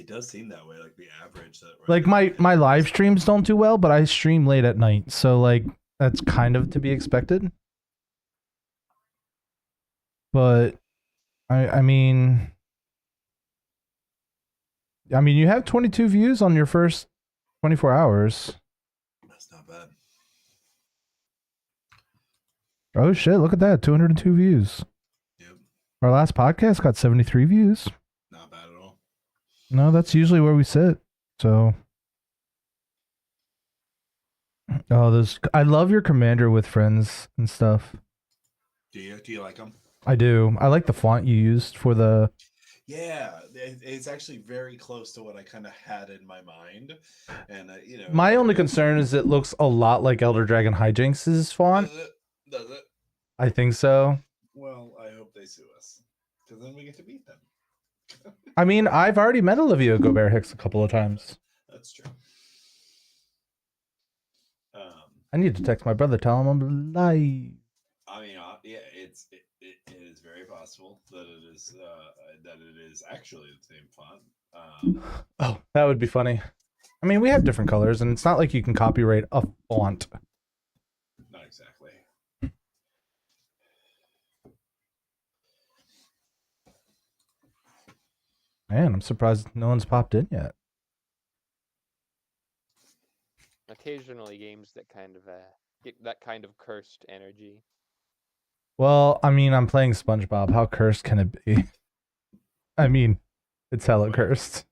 It does seem that way, like the average. Like my live streams don't do well, but I stream late at night, so like that's kind of to be expected. But I mean, you have 22 views on your first 24 hours. That's not bad. Oh shit! Look at that, 202 views. Yep. Our last podcast got 73 views. Not bad at all. No, that's usually where we sit. So, I love your commander with friends and stuff. Do you like them? I do. I like the font you used for the. Yeah, it's actually very close to what I kind of had in my mind, and My only concern is it looks a lot like Elder Dragon Hijinks' font. Does it? I think so. Well, I hope they sue us, because then we get to beat them. I mean, I've already met Olivia Gobert Hicks a couple of times. That's true. I need to text my brother, tell him I'm live. I mean, yeah, it is very possible that it is actually the same font. Oh, that would be funny. I mean, we have different colors, and it's not like you can copyright a font. Not exactly. Man, I'm surprised no one's popped in yet. Occasionally, games that kind of get that kind of cursed energy. Well, I mean, I'm playing SpongeBob. How cursed can it be? I mean, it's hella cursed.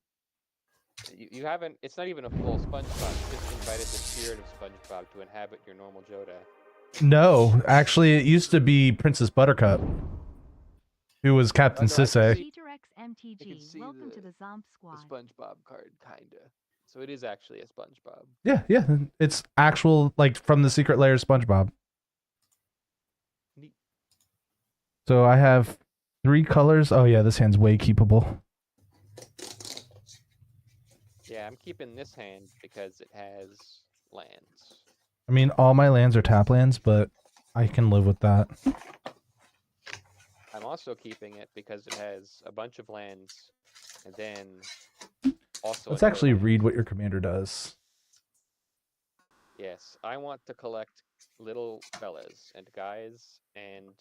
You haven't. It's not even a full SpongeBob. You just invited the spirit of SpongeBob to inhabit your normal Joda. No, actually, it used to be Princess Buttercup, who was Captain Sisay. MTG, welcome to the Zomp Squad. The SpongeBob card, kinda. So it is actually a SpongeBob. Yeah, it's actual, like, from the Secret Lair SpongeBob. Neat. So I have 3 colors. Oh yeah, this hand's way keepable. Yeah, I'm keeping this hand because it has lands. I mean, all my lands are tap lands, but I can live with that. I'm also keeping it because it has a bunch of lands, and then also. Let's actually read what your commander does. Yes, I want to collect little fellas and guys and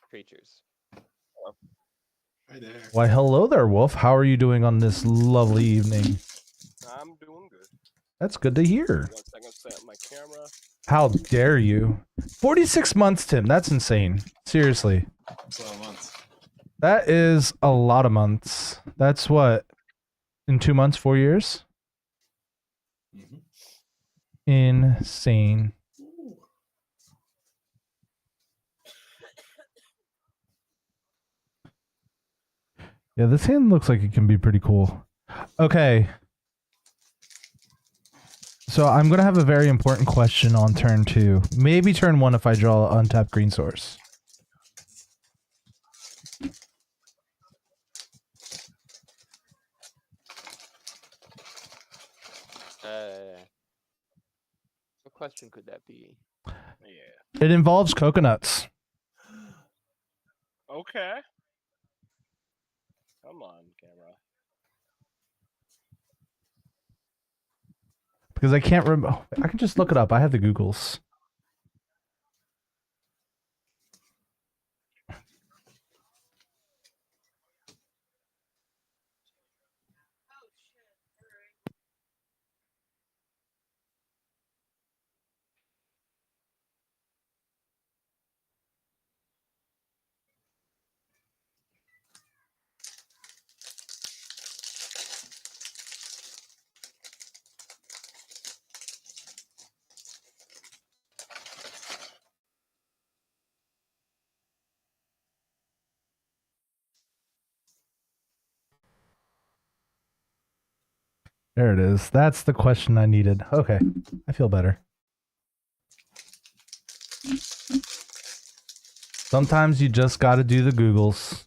creatures. Hi there. Why, hello there, Wolf. How are you doing on this lovely evening? I'm doing good. That's good to hear. 1 second, set up my camera. How dare you? 46 months, Tim. That's insane. Seriously. That's a lot of months. That is a lot of months. That's what? In 2 months, 4 years? Mm-hmm. Insane. Yeah, this hand looks like it can be pretty cool. Okay. So I'm going to have a very important question on turn 2. Maybe turn 1 if I draw an untapped green source. What question could that be? Yeah. It involves coconuts. Okay. Come on, camera. Because I can't remember. I can just look it up. I have the Googles. There it is. That's the question I needed. Okay. I feel better. Sometimes you just got to do the Googles.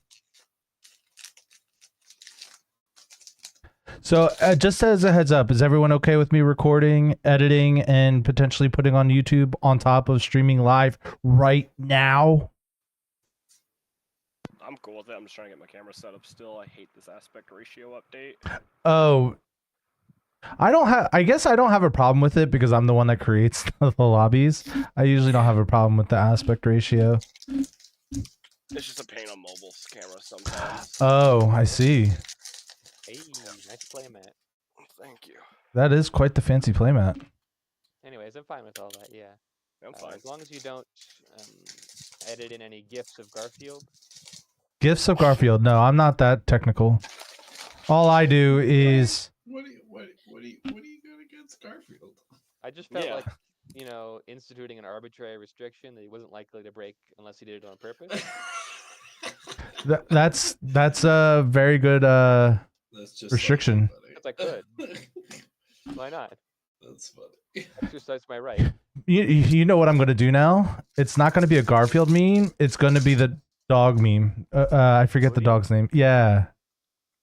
So just as a heads up, is everyone okay with me recording, editing, and potentially putting on YouTube on top of streaming live right now? I'm cool with it. I'm just trying to get my camera set up still. I hate this aspect ratio update. Oh, I guess I don't have a problem with it because I'm the one that creates the lobbies. I usually don't have a problem with the aspect ratio. It's just a pain on mobile camera sometimes. Oh, I see. Hey, nice playmat. Thank you. That is quite the fancy playmat. Anyways, I'm fine with all that. Yeah. I'm fine. As long as you don't edit in any gifs of Garfield. Gifts of Garfield. No, I'm not that technical. All I do is... What are you going against Garfield? I just felt like, instituting an arbitrary restriction that he wasn't likely to break unless he did it on purpose. That's a very good That's just restriction. Because I could. Why not? That's funny. Exercise my right. You know what I'm going to do now? It's not going to be a Garfield meme. It's going to be the dog meme. I forget the Odie? dog's name. Yeah.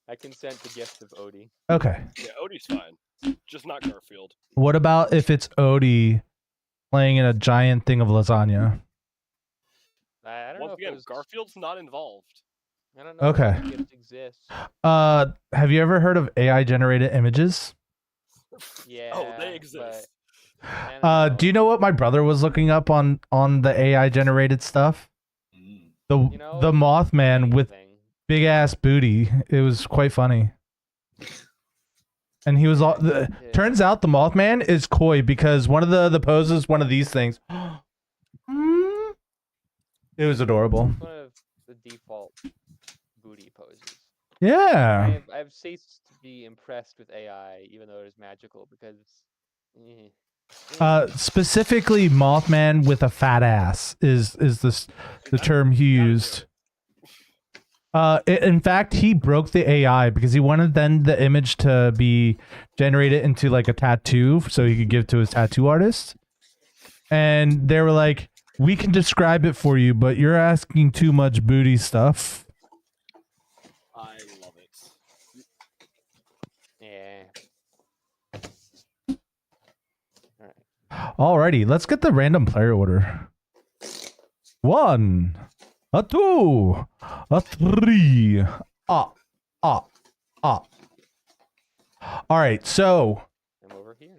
I consent to gifts of Odie. Okay. Yeah, Odie's fine. Just not Garfield. What about if it's Odie playing in a giant thing of lasagna? I don't know Once if again, those... Garfield's not involved. I don't know Okay. if those gifts exist. Have you ever heard of AI generated images? Yeah. Oh, they exist. Do you know what my brother was looking up on the AI generated stuff? The Mothman with big ass booty. It was quite funny. And he was all turns out the Mothman is coy because one of the poses, one of these things. It was adorable. One of the default booty poses. Yeah. I've ceased to be impressed with AI, even though it is magical, because specifically Mothman with a fat ass is the term he used. In fact, he broke the AI because he wanted then the image to be generated into like a tattoo so he could give to his tattoo artist. And they were like, we can describe it for you, but you're asking too much booty stuff. I love it. Yeah. Alrighty, let's get the random player order. 1, a 2, a 3. Alright, so I'm over here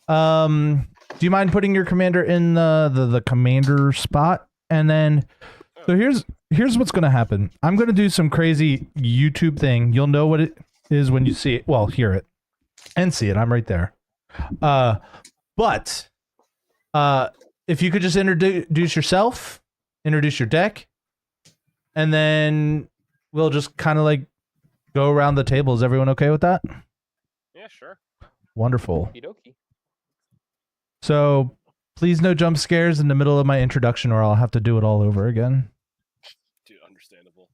now. do you mind putting your commander in the commander spot? And then so here's what's gonna happen. I'm gonna do some crazy YouTube thing. You'll know what it is when you see it. Well, hear it and see it. I'm right there. But if you could just introduce yourself, introduce your deck, and then we'll just kind of like go around the table. Is everyone okay with that? Yeah, sure. Wonderful. Okie-dokie. So please no jump scares in the middle of my introduction or I'll have to do it all over again. Dude, understandable.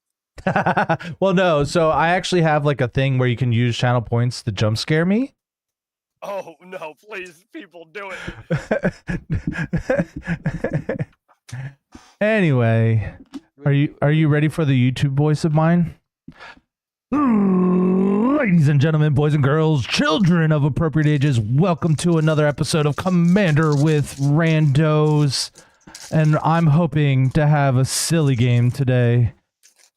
Well, no. So I actually have like a thing where you can use channel points to jump scare me. Oh, no, please, people, do it. Anyway, are you ready for the YouTube voice of mine? Ladies and gentlemen, boys and girls, children of appropriate ages, welcome to another episode of Commander with Randos. And I'm hoping to have a silly game today.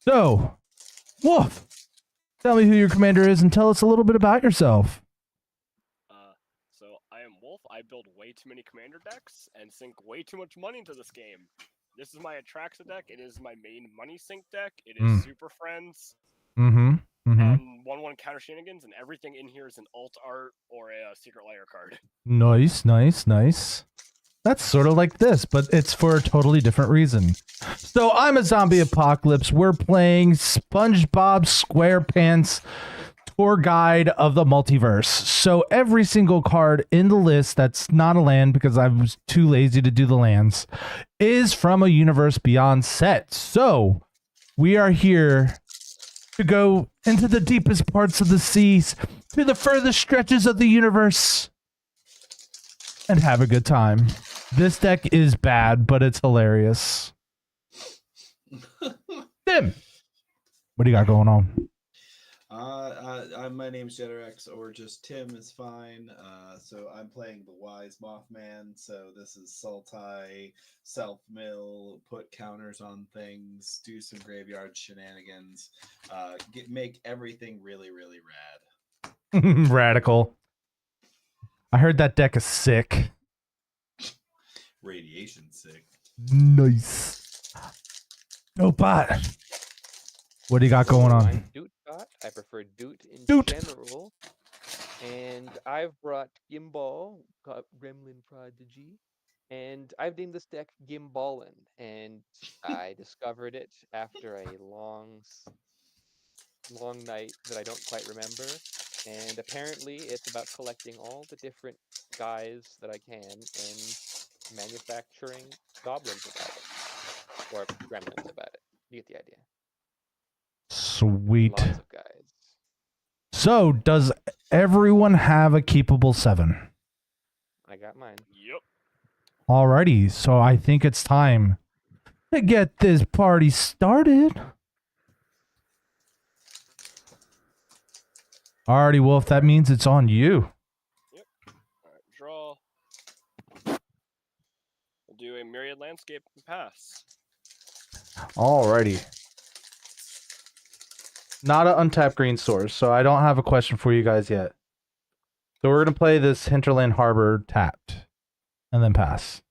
So, Wolf, tell me who your commander is and tell us a little bit about yourself. So I am Wolf. I build way too many commander decks and sink way too much money into this game. This is my Atraxa deck. It is my main money sink deck. It is Super Friends. And 1/1 counter shenanigans, and everything in here is an alt art or a secret layer card. Nice, nice, nice. That's sort of like this, but it's for a totally different reason. So I'm a zombie apocalypse. We're playing SpongeBob SquarePants Tour Guide of the Multiverse. So every single card in the list that's not a land, because I was too lazy to do the lands, is from a Universe Beyond set. So we are here to go into the deepest parts of the seas, to the furthest stretches of the universe, and have a good time. This deck is bad, but it's hilarious. Tim, what do you got going on? My name's Jetrex, or just Tim is fine. So I'm playing the Wise Mothman. So this is Sultai, self-mill, put counters on things, do some graveyard shenanigans, make everything really, really rad. Radical. I heard that deck is sick. Radiation sick. Nice. No bot. What do you got going on? I'm Doot Bot. I prefer Doot in Doot. general. And I've brought Gimbal, Gremlin Prodigy, and I've named this deck Gimbalin. And I discovered it after a long night that I don't quite remember. And apparently it's about collecting all the different guys that I can and manufacturing goblins about it. Or gremlins about it. You get the idea. Sweet. Lots of guys. So, does everyone have a keepable 7? I got mine. Yep. Alrighty, so I think it's time to get this party started. Alrighty, Wolf, that means it's on you. Yep. Alright, draw. We'll do a Myriad Landscape and pass. Alrighty. Not an untapped green source, so I don't have a question for you guys yet. So we're going to play this Hinterland Harbor tapped, and then pass.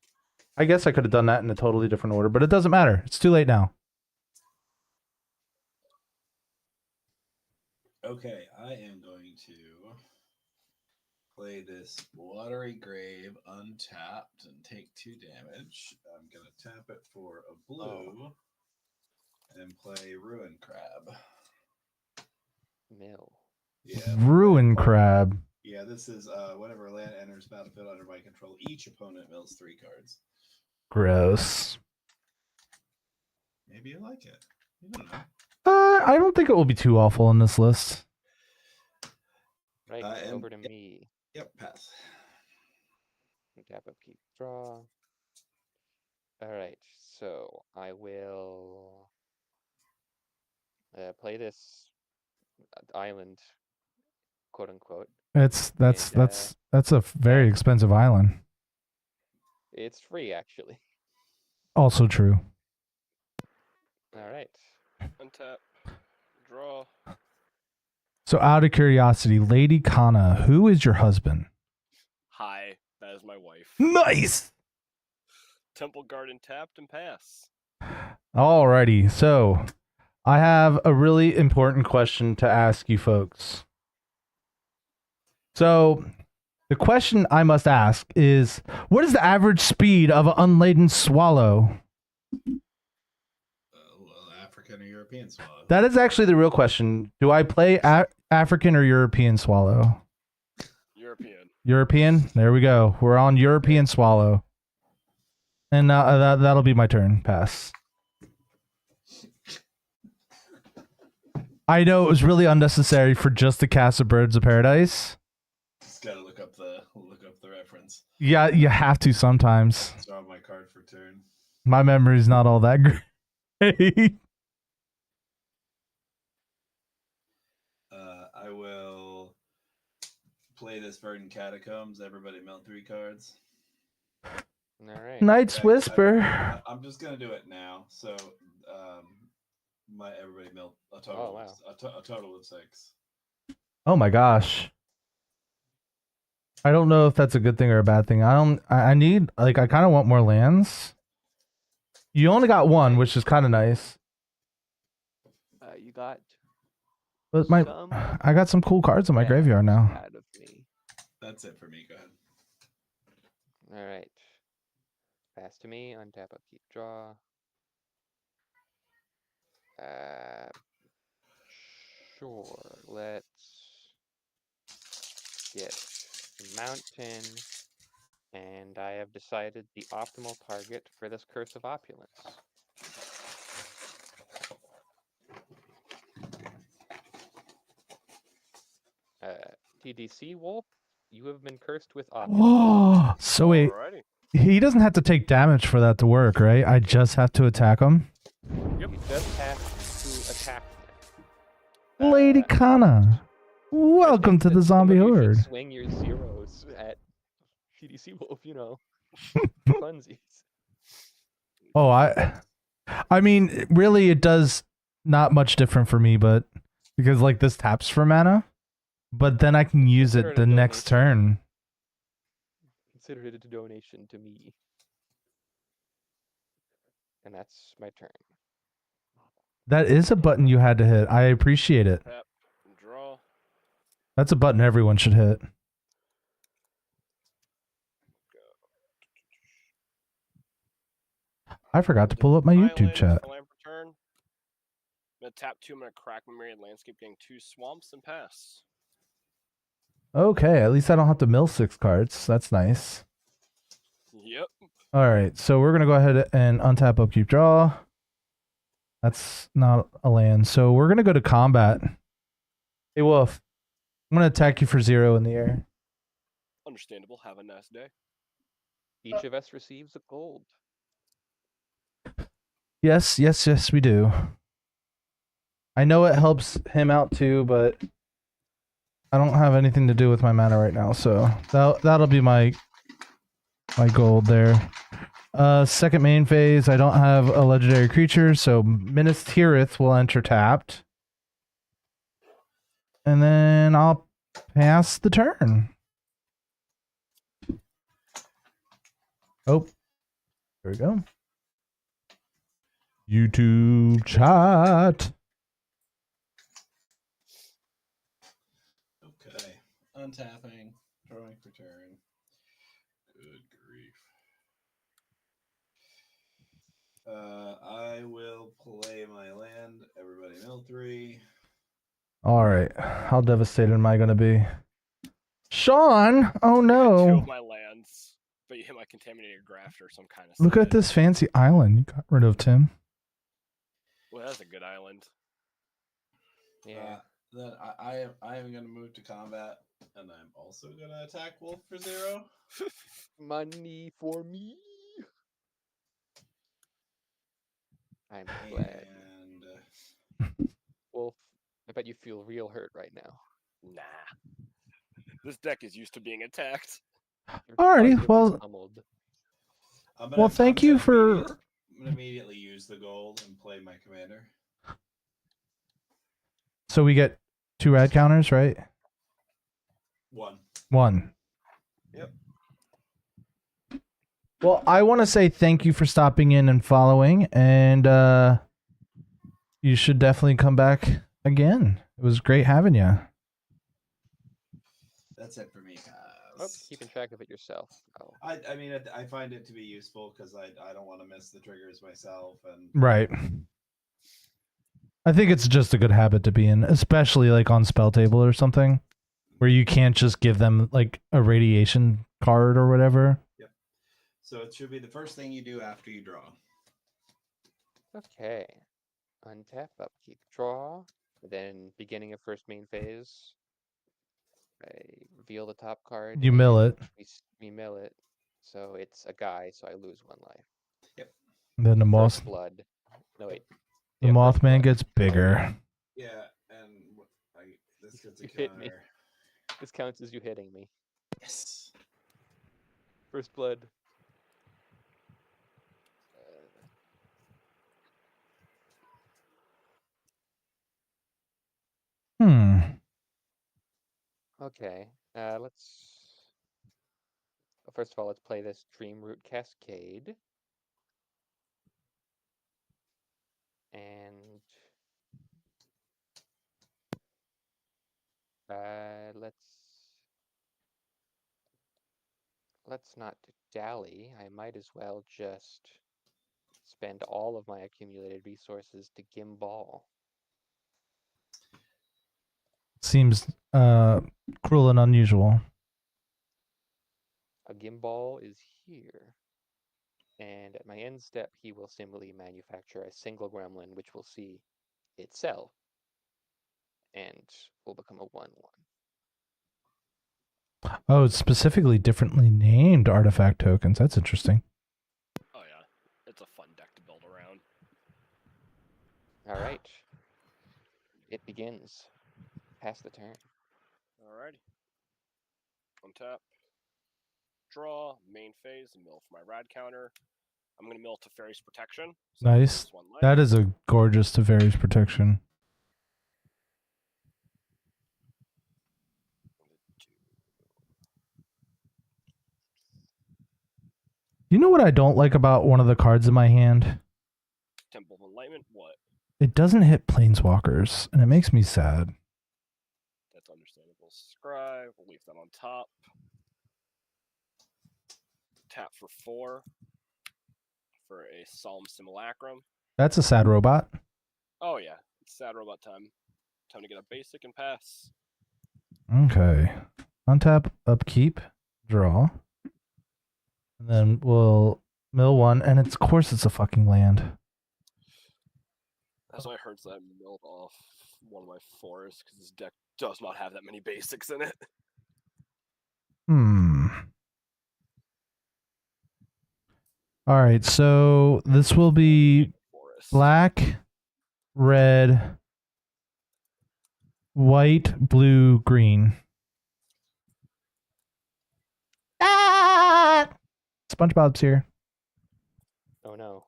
I guess I could have done that in a totally different order, but it doesn't matter. It's too late now. Okay, I am going to play this Watery Grave untapped and take 2 damage. I'm going to tap it for a blue and play Ruin Crab. Mill. Yeah. Ruin Crab. Yeah, this is whenever a land enters battlefield under my control, each opponent mills 3 cards. Gross. Maybe you like it. You don't know. I don't think it will be too awful in this list. Right, over to me. Yep, pass. Tap up, keep, draw. Alright, so I will play this island, quote unquote. That's a very expensive island. It's free, actually. Also true. Alright. Untap. Draw. So out of curiosity, Lady Kana, who is your husband? Hi, that is my wife. Nice! Temple Garden tapped and pass. Alrighty, so I have a really important question to ask you folks. So the question I must ask is, what is the average speed of an unladen swallow? African or European swallow. That is actually the real question. Do I play African or European swallow? European. European? There we go. We're on European swallow. And that'll be my turn. Pass. I know it was really unnecessary for just the cast of Birds of Paradise. Just gotta look up the reference. Yeah, you have to sometimes. Draw my card for turn. My memory's not all that great. I will play this Verdant Catacombs. Everybody mill 3 cards. Alright. Knight's Whisper. I'm just gonna do it now. So, everybody milled a total. Oh, wow. A total of 6. Oh my gosh. I don't know if that's a good thing or a bad thing. I need, I kind of want more lands. You only got 1, which is kind of nice. You got But some I got some cool cards in my graveyard now. out of me. That's it for me. Go ahead. Alright. Pass to me, untap, upkeep, draw. Sure, let's get Mountain, and I have decided the optimal target for this Curse of Opulence. TDC Wolf, you have been cursed with opulence. Oh, so wait, Alrighty. he doesn't have to take damage for that to work, right? I just have to attack him. You just have to attack them. Lady Kana. Welcome to the zombie You should horde. swing your zeros at CDC Wolf, you know. Funsies. Oh, I mean, really, it does not much different for me, but because like this taps for mana, but then I can use Consider it it the a next turn. Consider it a donation to me. And that's my turn. That is a button you had to hit. I appreciate it. Tap, draw. That's a button everyone should hit. I forgot to pull up my YouTube Island, chat. land per turn. I'm gonna tap 2. I'm gonna crack my myriad landscape, getting 2 swamps and pass. Okay, at least I don't have to mill 6 cards. That's nice. Yep. All right, so we're gonna go ahead and untap, upkeep, draw. That's not a land, so we're gonna go to combat. Hey Wolf, I'm gonna attack you for 0 in the air. Understandable. Have a nice day. Each of us receives a gold. Yes, yes, yes, we do. I know it helps him out too, but I don't have anything to do with my mana right now, so that'll be my gold there. Second main phase, I don't have a legendary creature, so Minas Tirith will enter tapped. And then I'll pass the turn. Oh, there we go. YouTube chat. Okay. Untapping. Drawing for turn. Good grief. I will play my land. Everybody mill 3. All right. How devastated am I going to be? Sean! Oh I got 2 no. of my lands, but you hit my contaminated graft or some kind of. Look at shit. this fancy island you got rid of, Tim. Well, that's a good island. Yeah. Then I am going to move to combat, and I'm also going to attack Wolf for 0. Money for me. I'm glad. And Wolf, I bet you feel real hurt right now. Nah. This deck is used to being attacked. Your Alrighty, target was well- pummeled. Well, thank you for- I'm going to immediately use the gold and play my commander. So we get 2 rad counters, right? 1. 1. Yep. Well, I want to say thank you for stopping in and following, and you should definitely come back again. It was great having you. That's it for me, Oh, guys. keeping track of it yourself. Oh. I mean, I find it to be useful because I don't want to miss the triggers myself. And Right. I think it's just a good habit to be in, especially like on spell table or something, where you can't just give them like a radiation card or whatever. so it should be the first thing you do after you draw. Okay. Untap, upkeep, draw. Then beginning of first main phase. I reveal the top card. You mill and it. We mill it. So it's a guy, so I lose 1 life. And then the First blood. No wait. the Yeah, first Mothman blood. gets bigger. Yeah, and this gets a You hit me. counter. This counts as you hitting me. Yes. First blood. Okay. Let's. Well, first of all, let's play this Dreamroot Cascade. And let's not dally. I might as well just spend all of my accumulated resources to Gimbal. Seems cruel and unusual. A Gimbal is here. And at my end step, he will simply manufacture a single Gremlin, which will see itself. And will become a 1/1. Oh, it's specifically differently named artifact tokens. That's interesting. Oh yeah, it's a fun deck to build around. All right. It begins. Pass the turn. Alrighty. Untap. Draw. Main phase. Mill for my rad counter. I'm going to mill Teferi's Protection. So Nice. lose 1 life. That is a gorgeous Teferi's Protection. You know what I don't like about one of the cards in my hand? Temple of Enlightenment. What? It doesn't hit Planeswalkers, and it makes me sad. That's understandable. Scribe. We'll leave that on top. Tap for 4 for a Solemn Simulacrum. That's a sad robot. Oh yeah, it's sad robot time. Time to get a basic and pass. Okay. Untap, upkeep, draw. And then we'll mill 1, and of course it's a fucking land. That's why I heard that I milled off one of my forests, because this deck does not have that many basics in it. Alright, so this will be black, red, white, blue, green. Ah! SpongeBob's here. Oh no.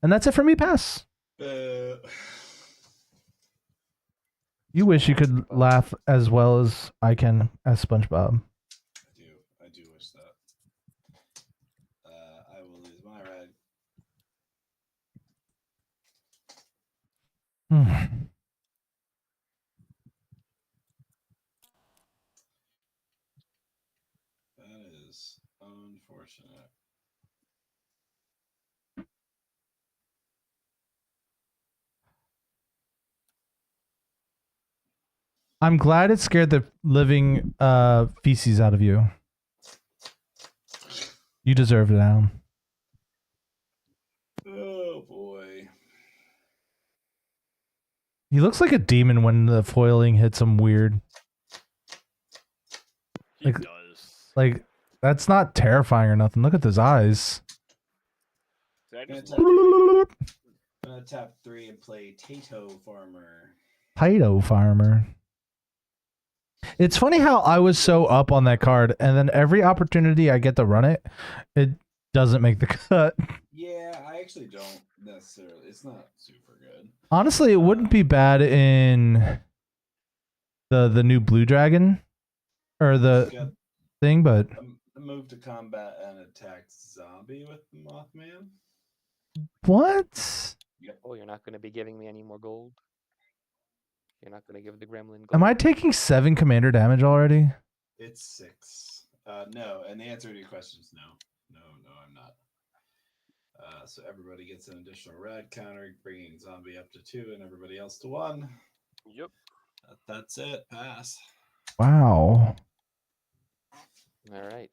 And that's it for me, pass. You wish you could laugh as well as I can as SpongeBob. I do wish that. I will lose my rad. That is unfortunate. I'm glad it scared the living feces out of you. You deserve it, Alan. Oh boy. He looks like a demon when the foiling hits him weird. He does. Like, that's not terrifying or nothing. Look at those eyes. Did I just I'm gonna tap 3 and play Tato Farmer. Tato Farmer. It's funny how I was so up on that card, and then every opportunity I get to run it, it doesn't make the cut. Yeah, I actually don't necessarily. It's not super good. Honestly, it wouldn't be bad in the new Blue Dragon or the thing, but A move to combat and attack zombie with Mothman. what? Oh, you're not going to be giving me any more gold? You're not going to give the Gremlin gold? Am I taking 7 commander damage already? It's 6. No, and the answer to your question is no. No, I'm not. So everybody gets an additional red counter, bringing zombie up to 2 and everybody else to 1. Yep. That's it. Pass. Wow. All right.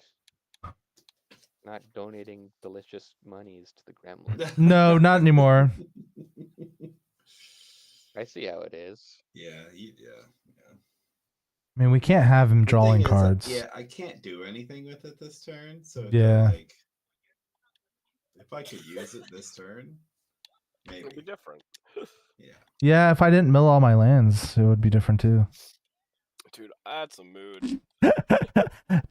Not donating delicious monies to the Gremlin. No, not anymore. I see how it is. Yeah. I mean, we can't have him drawing The thing is, cards. yeah, I can't do anything with it this turn. So Yeah. like, if I could use it this turn, maybe. It'll be different. Yeah. Yeah, if I didn't mill all my lands, it would be different too. Dude, that's a mood.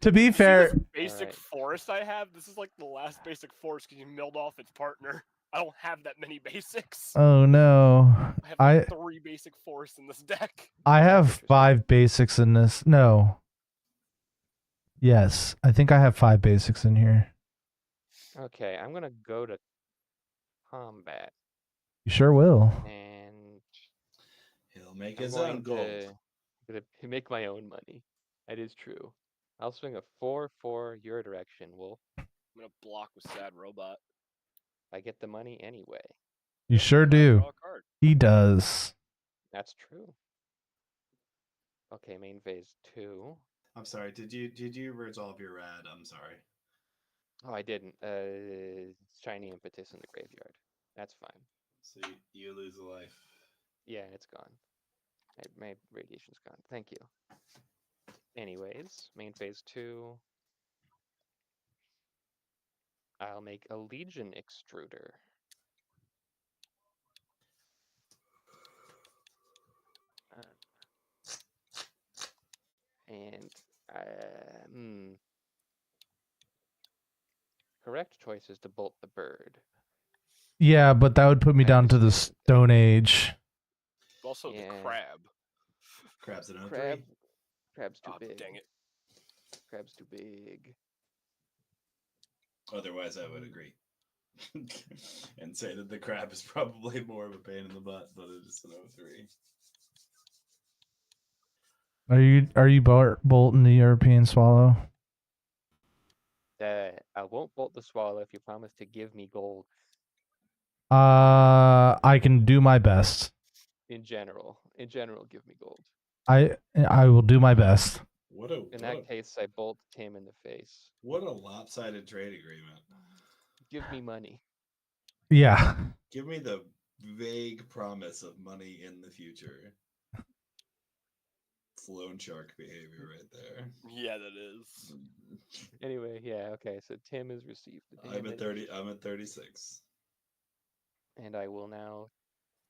To be fair, See this basic Alright. forest I have? This is like the last basic forest because you milled off its partner. I don't have that many basics. oh no. I have like 3 basic forests in this deck. I have 5 basics in this. No. Yes, I think I have 5 basics in here. Okay, I'm going to go to combat. You sure will. And He'll make I'm his going own gold. to make my own money. That is true. I'll swing a 4/4 your direction, Wolf. I'm gonna block with Sad Robot. I get the money anyway. You sure I do. draw a card. He does. That's true. Okay, main phase 2. I'm sorry. Did you resolve your rad? I'm sorry. Oh, I didn't. Shiny impetus in the graveyard. That's fine. So you lose a life. Yeah, it's gone. My radiation's gone. Thank you. Anyways, main phase 2. I'll make a Legion Extruder. Correct choice is to bolt the bird. Yeah, but that would put me down to the Stone Age. Also the crab. Crab's an Crab. 03. Crab's too big. Dang it. Crab's too big. Otherwise, I would agree. And say that the crab is probably more of a pain in the butt, but it is an 03. Are you bolting the European swallow? I won't bolt the swallow if you promise to give me gold. I can do my best. In general, give me gold. I will do my best. In that case, I bolt Tim in the face. What a lopsided trade agreement. Give me money. Yeah. Give me the vague promise of money in the future. It's loan shark behavior right there. Yeah, that is. Anyway, yeah, okay, so Tim has received the damage. I'm at 36. And I will now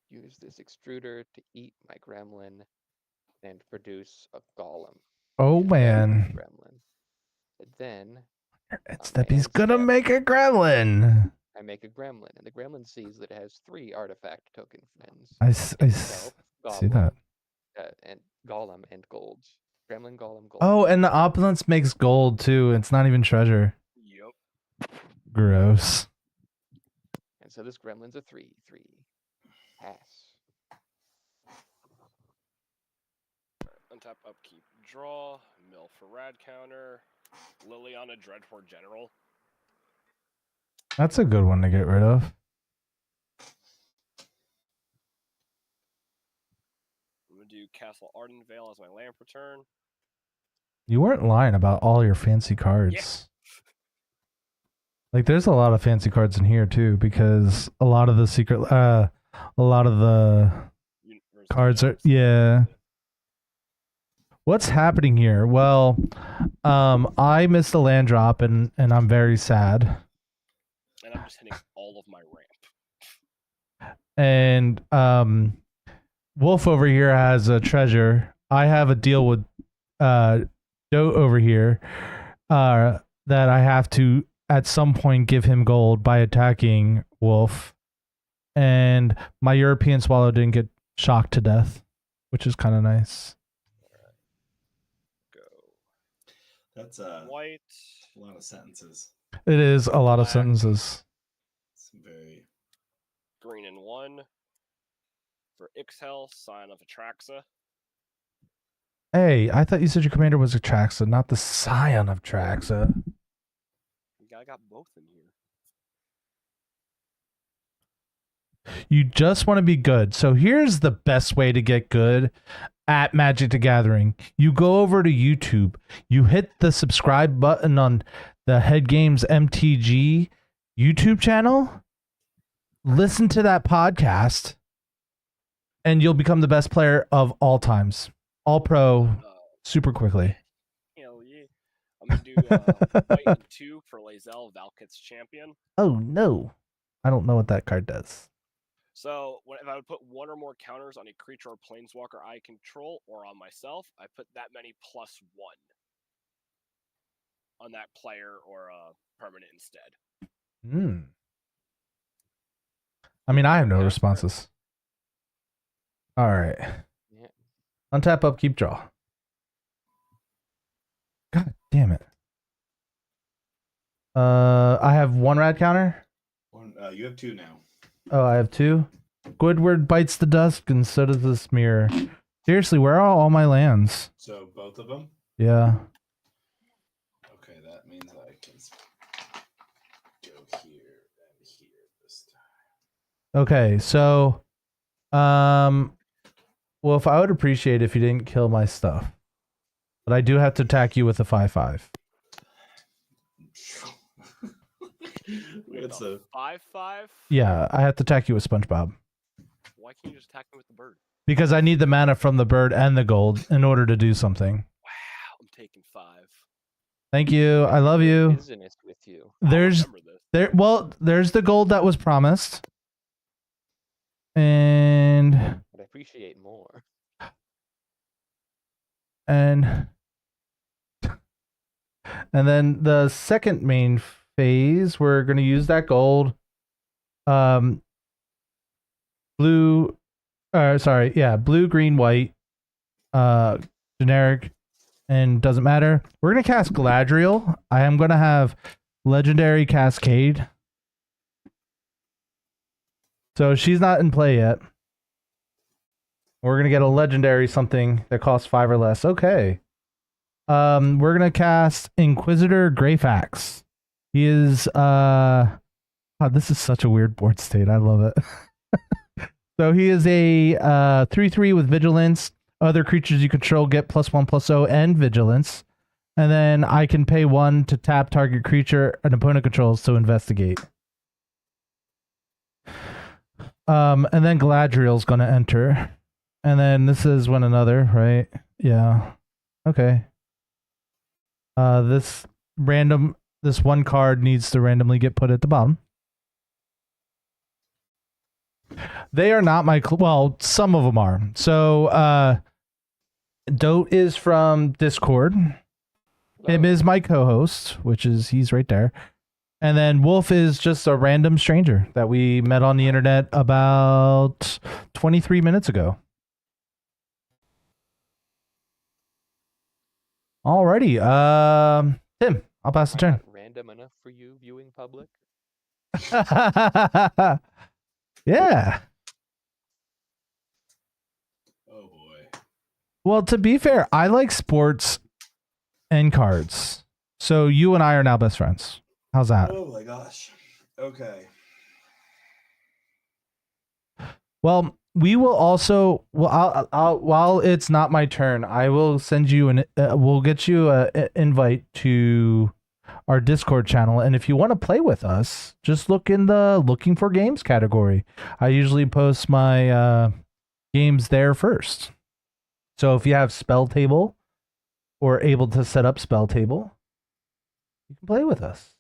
use this extruder to eat my gremlin and produce a golem. Oh man. Gremlin. And then It's that he's gonna make a gremlin. I make a gremlin, and the gremlin sees that it has 3 artifact token friends. I see that. And golem and gold. Gremlin, golem, gold. Oh, and the opulence makes gold too. It's not even treasure. Yep. Gross. And so this gremlin's a 3/3. Pass. Untap, upkeep, draw, mill for rad counter, Liliana Dreadhorde General. That's a good one to get rid of. I'm going to do Castle Ardenvale as my lamp return. You weren't lying about all your fancy cards. Yeah. Like, there's a lot of fancy cards in here too, because a lot of the secret, a lot of the cards are, yeah. What's happening here? Well, I missed a land drop, and I'm very sad. And I'm just hitting all of my ramp. And Wolf over here has a treasure. I have a deal with Doe over here that I have to at some point give him gold by attacking Wolf. And my European swallow didn't get shocked to death, which is kind of nice. Go. That's White. A lot of sentences. It is a lot of sentences. Some very Green and 1. For Ixhel, Sign of Atraxa. Hey, I thought you said your commander was Atraxa, not the Scion of Traxa. I got both in here. You just want to be good. So here's the best way to get good at Magic the Gathering. You go over to YouTube. You hit the subscribe button on the Head Games MTG YouTube channel. Listen to that podcast, and you'll become the best player of all times. All pro, super quickly. Hell yeah. I'm going to do White and 2 for Lae'zel, Valkith's Champion. Oh, no. I don't know what that card does. So, if I would put 1 or more counters on a creature or planeswalker I control, or on myself, I put that many +1 on that player or permanent instead. Hmm. I mean, I have no responses. All right. Yeah. Untap, upkeep, draw. God damn it. I have 1 rad counter. You have 2 now. Oh, I have 2. Squidward bites the dust, and so does this mirror. Seriously, where are all my lands? So both of them? Yeah. Okay, that means I can go here and here this time. Okay, so, well, if I would appreciate if you didn't kill my stuff, but I do have to attack you with a 5/5. It's a 5/5? Yeah, I have to attack you with SpongeBob. Why can't you just attack me with the bird? Because I need the mana from the bird and the gold in order to do something. Wow, I'm taking 5. Thank you. I love you. Business with you. There's the gold that was promised. And I'd appreciate more. And And then the second main phase, we're going to use that gold. Blue, blue, green, white, generic, and doesn't matter. We're going to cast Galadriel. I am going to have Legendary Cascade. So she's not in play yet. We're going to get a legendary something that costs 5 or less. Okay. We're going to cast Inquisitor Greyfax. He is God, this is such a weird board state. I love it. So he is a 3/3 with vigilance. Other creatures you control get +1/+0 and vigilance. And then I can pay 1 to tap target creature an opponent controls to investigate. And then Galadriel's going to enter. And then this is one another, right? Yeah. Okay. This one card needs to randomly get put at the bottom. They are not my well, some of them are. So Dote is from Discord. Him is my co-host, which is he's right there. And then Wolf is just a random stranger that we met on the internet about 23 minutes ago. Alrighty. Tim, I'll pass the turn. Random enough for you, viewing public? Yeah. Oh boy. Well, to be fair, I like sports and cards. So you and I are now best friends. How's that? Oh my gosh. Okay. Well, we will also. Well, I'll while it's not my turn, I will send you we'll get you an invite to our Discord channel, and if you want to play with us, just look in the looking for games category. I usually post my games there first. So if you have Spell Table or able to set up Spell Table, you can play with us.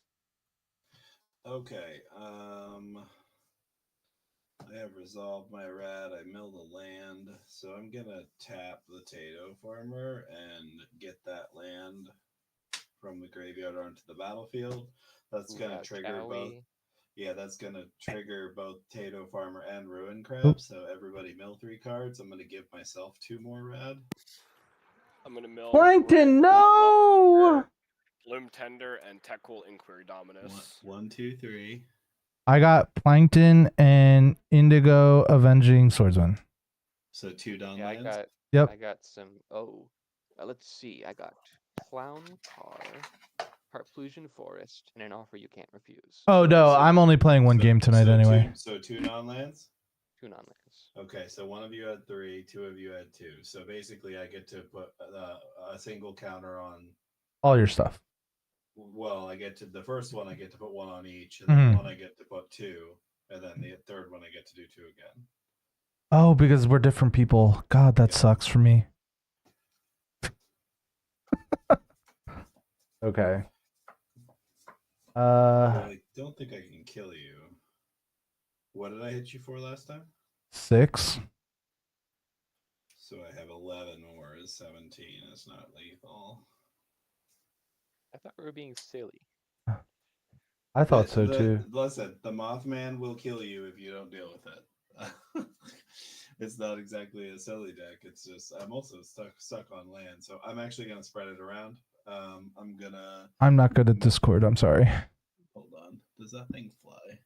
Okay. I have resolved my rat. I milled a land, so I'm gonna tap the Tato Farmer and get that land from the graveyard onto the battlefield. That's gonna trigger both. Yeah, that's gonna trigger both Tato Farmer and Ruin Crab. So everybody mill 3 cards. I'm gonna give myself 2 more red. I'm gonna mill Plankton, no! Bloom Tender and Techcool Inquiry Dominus. 1, 2, 3. I got Plankton and Indigo Avenging Swordsman. So 2 down Yeah, lands. Yep. I got some. Let's see. I got Clown Car, Harplusion Forest, and an offer you can't refuse. Oh no, I'm only playing one game tonight anyway. So 2 non-lands? 2 non-lands. Okay, so one of you had 3, 2 of you had 2. So basically I get to put a single counter on all your stuff. Well, I get to the first one, I get to put 1 on each, and then one I get to put 2, and then the third one I get to do 2 again. Oh, because we're different people. God, that sucks for me. Okay. I don't think I can kill you. What did I hit you for last time? 6. So I have 11 more. 17 is not lethal. I thought we were being silly. I thought so too. Listen, the Mothman will kill you if you don't deal with it. It's not exactly a silly deck. It's just I'm also stuck on land, so I'm actually gonna spread it around. I'm not good at Discord. I'm sorry. Hold on. Does that thing fly?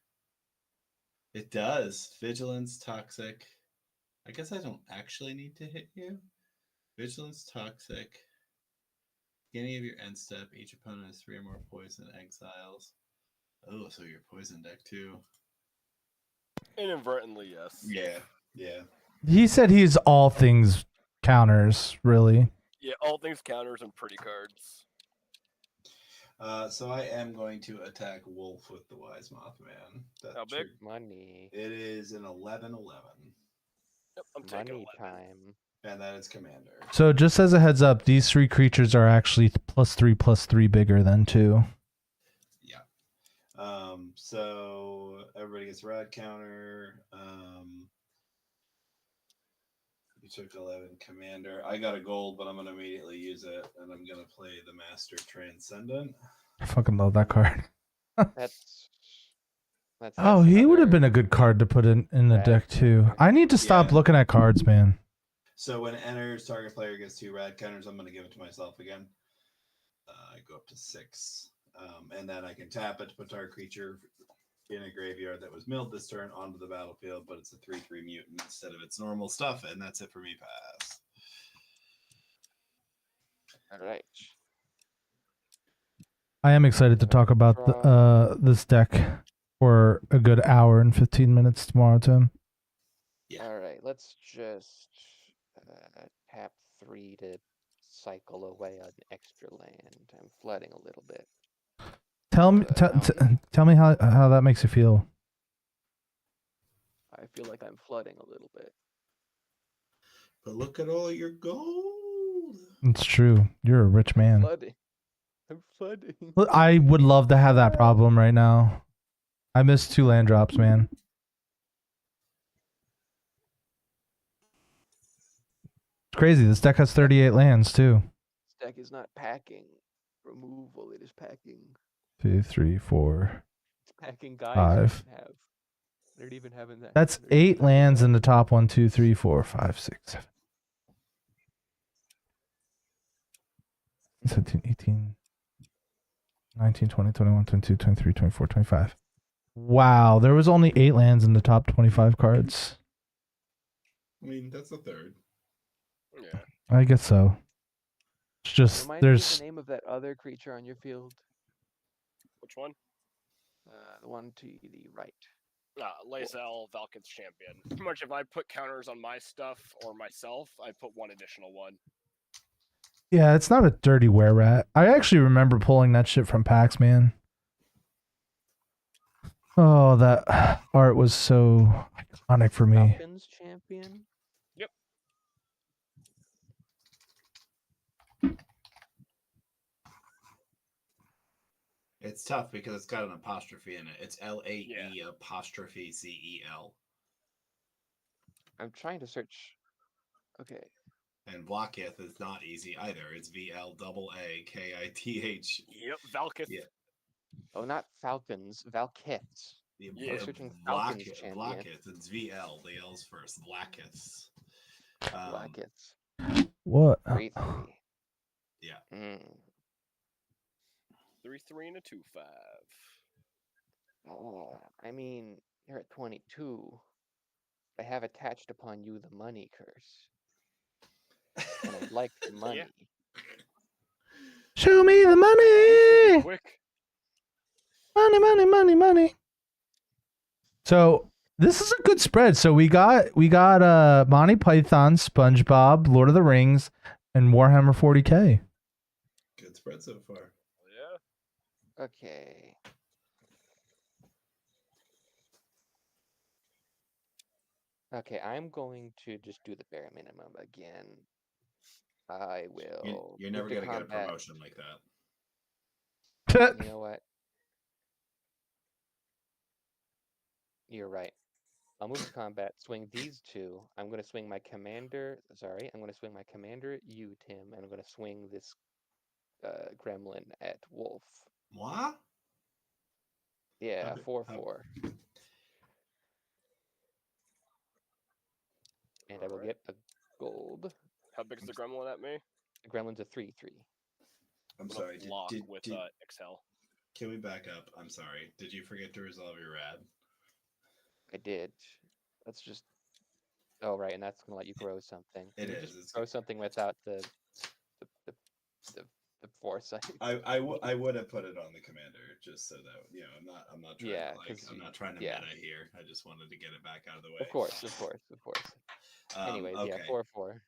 It does. Vigilance, Toxic. I guess I don't actually need to hit you. Vigilance, Toxic. Beginning of your end step, each opponent has 3 or more poison exiles. Oh, so you're poison deck too. Inadvertently, yes. Yeah. He said he's all things counters, really. Yeah, all things counters and pretty cards. So I am going to attack Wolf with the Wise Mothman. How big? Money. It is an 11/11. Yep, I'm taking Money 11. time. And that is Commander. So just as a heads up, these 3 creatures are actually +3/+3 bigger than 2. Yeah. So everybody gets a rad counter. You took 11 commander. I got a gold, but I'm gonna immediately use it, and I'm gonna play the Master Transcendent. I fucking love that card. That's Oh, he would have another been a good card to put in the rad deck too. commander. I need to stop Yeah. looking at cards, man. So when it enters, target player gets 2 rad counters. I'm gonna give it to myself again. I go up to 6, and then I can tap it to put target creature in a graveyard that was milled this turn onto the battlefield, but it's a 3/3 mutant instead of its normal stuff, and that's it for me. Pass. All right. I am excited to talk about this deck for a good hour and 15 minutes tomorrow, Tim. Yeah. All right. Let's just tap 3 to cycle away an extra land. I'm flooding a little bit. Tell me, tell me how that makes you feel. I feel like I'm flooding a little bit. But look at all your gold. It's true. You're a rich man. I'm flooding. I would love to have that problem right now. I miss 2 land drops, man. It's crazy. This deck has 38 lands too. This deck is not packing removal. It is packing. 2, 3, 4. It's packing guys. 5. They're even having that. That's 8 lands in the top 1, 2, 3, 4, 5, 6, 7. 17, 18, 19, 20, 21, 22, 23, 24, 25. Wow, there was only 8 lands in the top 25 cards. I mean, that's a third. Yeah. I guess so. It's just Remind me of there's the name of that other creature on your field. Which one? The one to the right. Lazel, Valkyn's champion. Pretty much if I put counters on my stuff or myself, I put 1 additional one. yeah, it's not a dirty were rat. I actually remember pulling that shit from PAX, man. Oh, that art was so iconic for me. Falcons champion. Yep. It's tough because it's got an apostrophe in it. It's LAE apostrophe CEL. I'm trying to search. Okay. And Blockith is not easy either. It's VLAAKITH. Yep, Valkith. Yeah. Oh, not Falcons. Valkiths. Yeah, I'm searching Falcons champion. Blockith. It's VL. The L's first. Blackiths. Blackets. What? 3/3. Yeah. 3/3 and a 2/5. Oh, I mean, you're at 22. I have attached upon you the money curse. And I'd like the money. Yeah. Show me the money. Quick. Money, money, money, money. So this is a good spread. So we got Monty Python, SpongeBob, Lord of the Rings, and Warhammer 40K. Good spread so far. Yeah. Okay. Okay, I'm going to just do the bare minimum again. I will. You're never move going to get a combat. promotion like that. You know what? You're right. I'll move to combat, swing these 2. I'm going to swing my commander. Sorry, I'm going to swing my commander, you, Tim, and I'm going to swing this gremlin at Wolf. What? Yeah, 4/4. And I will get a gold. How big is the gremlin at me? The gremlin's a 3/3. I'm sorry. Block with Excel. Can we back up? I'm sorry. Did you forget to resolve your rad? I did. That's just. Oh right, and that's gonna let you grow something. It you is. Just grow something without the foresight. I would have put it on the commander just so that I'm not trying Yeah, I'm not trying to meta here. I just wanted to get it back out of the way. Of course. Anyways, okay. yeah, 4/4.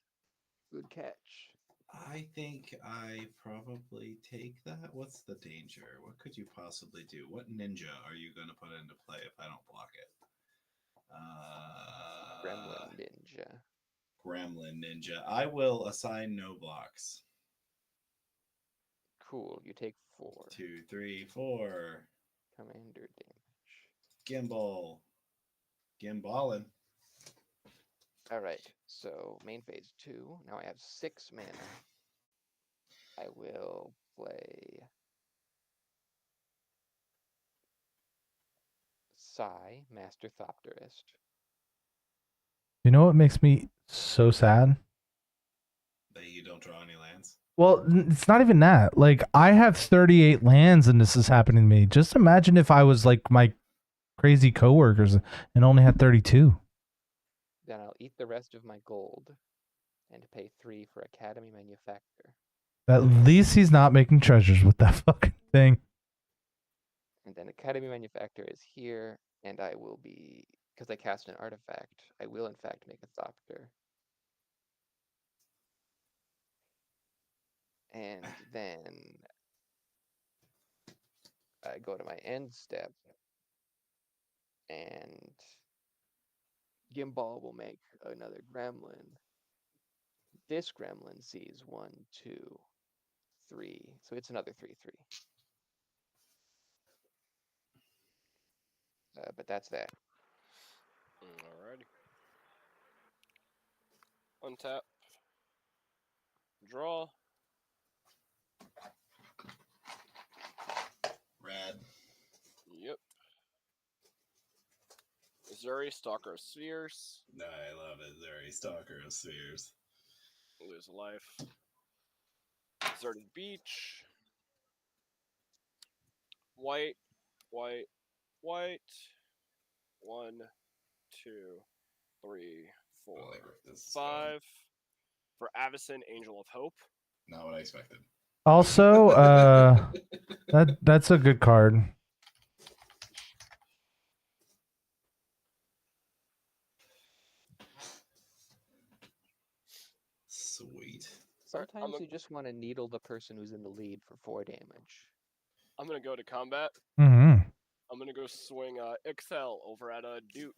Good catch. I think I probably take that. What's the danger? What could you possibly do? What ninja are you going to put into play if I don't block it? Gremlin ninja. I will assign no blocks. Cool. You take 4. 2, 3, 4. Commander damage. Gimbal. Gimbalin. Alright, so main phase 2. Now I have 6 mana. I will play Psy, Master Thopterist. You know what makes me so sad? That you don't draw any lands. Well, it's not even that. Like, I have 38 lands and this is happening to me. Just imagine if I was like my crazy coworkers and only had 32. Then I'll eat the rest of my gold and pay 3 for Academy Manufactor. At least he's not making treasures with that fucking thing. And then Academy Manufactor is here, and I will be, because I cast an artifact, I will in fact make a Thopter. And then I go to my end step, and Gimbal will make another Gremlin. This Gremlin sees 1, 2, 3, so it's another 3/3. But that's that. Alrighty. Untap. Draw. Rad. Yep. Zuri, Stalker of Spheres. No, I love it. Zuri, Stalker of Spheres. Lose a life. Deserted Beach. White, white, white. 1, 2, 3, 4, I like where this is 5. For Avacyn, Angel of Hope. going. Not what I expected. Also, that's a good card. Sweet. Sometimes you just want to needle the person who's in the lead for 4 damage. I'm gonna go to combat. Mm-hmm. I'm gonna go swing Excel over at Duke.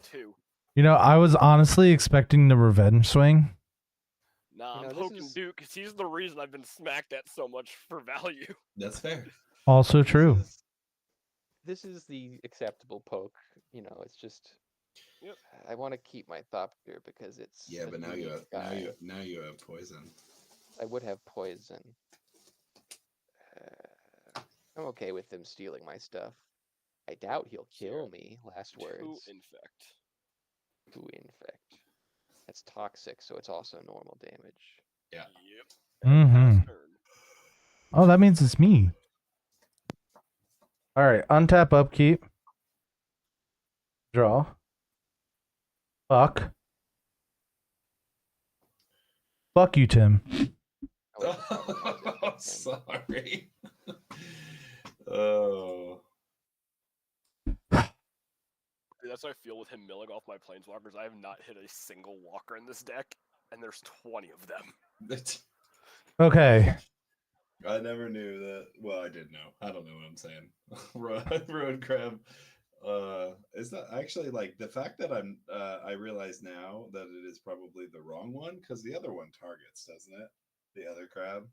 2. You know, I was honestly expecting the revenge swing. Nah, You know, I'm this poking is- Duke because he's the reason I've been smacked at so much for value. That's fair. Also true. This is the acceptable poke. You know, it's just. Yep. I want to keep my Thopter because it's. Yeah, a but now you have unique now guy. you have poison. I would have poison. I'm okay with him stealing my stuff. I doubt he'll kill me. Last 2 words. infect. 2 infect. That's toxic, so it's also normal damage. Yeah. Yep. Mm-hmm. Pass turn. Oh, that means it's me. All right, untap, upkeep, draw. Fuck you, Tim. I was traumatized Oh, with him. sorry. Oh. Dude, that's how I feel with him milling off my planeswalkers. I have not hit a single walker in this deck, and there's 20 of them. Okay. I never knew that. Well, I did know. I don't know what I'm saying. Road crab. Is that actually like the fact that I realize now that it is probably the wrong one because the other one targets, doesn't it? The other crab.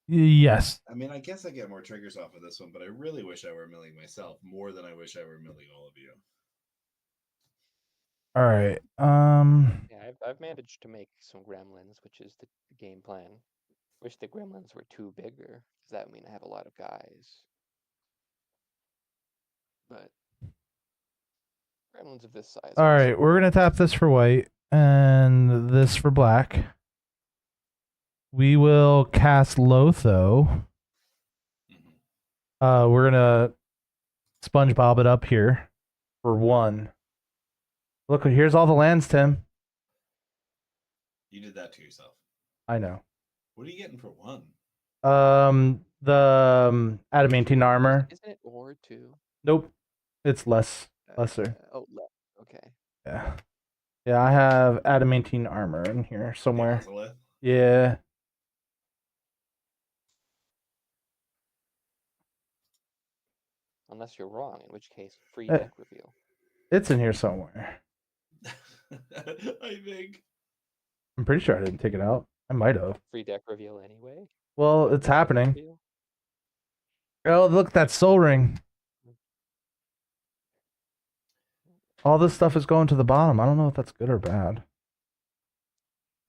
Yes. I mean, I guess I get more triggers off of this one, but I really wish I were milling myself more than I wish I were milling all of you. All right. Yeah, I've managed to make some gremlins, which is the game plan. Wish the gremlins were 2 bigger, because that would mean I have a lot of guys. But gremlins of this size. All are right, we're gonna tap this for white and this for black. We will cast Lotho. We're gonna SpongeBob it up here for 1. Look, here's all the lands, Tim. You did that to yourself. I know. What are you getting for 1? The adamantine armor. Isn't it or 2? Nope, it's lesser. Oh, okay. Yeah, yeah. I have adamantine armor in here somewhere. Yeah. Unless you're wrong, in which case, free deck reveal. It's in here somewhere. I think. I'm pretty sure I didn't take it out. I might have. Free deck reveal anyway. Well, it's happening. Reveal? Oh, look, that soul ring. All this stuff is going to the bottom. I don't know if that's good or bad.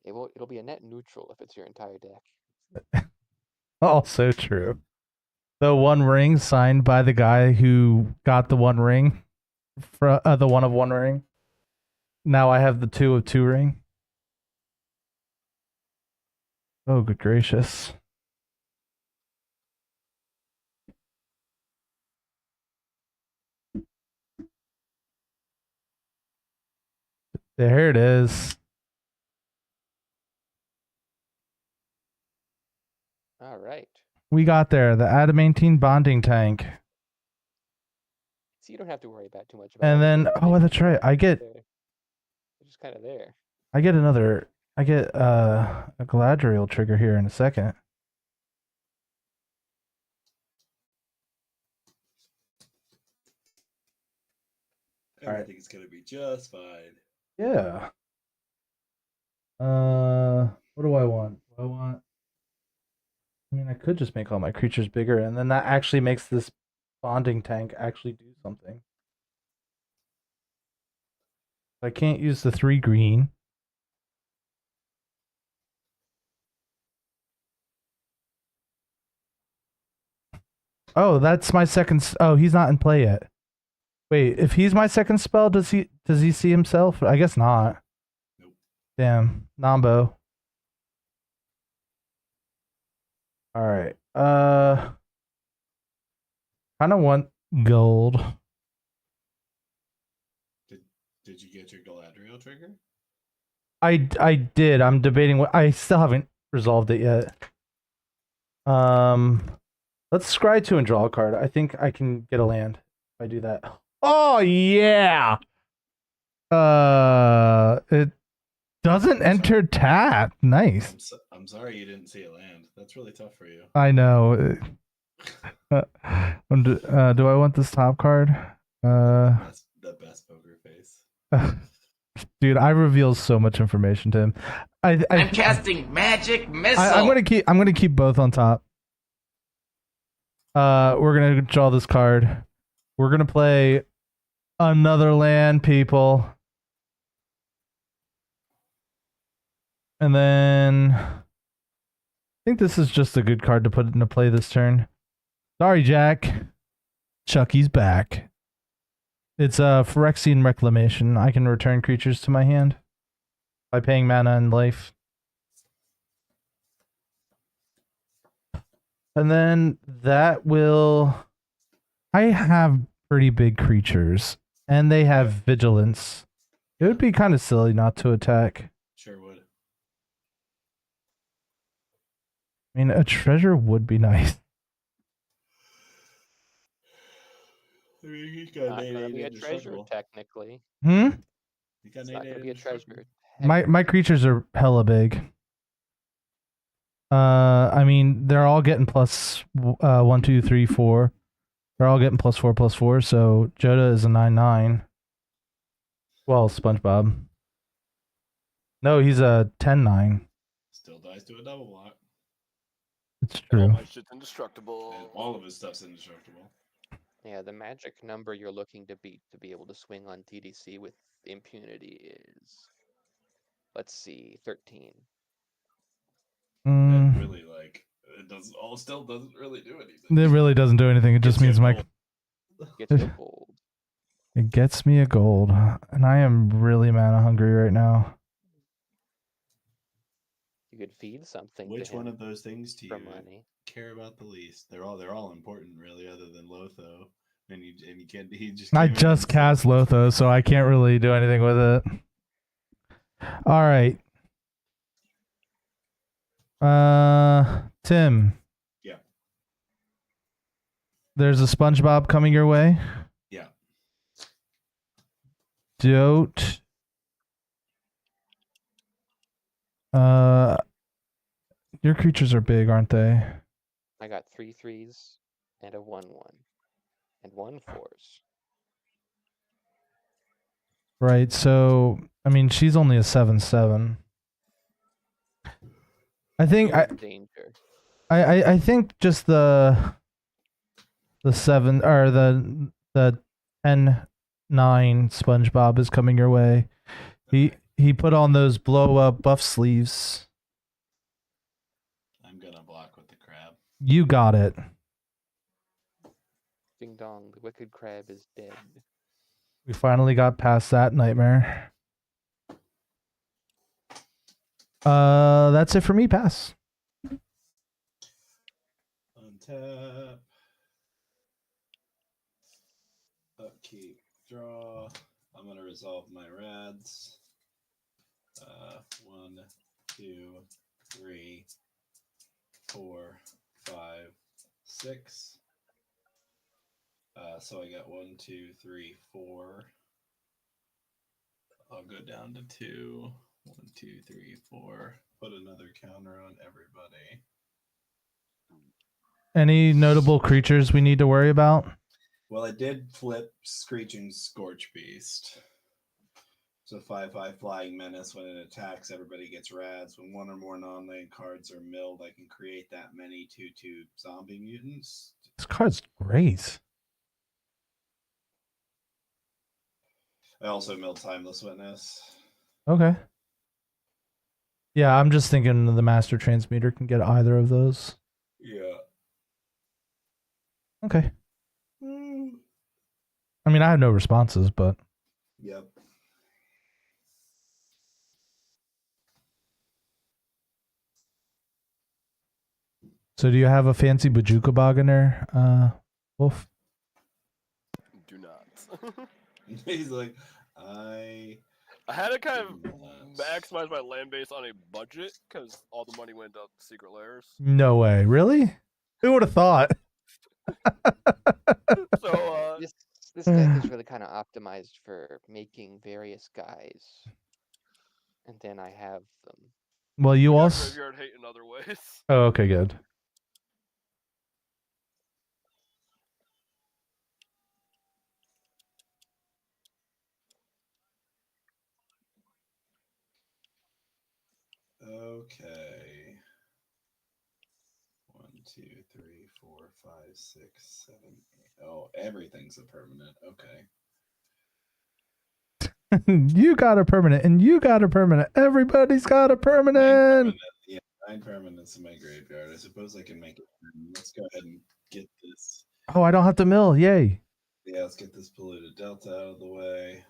It'll be a net neutral if it's your entire deck. Also true. The One Ring signed by the guy who got the One Ring, the One of One Ring. Now I have the Two of Two Ring. Oh, good gracious. There it is. All right. We got there. The adamantine bonding tank. So you don't have to worry about too much about And it. then, oh, that's right. I get They're just kind of there. I get a Galadriel trigger here in a second. Everything's gonna be just fine. Yeah. What do I want? I mean, I could just make all my creatures bigger, and then that actually makes this bonding tank actually do something. I can't use the 3 green. Oh, that's my second. Oh, he's not in play yet. Wait, if he's my second spell, does he see himself? I guess not. Nope. Damn, Nambo. All right. Kind of want gold. Did you get your Galadriel trigger? I did. I'm debating what. I still haven't resolved it yet. Let's scry 2 and draw a card. I think I can get a land if I do that. Oh yeah. It doesn't enter tap. Nice. I'm sorry you didn't see a land. That's really tough for you. I know. Do I want this top card? The best poker face. Dude, I reveal so much information to him. I'm casting magic missile. I'm gonna keep both on top. We're gonna draw this card. We're gonna play another land, people. And then I think this is just a good card to put into play this turn. Sorry, Jack. Chucky's back. It's a Phyrexian Reclamation. I can return creatures to my hand by paying mana and life. And then that will... I have pretty big creatures, and they have vigilance. It would be kind of silly not to attack. Sure would. I mean, a treasure would be nice. I mean, he's got Not an gonna be a 8/8 treasure, indestructible. technically. Hmm? He got It's an not 8/8 gonna be a indestructible. treasure. My creatures are hella big. I mean, they're all getting plus 1, 2, 3, 4. They're all getting +4/+4. So Joda is a 9/9. Well, SpongeBob. No, he's a 10/9. Still dies to a double block. It's And all true. my shit's indestructible. And all of his stuff's indestructible. Yeah, the magic number you're looking to beat to be able to swing on TDC with impunity is, let's see, 13. And really, like, still doesn't really do anything. It really doesn't do anything. It just means my Gets the gold. it gets me a gold, and I am really mana hungry right now. You could feed something Which to him one of those things do for you money. care about the least? They're all important, really, other than Lotho. And you can't. He just. I came in just and cast said- Lotho, so I can't really do anything with it. All right. Tim. Yeah. There's a SpongeBob coming your way. Yeah. Don't. Your creatures are big, aren't they? I got 3 3s and a 1/1 and 1 4s. Right. So, I mean, she's only a 7/7. I think You're in danger. I think just the 7 or the 10/9 9 SpongeBob is coming your way. He put on those blow up buff sleeves. I'm gonna block with the crab. You got it. Ding dong, the wicked crab is dead. We finally got past that nightmare. That's it for me. Pass. Untap. Upkeep. Draw. I'm gonna resolve my rads. 1, 2, 3, 4, 5, 6. So I got 1, 2, 3, 4. I'll go down to 2. 1, 2, 3, 4. Put another counter on everybody. Any notable creatures we need to worry about? Well, I did flip Screeching Scorch Beast. So 5/5 Flying Menace. When it attacks, everybody gets rads. When one or more non-land cards are milled, I can create that many 2/2 zombie mutants. This card's great. I also milled Timeless Witness. Okay. Yeah, I'm just thinking the Master Transmuter can get either of those. Yeah. Okay. I mean, I have no responses, but... Yep. So do you have a fancy Bajuka Bogganer, Wolf? Do not. He's like, I had to kind of maximize my land base on a budget because all the money went up secret layers. No way. Really? Who would have thought? So, This deck is really kind of optimized for making various guys, and then I have them. Well, you also... Graveyard hate in other ways. Oh, okay, good. Okay. 1, 2, 3, 4, 5, 6, 7, 8. Oh, everything's a permanent. Okay. You got a permanent, and you got a permanent. Everybody's got a permanent. Yeah, 9 permanents in my graveyard. I suppose I can make it. Let's go ahead and get this. Oh, I don't have to mill. Yay. Yeah, let's get this polluted delta out of the way.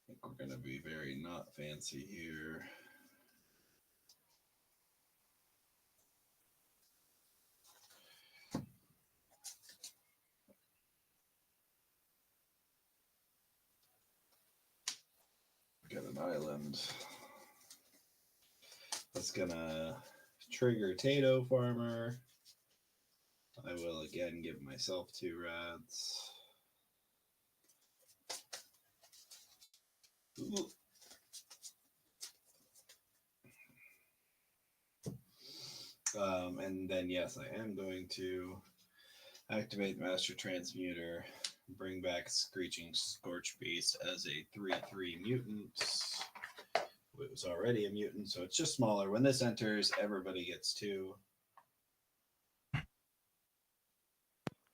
I think we're going to be very not fancy here. Got an island. That's gonna trigger Tato Farmer. I will again give myself 2 rads. Ooh. And then yes, I am going to activate Master Transmuter, bring back Screeching Scorch Beast as a 3/3 mutant. It was already a mutant, so it's just smaller. When this enters, everybody gets 2.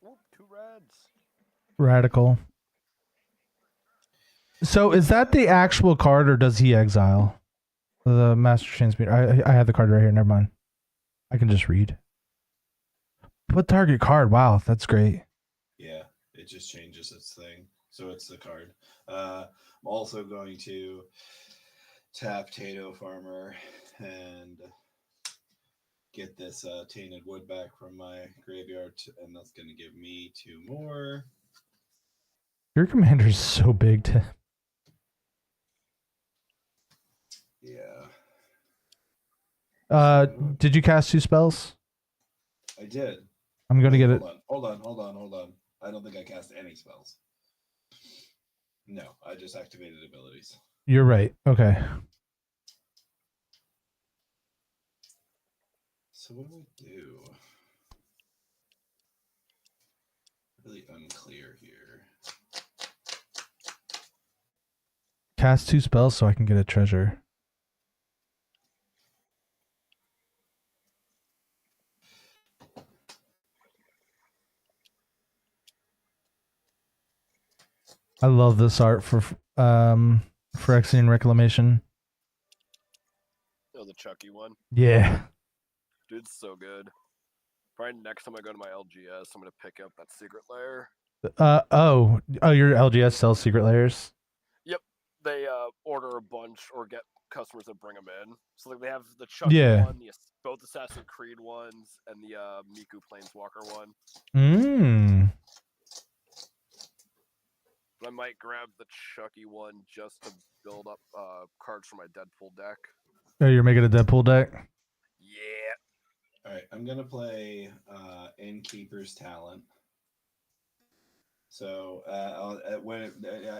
Oh, 2 rads. Radical. So is that the actual card, or does he exile? The Master Transmuter. I have the card right here. Never mind. I can just read. Put target card. Wow, that's great. Yeah, it just changes its thing. So it's the card. I'm also going to tap Tato Farmer and get this Tainted Wood back from my graveyard, and that's going to give me 2 more. Your commander's so big, Tim. Yeah. Did you cast 2 spells? I did. I'm gonna get it. Hold on. I don't think I cast any spells. No, I just activated abilities. You're right. Okay. So what do? Really unclear here. Cast 2 spells so I can get a treasure. I love this art for Phyrexian Reclamation. Oh, the Chucky one. Yeah. Dude's so good. Probably next time I go to my LGS, I'm gonna pick up that secret lair. Oh, your LGS sells secret layers. Yep, they order a bunch or get customers that bring them in. So like they have the Chucky one, both Assassin's Creed ones, and the Miku Planeswalker one. I might grab the Chucky one just to build up cards for my Deadpool deck. Oh, you're making a Deadpool deck? Yeah. All right, I'm gonna play Innkeeper's Talent. So at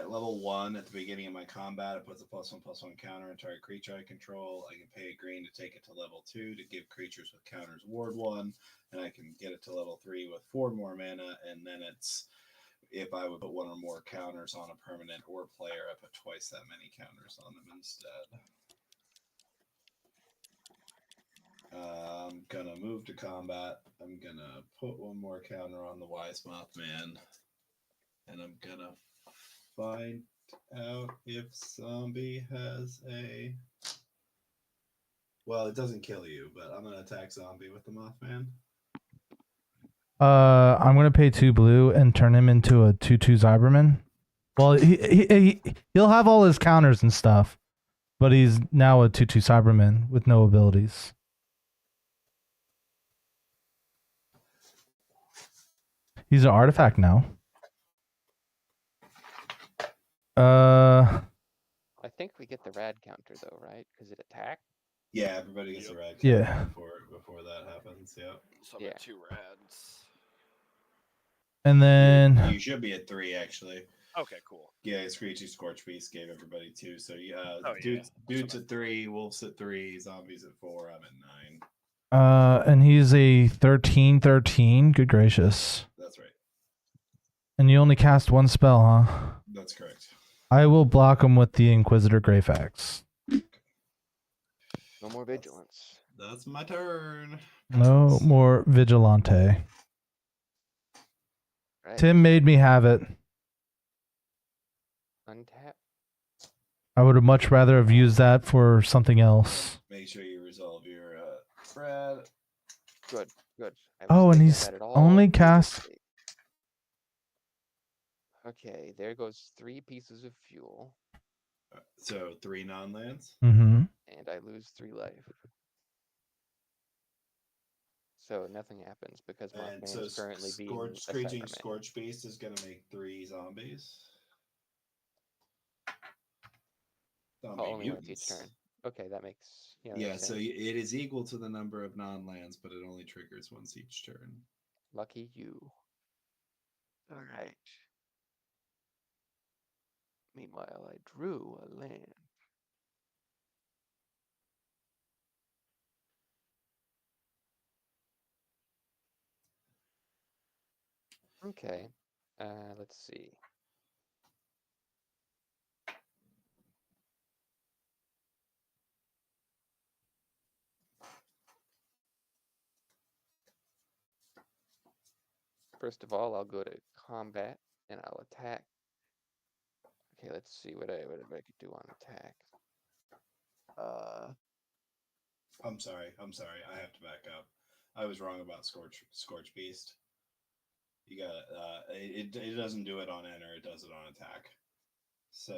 level 1, at the beginning of my combat, it puts a +1/+1 counter on target creature I control. I can pay a green to take it to level 2 to give creatures with counters ward 1, and I can get it to level 3 with 4 more mana. And then it's if I would put 1 or more counters on a permanent or player, I put twice that many counters on them instead. I'm gonna move to combat. I'm gonna put 1 more counter on the Wise Mothman. And I'm gonna find out if zombie has a... Well, it doesn't kill you, but I'm gonna attack zombie with the Mothman. I'm gonna pay 2 blue and turn him into a 2/2 Cyberman. Well, he'll have all his counters and stuff, but he's now a 2/2 Cyberman with no abilities. He's an artifact now. I think we get the rad counter though, right? Because it attacked. Yeah, everybody gets a rad Yeah. before that happens. Yeah. So I got 2 rads. And then you should be at 3 actually. Okay, cool. Yeah, Screechy Scorch Beast gave everybody 2. So yeah, Oh, dudes at 3, wolves at 3, zombies at 4. I'm at 9. And he's a 13/13. Good gracious. That's right. And you only cast 1 spell, huh? That's correct. I will block him with the Inquisitor Greyfax. No more vigilance. That's my turn. No more Vigilante. Right. Tim made me have it. Untap. I would have much rather have used that for something else. Make sure you resolve your Brad. Good. Oh, and he's only cast... Okay, there goes 3 pieces of fuel. So 3 non-lands? Mm-hmm. And I lose 3 life. So nothing happens because Mothman is currently being Screeching Scorch Beast is going to make 3 zombies. Only once each turn. Okay, that makes... Yeah, so it is equal to the number of non-lands, but it only triggers once each turn. Lucky you. Alright. Meanwhile, I drew a land. Okay. Let's see. First of all, I'll go to combat and I'll attack. Okay, let's see what I could do on attack. I'm sorry. I have to back up. I was wrong about Scorch Beast. You got it doesn't do it on enter, it does it on attack. So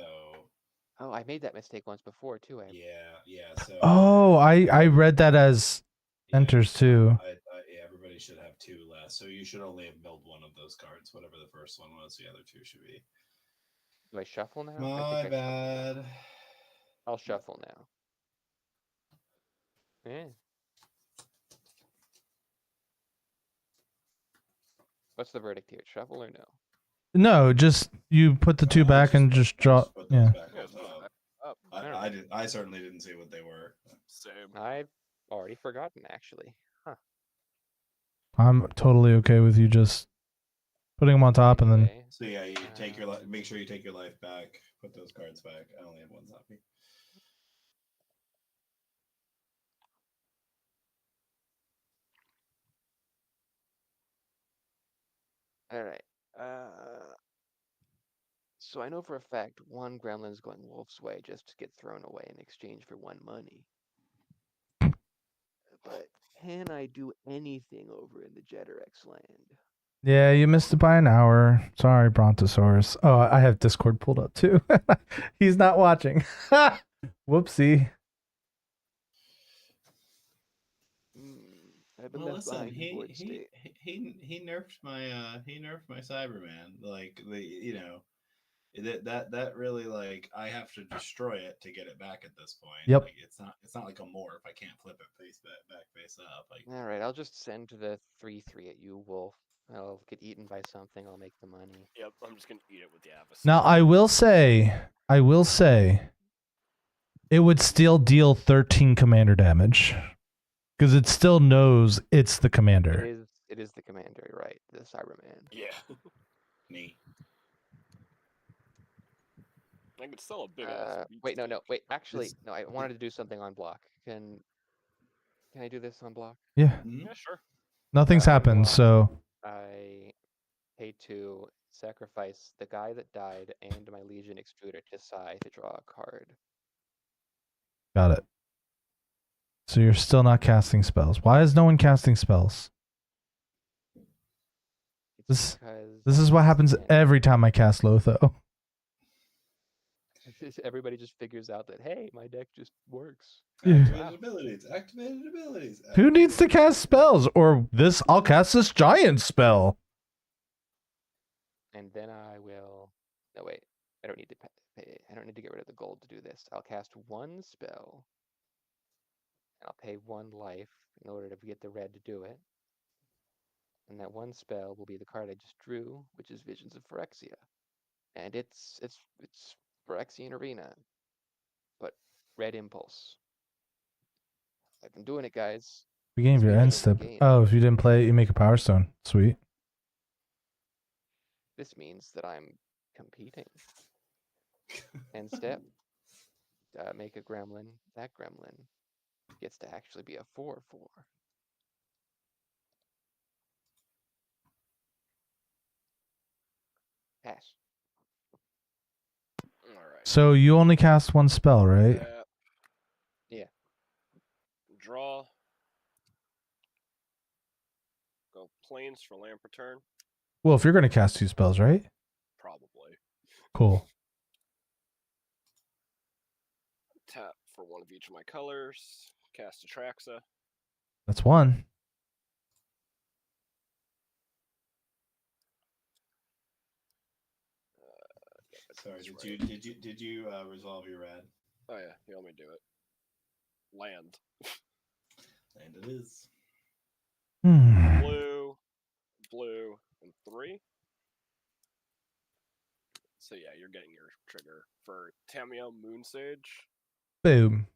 Oh, I made that mistake once before too. Yeah. So I read that as enters too. Everybody should have 2 less. So you should only have built 1 of those cards. Whatever the first one was, the other 2 should be. Do I shuffle now? My bad. I'll shuffle now. Yeah. What's the verdict here? Shuffle or no? No, just you put the 2 back and just draw. Yeah. I certainly didn't see what they were. Same. I've already forgotten, actually. Huh. I'm totally okay with you just putting them on top and then... So yeah, you take your life. Make sure you take your life back. Put those cards back. I only have 1 zombie. All right. So I know for a fact one gremlin is going Wolf's way just to get thrown away in exchange for 1 money. But can I do anything over in the Jeterex land? Yeah, you missed it by an hour. Sorry, Brontosaurus. Oh, I have Discord pulled up too. He's not watching. Whoopsie. I've been Well, left listen, behind in Void State. he nerfed my Cyberman. Like that really, like, I have to destroy it to get it back at this point. Yep. Like, it's not like a morph. I can't flip it back face up. Like, All right, I'll just send the 3/3 at you, Wolf. I'll get eaten by something. I'll make the money. Yep, I'm just gonna eat it with the Avis. Now, I will say, it would still deal 13 commander damage. Because it still knows it's the commander. It is the commander, right? The Cyberman. Yeah. Neat. I think it's still a big ass. Wait, no. Actually, no. I wanted to do something on block. Can I do this on block? Yeah. Yeah, sure. Nothing's happened, so. I pay to sacrifice the guy that died and my Legion Extruder to Scythe to draw a card. Got it. So you're still not casting spells. Why is no one casting spells? This is what happens every time I cast Lotho. Everybody just figures out that, hey, my deck just works. Activated abilities. Who needs to cast spells? Or this, I'll cast this giant spell. And then I will... No, wait. I don't need to pay. I don't need to get rid of the gold to do this. I'll cast 1 spell. And I'll pay 1 life in order to get the red to do it. And that 1 spell will be the card I just drew, which is Visions of Phyrexia. And it's Phyrexian Arena. But red impulse. I've been doing it, guys. Beginning of your end step. Oh, if you didn't play it, you make a Power Stone. Sweet. This means that I'm competing. End step. Make a gremlin. That gremlin gets to actually be a 4/4. Pass. All right. So you only cast 1 spell, right? Yeah. Draw. Go planes for lamp return. Well, if you're going to cast 2 spells, right? Probably. Cool. Tap for 1 of each of my colors. Cast Atraxa. That's 1. Sorry, did you resolve your red? Oh yeah, you want me to do it. Land. And it is. Blue, and 3. So yeah, you're getting your trigger for Tamio Moonsage. Boom.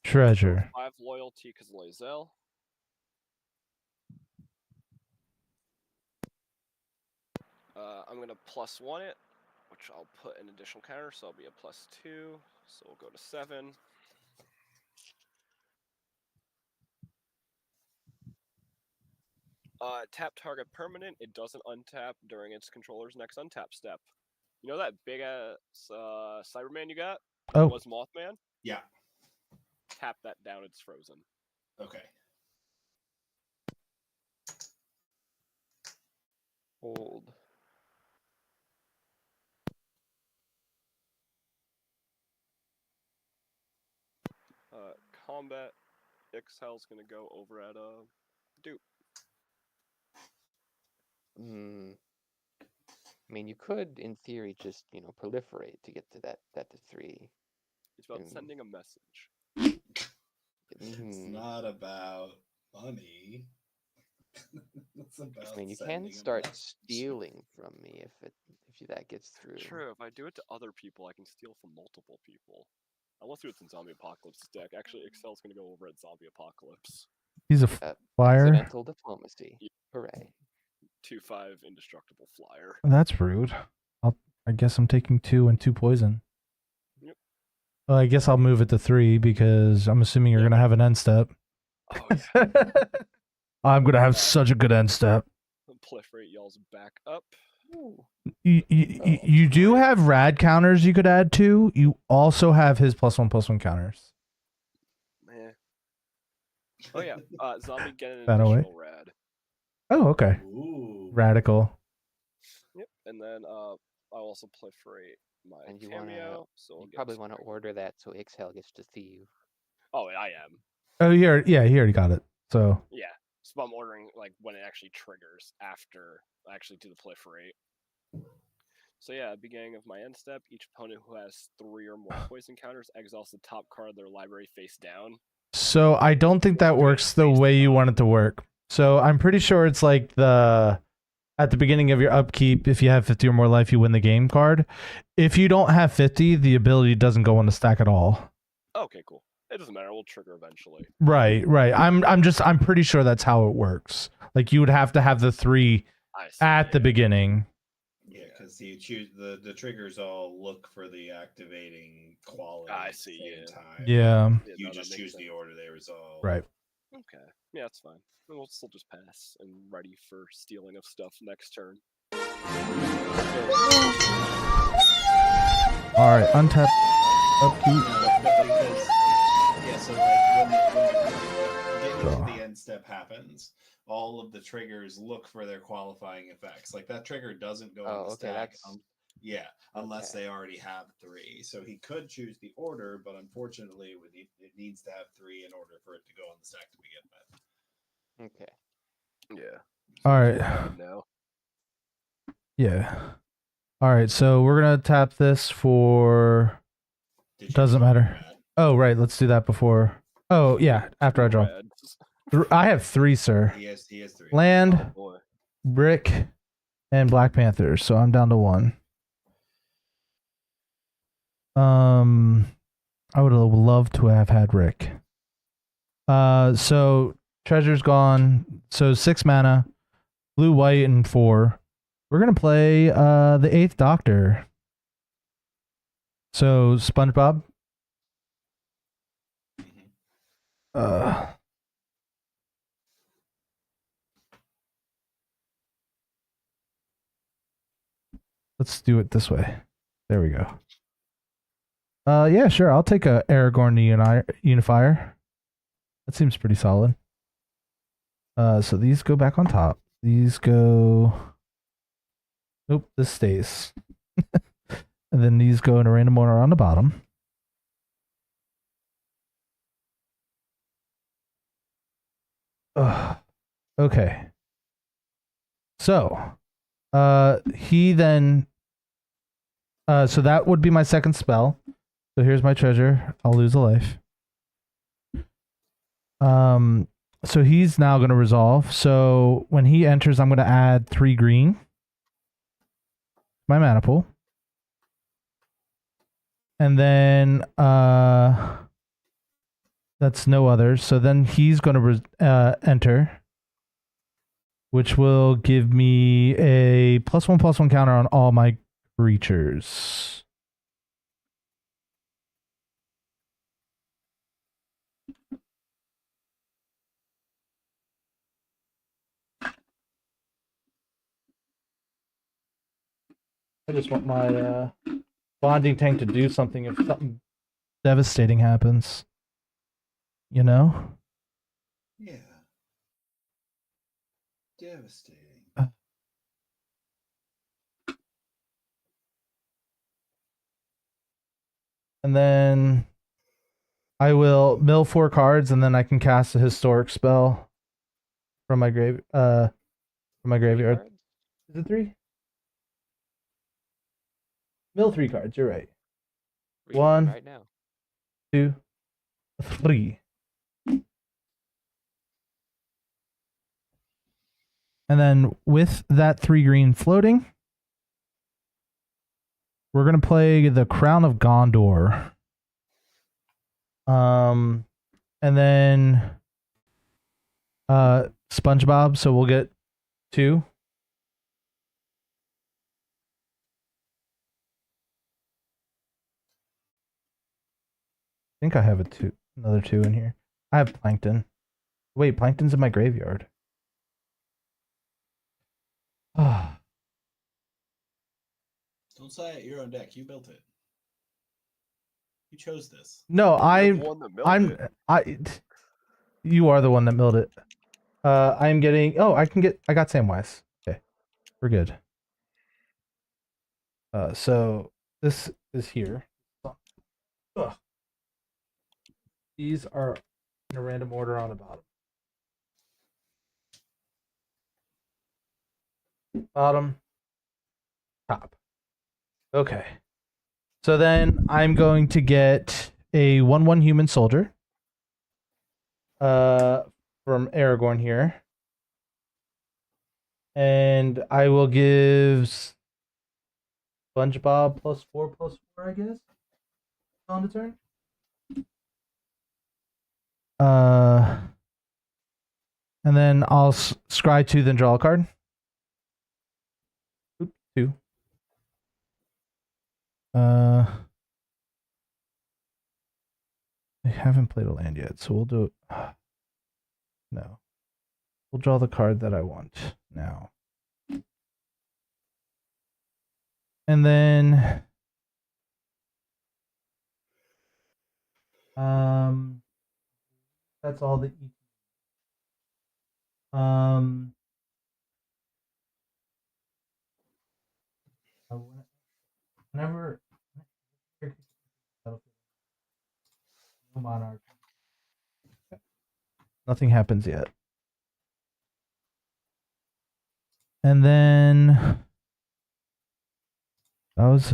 Treasure. 5 loyalty because Lae'zel. I'm gonna +1 it, which I'll put an additional counter, so I'll be a +2. So we'll go to 7. Tap target permanent. It doesn't untap during its controller's next untap step. You know that big ass Cyberman you got? Oh. Was Mothman? Yeah. Tap that down. It's frozen. Okay. Hold. Combat. Ixhel's gonna go over at Dupe. I mean, you could, in theory, just proliferate to get to that to 3. It's about sending a message. It's not about money. It's about. I mean, you can start stealing from me if that gets through. True. If I do it to other people, I can steal from multiple people. Unless it's in Zombie Apocalypse deck. Actually, Excel's gonna go over at Zombie Apocalypse. He's a flyer. Accidental diplomacy. Hooray. 2/5 indestructible flyer. That's rude. I guess I'm taking 2 and 2 poison. Yep. Well, I guess I'll move it to 3 because I'm assuming you're gonna have an end step. Oh yeah. I'm gonna have such a good end step. Proliferate y'all's back up. You do have rad counters you could add to. You also have his +1/+1 counters. Man. Oh yeah, zombie get an That away. additional rad. Oh, okay. Ooh. Radical. Yep, and then I'll also proliferate my And you cameo. So we'll you get probably some want to regular- order that so Ixhel gets to thieve. Oh, I am. Oh, he already got it. So Yeah, so I'm ordering like when it actually triggers after I actually do the proliferate. So yeah, beginning of my end step, each opponent who has 3 or more poison counters exiles the top card of their library face down. So I don't think that works the way you want it to work. So I'm pretty sure it's like at the beginning of your upkeep, if you have 50 or more life, you win the game card. If you don't have 50, the ability doesn't go on the stack at all. Okay, cool. It doesn't matter. We'll trigger eventually. Right. I'm pretty sure that's how it works. Like you would have to have the 3 at the beginning. Yeah, because you choose the triggers all look for the activating quality. I at the see, same yeah. time. Yeah. You no, just that choose makes the order they resolve. Right. Okay. Yeah, that's fine. And we'll still just pass and ready for stealing of stuff next turn. All right. Untap. Upkeep. Because, yeah, so like when getting to the end step happens, all of the triggers look for their qualifying effects. Like that trigger doesn't go on the stack. Unless they already have 3. So he could choose the order, but unfortunately, it needs to have 3 in order for it to go on the stack to begin with. Okay. Yeah. All right. No. Yeah. All right. So we're gonna tap this for. Doesn't matter. Oh, right. Let's do that before. Oh, yeah. After I draw. I have 3, sir. He has 3. Land, Oh, boy. Brick, and Black Panthers. So I'm down to 1. I would have loved to have had Rick. So treasure's gone. So 6 mana, blue, white, and 4. We're gonna play the 8th Doctor. So SpongeBob. Let's do it this way. There we go. Yeah, sure. I'll take a Aragorn Unifier. That seems pretty solid. So these go back on top. These go. Nope, this stays. And then these go in a random order on the bottom. Okay. So, he then. So that would be my second spell. So here's my treasure. I'll lose a life. So he's now going to resolve. So when he enters, I'm going to add 3 green. My mana pool. And then that's no others. So then he's going to enter, which will give me a +1/+1 counter on all my creatures. I just want my bonding tank to do something if something devastating happens. You know? Yeah. Devastating. And then I will mill 4 cards, and then I can cast a historic spell from my graveyard. Is it 3? Mill 3 cards. You're right. Reading 1, right now. 2, 3. And then with that 3 green floating, we're gonna play the Crown of Gondor. And then SpongeBob, so we'll get 2. I think I have another 2 in here. I have Plankton. Wait, Plankton's in my graveyard. Don't say it. Your own deck. You built it. You chose this. No, You're the one that milled it. You are the one that milled it. I'm getting. Oh, I got Samwise. Okay, we're good. So this is here. Ugh. These are in a random order on the bottom. Bottom, top. Okay. So then I'm going to get a 1/1 human soldier. From Aragorn here. And I will give SpongeBob +4/+4, I guess. On the turn. And then I'll scry 2, then draw a card. Oop, 2. I haven't played a land yet, so we'll do it. No. We'll draw the card that I want now. And then that's all the whenever monarch, nothing happens yet. And then that was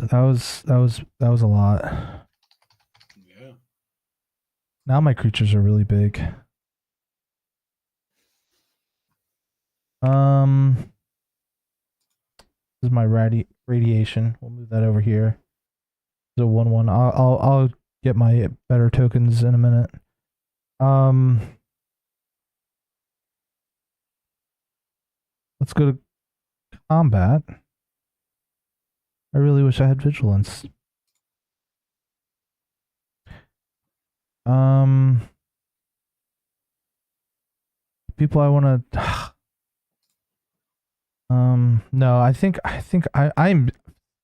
a lot. Yeah. Now my creatures are really big. This is my radiation. We'll move that over here. The 1/1. I'll get my better tokens in a minute. Let's go to combat. I really wish I had vigilance. People I want to. No, I think I'm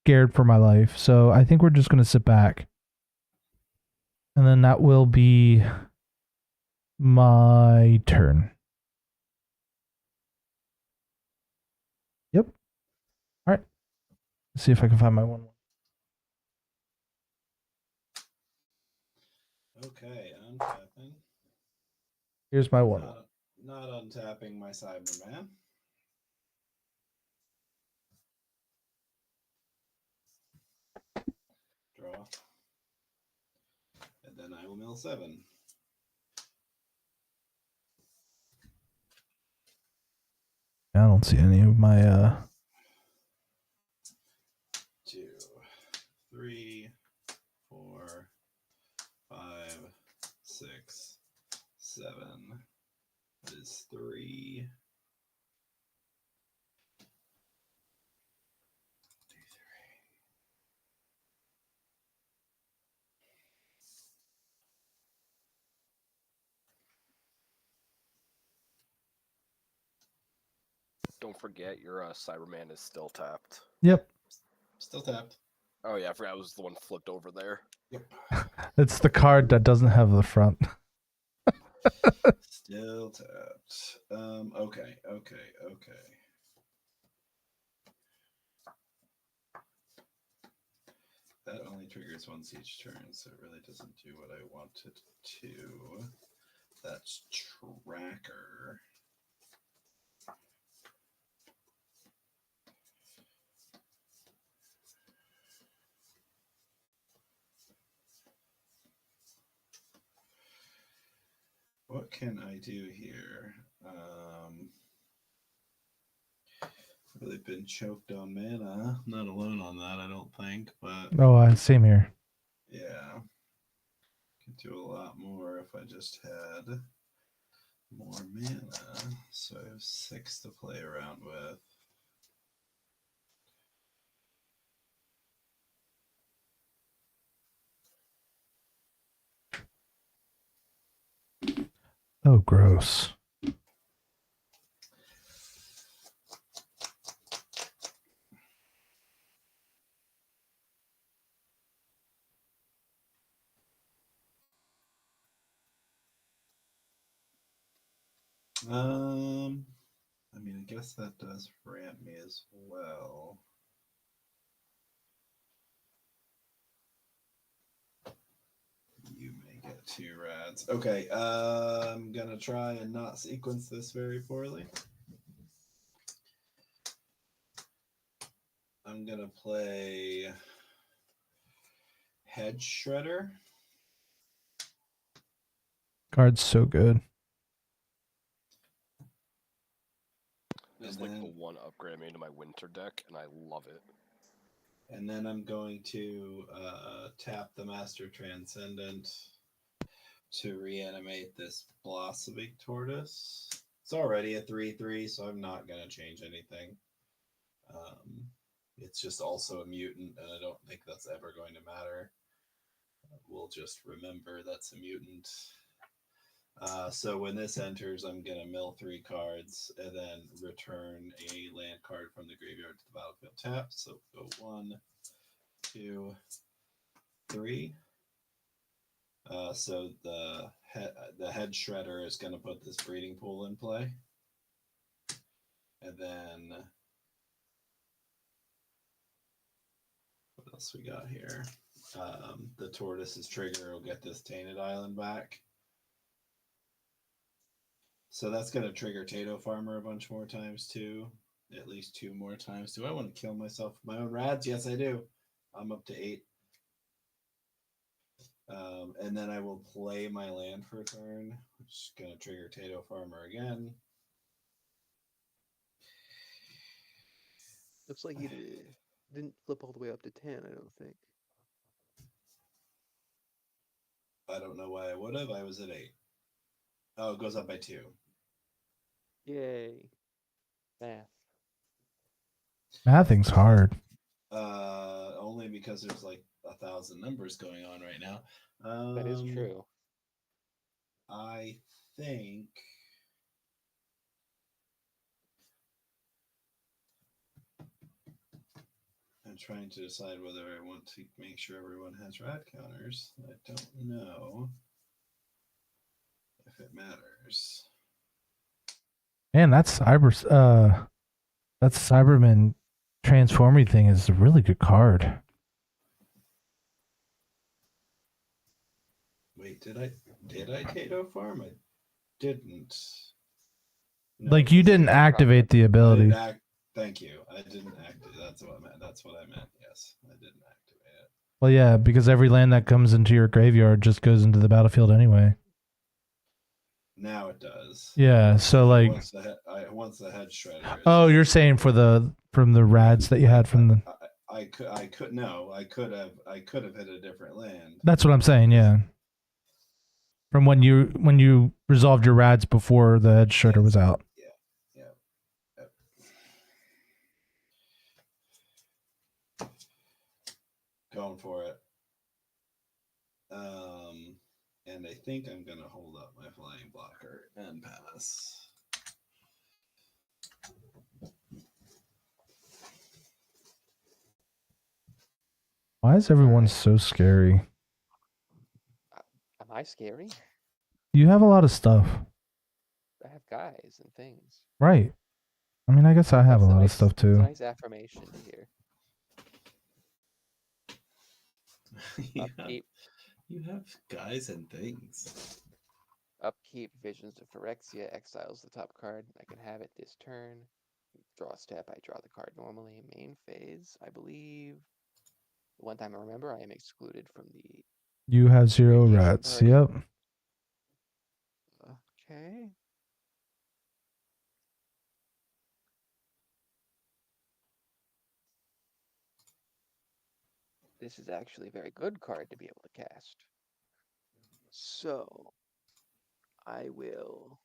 scared for my life, so I think we're just gonna sit back, and then that will be my turn. Yep. All right. Let's see if I can find my 1/1. Okay, untapping. Here's my 1/1. Not untapping my Cyberman. Draw. And then I will mill 7. I don't see any of my 2, 3, 4, 5, 6, 7. That is 3. Don't forget your Cyberman is still tapped. Yep. Still tapped. Oh yeah, I forgot I was the one flipped over there. Yep. It's the card that doesn't have the front. Still tapped. Okay. That only triggers once each turn, so it really doesn't do what I want it to. That's tracker. What can I do here? Really been choked on mana. Not alone on that, I don't think, but Oh, same here. yeah. Could do a lot more if I just had more mana. So I have 6 to play around with. Oh, gross. I mean, I guess that does ramp me as well. You may get 2 rads. Okay, I'm gonna try and not sequence this very poorly. I'm gonna play Head Shredder. Card's so good. This is like the one upgrade I made to my winter deck, and I love it. And then I'm going to tap the Master Transcendent to reanimate this Blossoming Tortoise. It's already a 3/3, so I'm not going to change anything. It's just also a mutant, and I don't think that's ever going to matter. We'll just remember that's a mutant. So when this enters, I'm going to mill 3 cards and then return a land card from the graveyard to the battlefield tap. So go 1, 2, 3. So the head shredder is going to put this breeding pool in play. And then what else we got here? The tortoise's trigger will get this tainted island back. So that's going to trigger Tato Farmer a bunch more times too. At least 2 more times. Do I want to kill myself with my own rads? Yes, I do. I'm up to 8. And then I will play my land for a turn, which is going to trigger Tato Farmer again. Looks like you didn't flip all the way up to 10, I don't think. I don't know why I would have. I was at 8. Oh, it goes up by 2. Yay. Math. Mathing's hard. Only because there's like 1,000 numbers going on right now. That is true. I think I'm trying to decide whether I want to make sure everyone has rad counters. I don't know if it matters. Man, that Cyberman transforming thing is a really good card. Wait, did I Tato Farm? I didn't. No, Like you didn't activate the ability. Thank you. I didn't activate. That's what I meant. That's what I meant. Yes, I didn't activate it. Well, yeah, because every land that comes into your graveyard just goes into the battlefield anyway. Now it does. Yeah, so like once the head shredder. Oh, you're saying from the rads that you had from the. I could have hit a different land. That's what I'm saying. Yeah. From when you resolved your rads before the head shredder was out. Going for it. And I think I'm gonna hold up my flying blocker and pass. Why is everyone so scary? Am I scary? You have a lot of stuff. I have guys and things. Right. I mean, I guess I have a lot of stuff too. Nice affirmation to hear. Upkeep. You have guys and things. Upkeep, Visions of Phyrexia, exiles the top card. I can have it this turn. Draw a step, I draw the card normally. Main phase, I believe. One time I remember, I am excluded from the... You have 0 rats, party. yep. Okay. This is actually a very good card to be able to cast. So, I will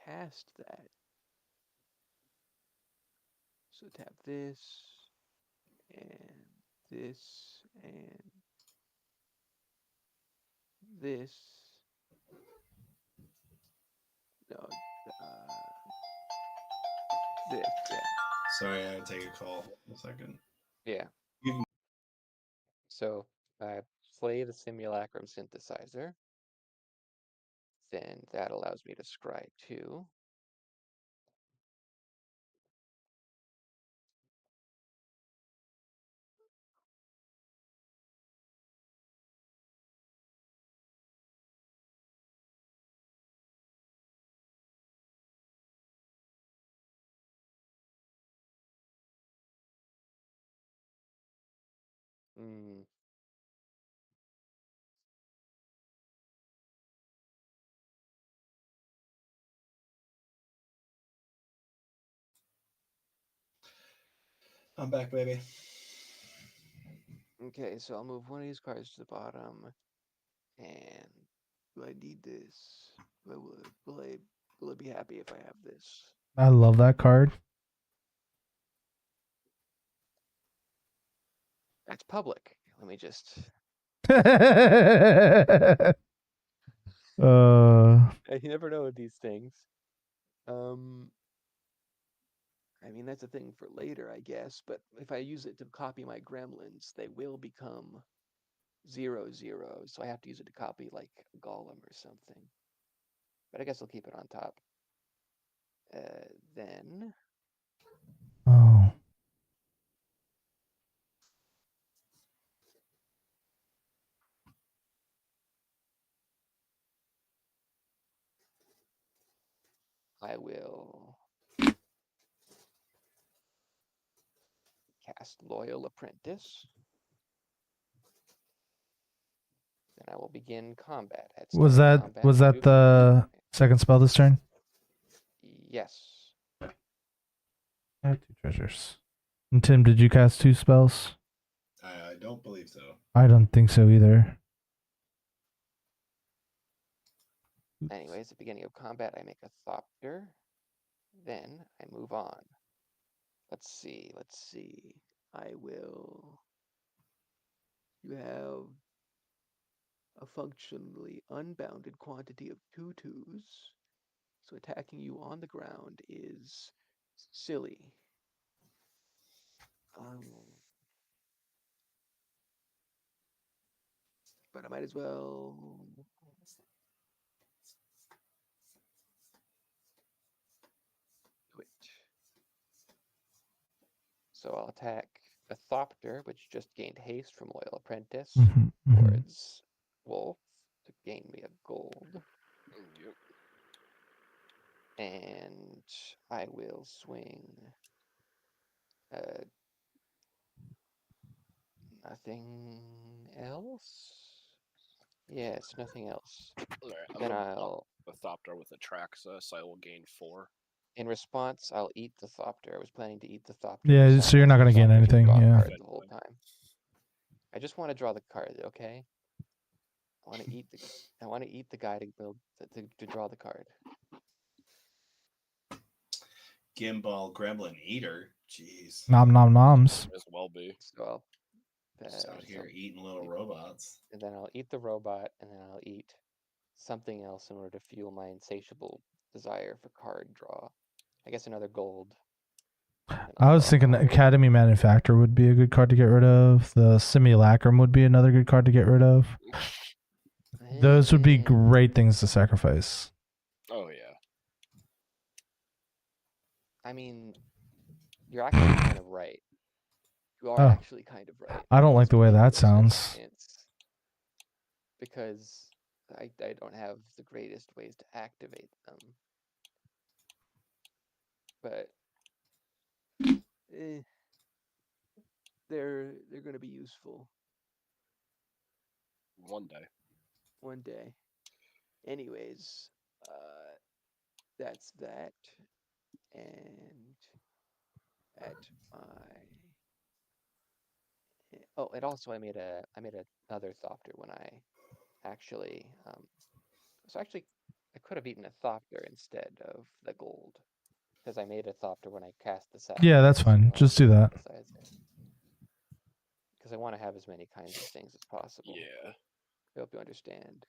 cast that. So tap this, and this, and this. No, this, yeah. Sorry, I gotta take a call. A second. Yeah. So I play the Simulacrum Synthesizer. Then that allows me to scry 2. Mm. I'm back, baby. Okay, so I'll move one of these cards to the bottom, and do I need this? Will I be happy if I have this? I love that card. That's public. Let me just. You never know with these things. I mean, that's a thing for later, I guess, but if I use it to copy my gremlins, they will become 0/0, so I have to use it to copy, like, a golem or something. But I guess I'll keep it on top. Then... Oh. I will cast Loyal Apprentice. Then I will begin combat. Was that the second spell this turn? Yes. I have 2 treasures. And Tim, did you cast 2 spells? I don't believe so. I don't think so either. Anyways, at the beginning of combat, I make a Thopter. Then I move on. Let's see. I will... You have a functionally unbounded quantity of 2 2s. So attacking you on the ground is silly. But I might as well... do it. So I'll attack a Thopter, which just gained haste from Loyal Apprentice, towards Wolf to gain me a gold. Yep. And I will swing nothing else? Yes, nothing else. All right, Then I'm I'll... a Thopter with Atraxa, so I will gain 4. In response, I'll eat the Thopter. I was planning to eat the Thopter. Yeah, so you're not going to gain anything, yeah. The whole time. I just want to draw the card, okay? I want to eat the guy to build to draw the card. Gimbal Gremlin Eater. Jeez. Nom nom noms. As well be. So I'll Just out here eating little robots. And then I'll eat the robot, and then I'll eat something else in order to fuel my insatiable desire for card draw. I guess another gold. I was thinking the Academy Manufacturer would be a good card to get rid of. The Simulacrum would be another good card to get rid of. Those would be great things to sacrifice. Oh, yeah. I mean, you're actually kind of right. You are actually kind of right. I don't like the way that sounds. Because I don't have the greatest ways to activate them. But they're going to be useful. One day. One day. Anyways, that's that. And at my... Oh, and also I made another Thopter when I actually... So actually, I could have eaten a Thopter instead of the gold. Because I made a Thopter when I cast the set. Yeah, that's fine. Just do that. Because I want to have as many kinds of things as possible. Yeah. I hope you understand.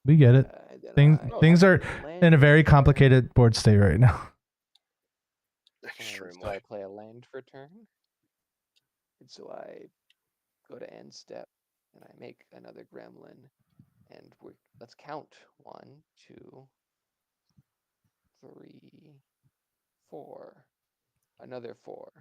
We get it. Things are in a very complicated board state right now. So I play a land for turn. And so I go to end step, and I make another gremlin. And let's count. 1, 2, 3, 4. Another 4.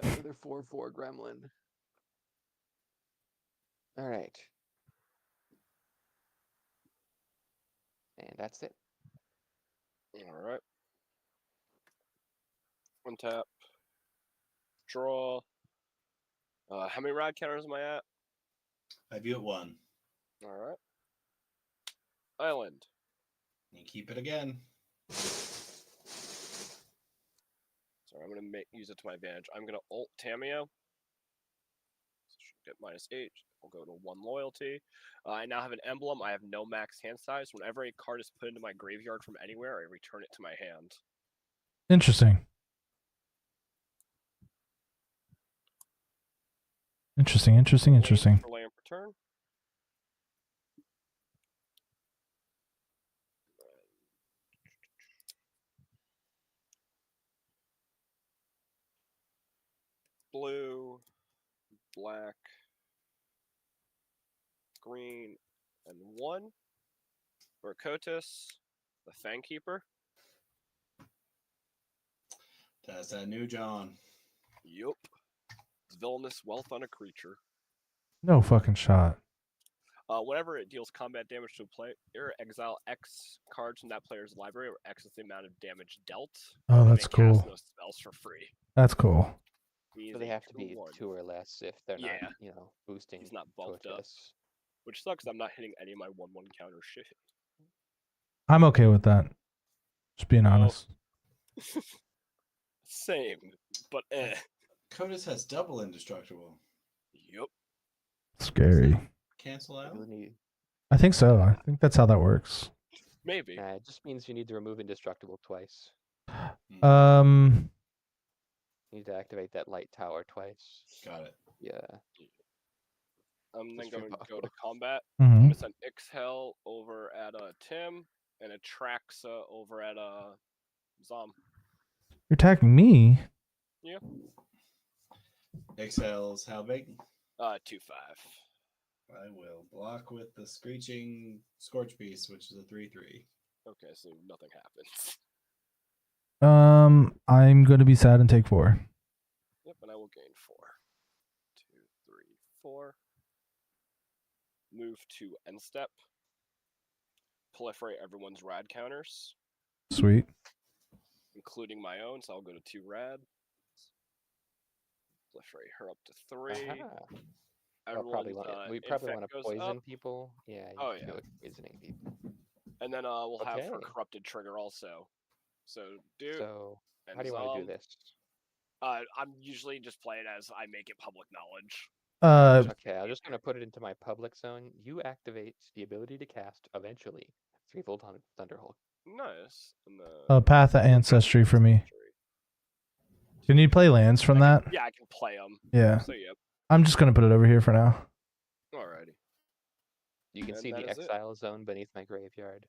Another 4/4 gremlin. All right. And that's it. All right. Untap. Draw. How many rad counters am I at? I have you at 1. Alright. Island. You keep it again. Sorry, I'm going to use it to my advantage. I'm going to ult Tameo. Get -8. We'll go to 1 loyalty. I now have an emblem. I have no max hand size. Whenever a card is put into my graveyard from anywhere, I return it to my hand. Interesting. Interesting. For land per turn. Blue, black, green, and 1. Praetors, the Fang Keeper. That's that new John. Yup. Villainous wealth on a creature. No fucking shot. Whenever it deals combat damage to a player, exile X cards from that player's library, or X is the amount of damage dealt. Oh, and that's they cast cool. those spells for free. That's cool. So they have to be 2 or less if they're not, boosting. He's not buffed up. Protests. Which sucks, I'm not hitting any of my 1/1 counter shit. I'm okay with that. Just being honest. Same, but Kotis has double indestructible. Yup. Scary. Cancel out? I think so. I think that's how that works. Maybe. Nah, it just means you need to remove indestructible twice. Um. You need to activate that light tower twice. Got it. Yeah. I'm then Just your going to buff. go to combat. mhm. I'm going to send Ixhel over at Tim, and Atraxa over at Zom. You're attacking me. Yeah. Exhales, how big? 2/5. I will block with the Screeching Scorch Beast, which is a 3/3. Okay, so nothing happens. I'm going to be sad and take 4. Yep, and I will gain 4. 2, 3, 4. Move to end step. Proliferate everyone's rad counters, Sweet. including my own, so I'll go to 2 rad. Proliferate her up to 3. Aha. Everyone's, we probably infect want to goes poison up, people. Yeah. You Oh, feel yeah. like poisoning people. and then we'll have her Okay. corrupted trigger also. So, dude, So and how do you want to do this? I'm usually just playing as I make it public knowledge. Okay, I'm just gonna put it into my public zone. You activate the ability to cast eventually 3-volt Thunderhawk. Nice. And, Path of Ancestry for me. Can you play lands from that? Yeah, I can play them. Yeah. So, yep. I'm just going to put it over here for now. Alrighty. You can And see that the is it. exile zone beneath my graveyard.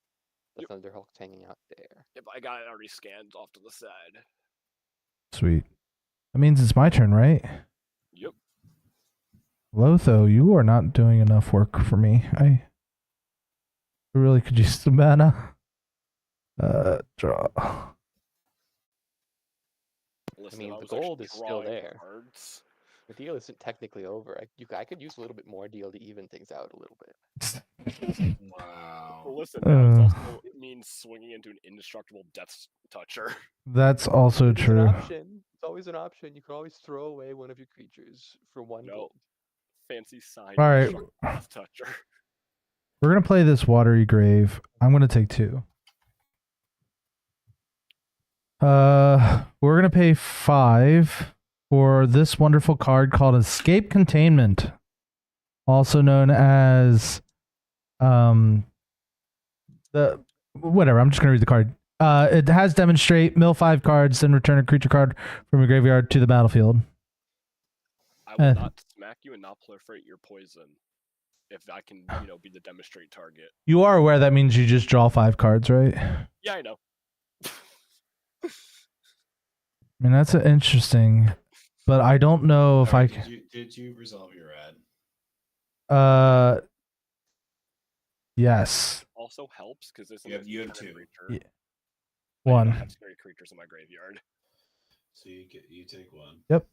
The Yep. Thunderhawk's hanging out there. Yep, I got it already scanned off to the side. Sweet. That means it's my turn, right? Yep. Lotho, you are not doing enough work for me. I really could use some mana. Draw. Listen, mean, the was gold actually is still drawing there. cards. The deal isn't technically over. I could use a little bit more deal to even things out a little bit. Wow. Well, listen, that also means swinging into an indestructible Death Toucher. That's also It's an true. option. It's always an option. You can always throw away one of your creatures for 1 No. gold. Fancy sign. All right. Indestructible Death Toucher. We're going to play this Watery Grave. I'm going to take 2. We're going to pay 5 for this wonderful card called Escape Containment, also known as I'm just going to read the card. It has demonstrate, mill 5 cards, then return a creature card from your graveyard to the battlefield. I will not smack you and not proliferate your poison if I can, be the demonstrate target. You are aware that means you just draw 5 cards, right? Yeah, I know. I mean, that's interesting, but I don't know if I can. Did you resolve your ad? Yes. Also helps because this You have 2. creature. Yeah. I 1. don't have scary creatures in my graveyard. So you take 1. Yep.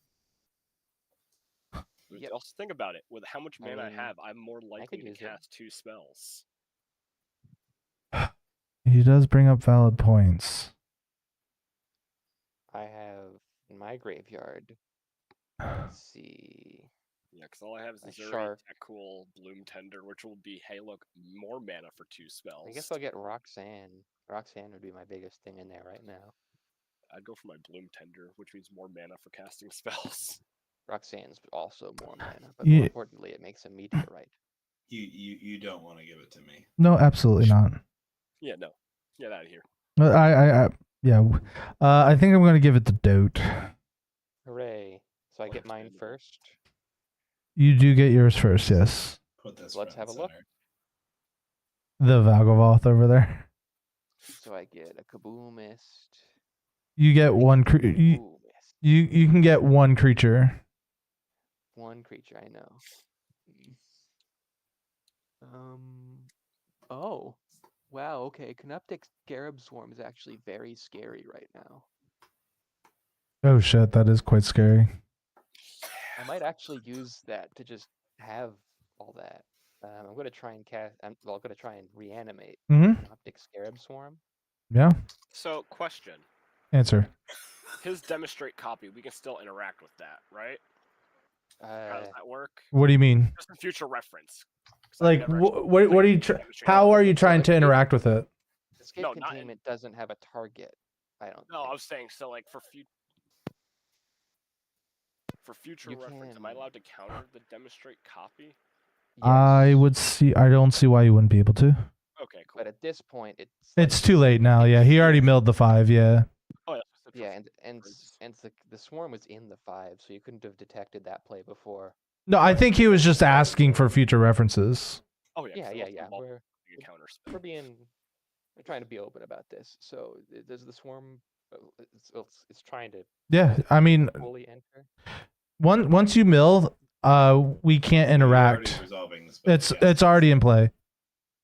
Yep. Also think about it. With how much mana I mean, have, I'm more likely to use it. cast 2 spells. He does bring up valid points. I have my graveyard. Let's see. Yeah, because all I have is A this very shark. cool Bloom Tender, which will be, hey, look, more mana for 2 spells. I guess I'll get Roxanne. Roxanne would be my biggest thing in there right now. I'd go for my Bloom Tender, which means more mana for casting spells. Roxanne's also more mana, but Yeah. more importantly, it makes a meteorite. You don't want to give it to me. No, absolutely not. Yeah, no. Get out of here. Yeah. I think I'm going to give it to Dote. Hooray. So I get mine first. You do get yours first, yes. Put this. Let's front have a and look. center. The Valgavoth over there. So I get a Kaboomist. You get one. Kaboomist. You can get one creature. One creature, I know. Oh. Wow, okay. Canoptic Scarab Swarm is actually very scary right now. Oh shit, that is quite scary. I might actually use that to just have all that. I'm going to try and I'm going to try and reanimate Canoptic Scarab Swarm. Yeah. So, question. Answer. His demonstrate copy, we can still interact with that, right? How does that work? What do you mean? Just a future reference. Like, what are you? How are you trying to interact with it? Escape Containment doesn't have a target. I don't. No, I was saying so. Like for future reference, am I allowed to counter the demonstrate copy? Yes. I don't see why you wouldn't be able to. Okay, cool. But at this point, it's too late now. Yeah, he already milled the 5. Yeah. Oh yeah. And the swarm was in the 5, so you couldn't have detected that play before. No, I think he was just asking for future references. Oh yeah. Yeah. We're trying to be open about this. So does the swarm? It's trying to. Yeah, I mean, fully enter. Once you mill, we can't interact. It's already in play.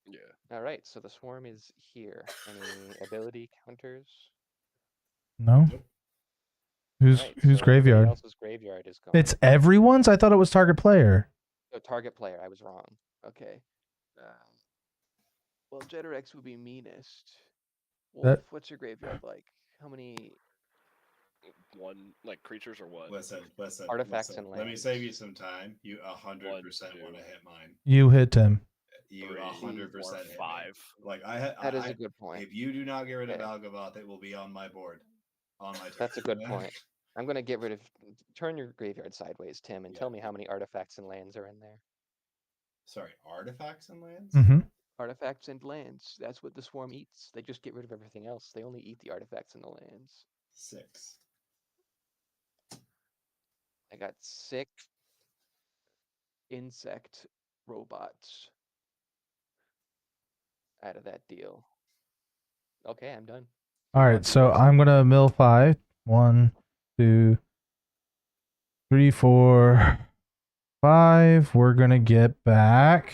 Yeah. All right, so the swarm is here. Any ability counters? No. Whose graveyard? Else's graveyard is gone. It's everyone's. I thought it was target player. No, target player. I was wrong. Okay. Well, Jeterex would be meanest. Wolf, what's your graveyard like? How many? One creatures or what? Listen. Artifacts and lands. Let me save you some time. You 100% want to hit mine. You hit him. You 100% hit 5. Like that is a good point. If you do not get rid of Valgavoth, it will be on my board. On my turn. That's a good point. I'm gonna get rid of. Turn your graveyard sideways, Tim, and tell me how many artifacts and lands are in there. Sorry, artifacts and lands? Mm-hmm. Artifacts and lands. That's what the swarm eats. They just get rid of everything else. They only eat the artifacts and the lands. 6. I got 6 insect robots out of that deal. Okay, I'm done. All right, so I'm gonna mill 5. 1, 2, 3, 4, 5. We're gonna get back.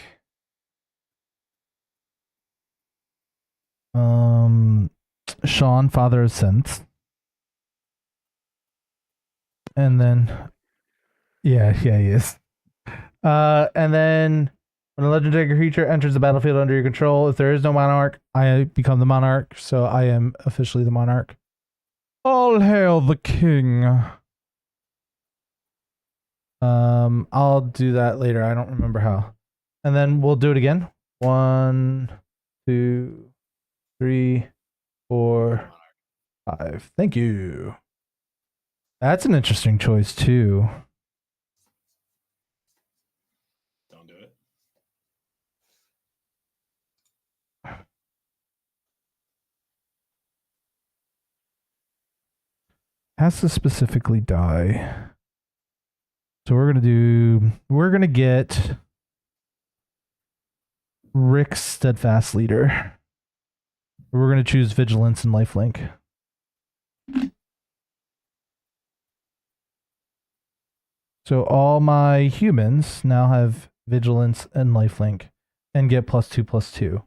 Sean, Father of Synth. And then, yeah, he is. And then when a legendary creature enters the battlefield under your control, if there is no monarch, I become the monarch. So I am officially the monarch. All hail the king. I'll do that later. I don't remember how. And then we'll do it again. 1, 2, 3, 4, 5. Thank you. That's an interesting choice too. Don't do it. Has to specifically die. So we're gonna get Rick's Steadfast Leader. We're gonna choose Vigilance and Lifelink. So all my humans now have Vigilance and Lifelink and get +2/+2.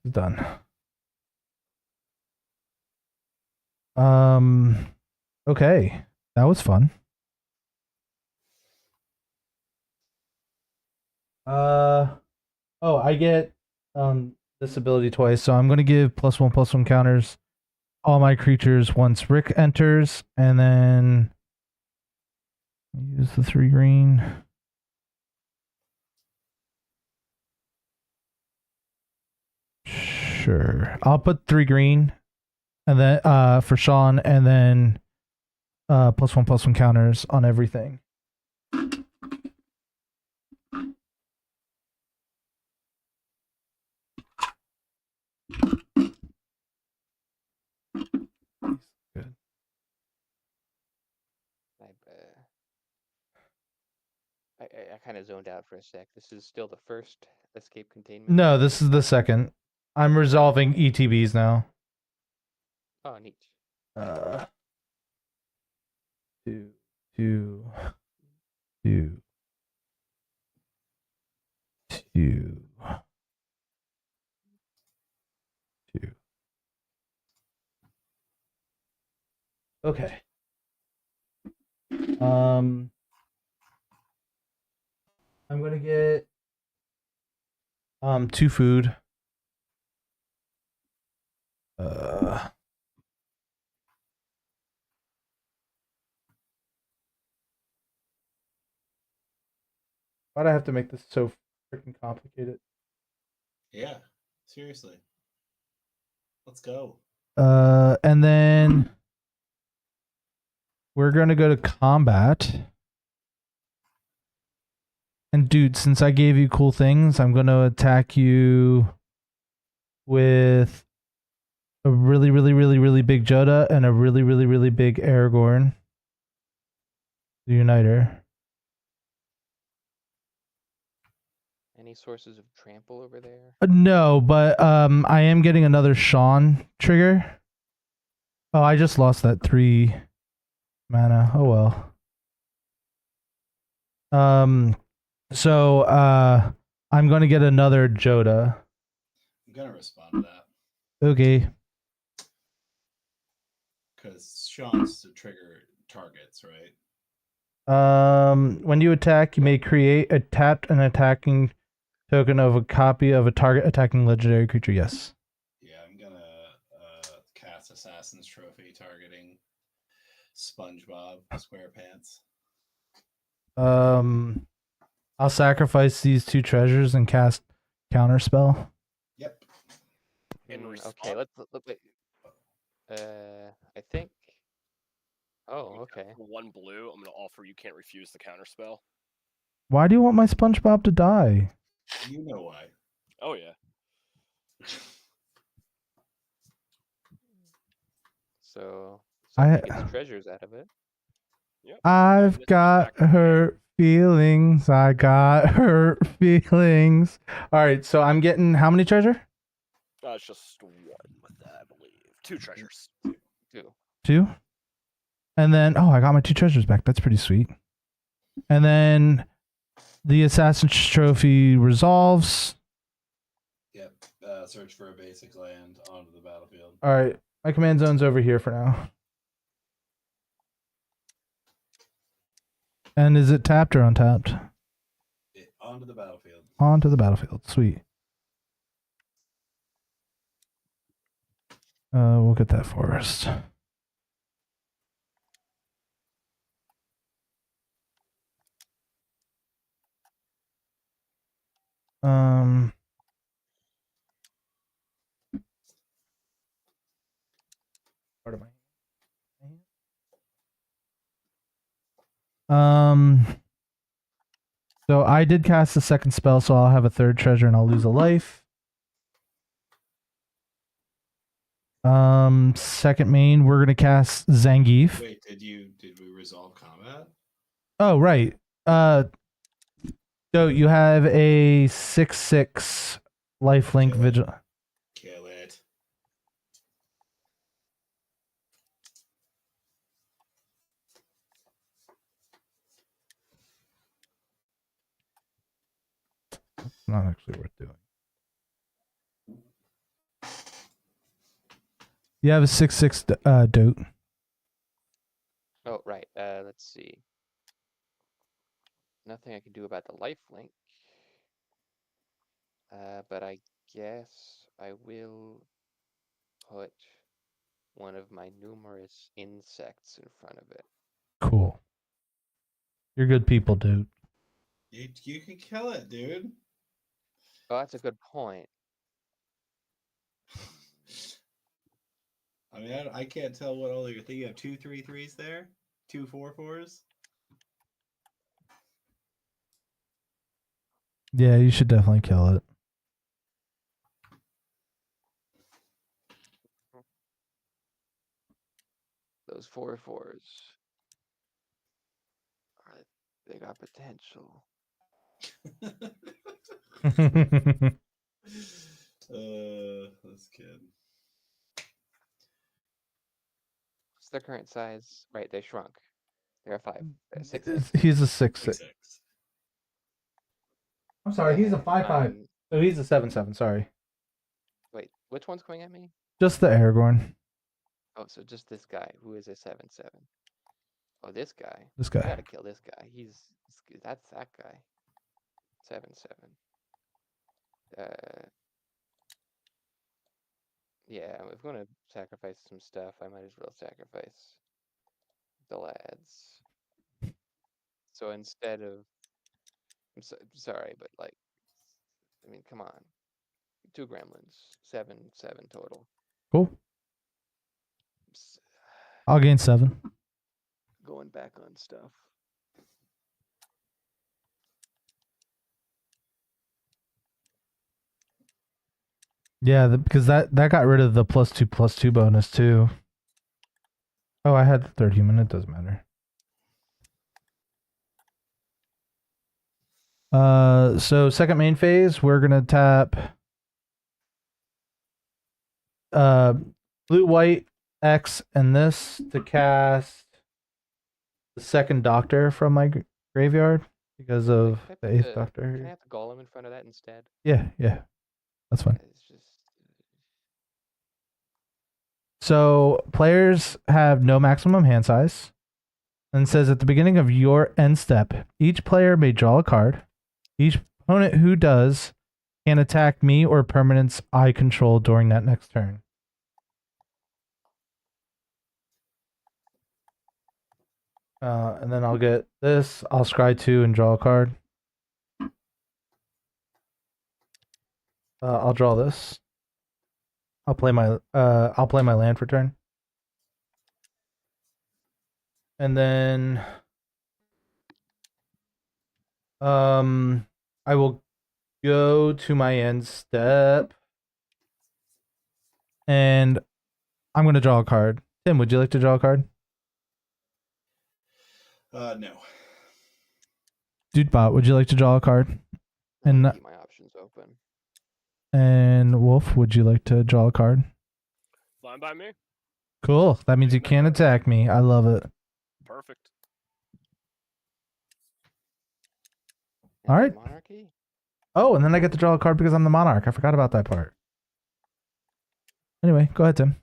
Done. Okay. That was fun. I get this ability twice, so I'm gonna give +1/+1 counters all my creatures once Rick enters, and then use the 3 green. Sure. I'll put 3 green and then for Sean, and then +1/+1 counters on everything. Good. I kind of zoned out for a sec. This is still the first escape containment. No, this is the second. I'm resolving ETBs now. Oh, neat. 2, 2, 2, 2, 2. Okay. I'm gonna get 2 food. Why'd I have to make this so freaking complicated? Yeah, seriously. Let's go. And then we're gonna go to combat. And dude, since I gave you cool things, I'm gonna attack you with a really, really, really, really big Joda and a really, really, really big Aragorn. The Uniter. Any sources of trample over there? No, but I am getting another Sean trigger. Oh, I just lost that 3 mana. Oh well. So I'm gonna get another Joda. I'm gonna respond to that Okay. because Sean's to trigger targets, right? When you attack, you may create a tapped and attacking token of a copy of a target attacking legendary creature. Yes. Yeah, I'm gonna cast Assassin's Trophy targeting SpongeBob SquarePants. I'll sacrifice these 2 treasures and cast counterspell. Yep. Okay, let's wait. I think. Oh, okay. 1 blue. I'm gonna offer you can't refuse the counter spell. Why do you want my SpongeBob to die? You know why. Oh yeah. So I gets treasures out of it. Yep. I've got hurt feelings. I got hurt feelings. All right, so I'm getting how many treasure? It's just 1 with that, I believe. 2 treasures. 2. 2? And then, oh, I got my 2 treasures back. That's pretty sweet. And then the Assassin's Trophy resolves. Yep. Search for a basic land onto the battlefield. All right, my command zone's over here for now. And is it tapped or untapped? Onto the battlefield. Onto the battlefield. Sweet. We'll get that forest. Part of my so I did cast the second spell, so I'll have a 3rd treasure and I'll lose a life. Second main, we're gonna cast Zangief. Wait, did we resolve combat? Oh right. So you have a 6/6 lifelink vigil. Kill it. Not actually worth doing. You have a 6/6 dote. Oh, right. Let's see. Nothing I can do about the lifelink. But I guess I will put one of my numerous insects in front of it. Cool. You're good people, dude. You can kill it, dude. Oh, that's a good point. I mean, I can't tell what all you're thinking. You have 2 3-3s there, 2 4-4s. Yeah, you should definitely kill it. Those 4/4s. They got potential. That's good. What's their current size? Right, they shrunk. They're a 5. 6. He's a 6-6. I'm sorry, he's a 5-5. So he's a 7-7. Sorry. Wait, which one's coming at me? Just the Aragorn. Oh, so just this guy who is a 7/7. Oh, this guy. This I guy. gotta kill this guy. That's that guy. 7/7. Yeah, if I'm gonna sacrifice some stuff, I might as well sacrifice the lads. So instead of, sorry, but like, I mean, come on, 2 gremlins, 7/7 total. Cool. I'll gain 7. Going back on stuff. Yeah, because that got rid of the +2/+2 bonus too. Oh, I had the third human. It doesn't matter. So second main phase, we're gonna tap blue, white, X, and this to cast the second Doctor from my graveyard because of the 8th Doctor. Can I have the golem in front of that instead? Yeah, that's fine. It's just. So players have no maximum hand size, and says at the beginning of your end step, each player may draw a card. Each opponent who does can attack me or permanents I control during that next turn. And then I'll get this. I'll scry 2 and draw a card. I'll draw this. I'll play my land for turn. And then I will go to my end step. And I'm going to draw a card. Tim, would you like to draw a card? No. Dudebot, would you like to draw a card? And Keep my options open. And Wolf, would you like to draw a card? Fine by me. Cool. That means you can't attack me. I love it. Perfect. All right. Monarchy? Oh, and then I get to draw a card because I'm the monarch. I forgot about that part. Anyway, go ahead, Tim.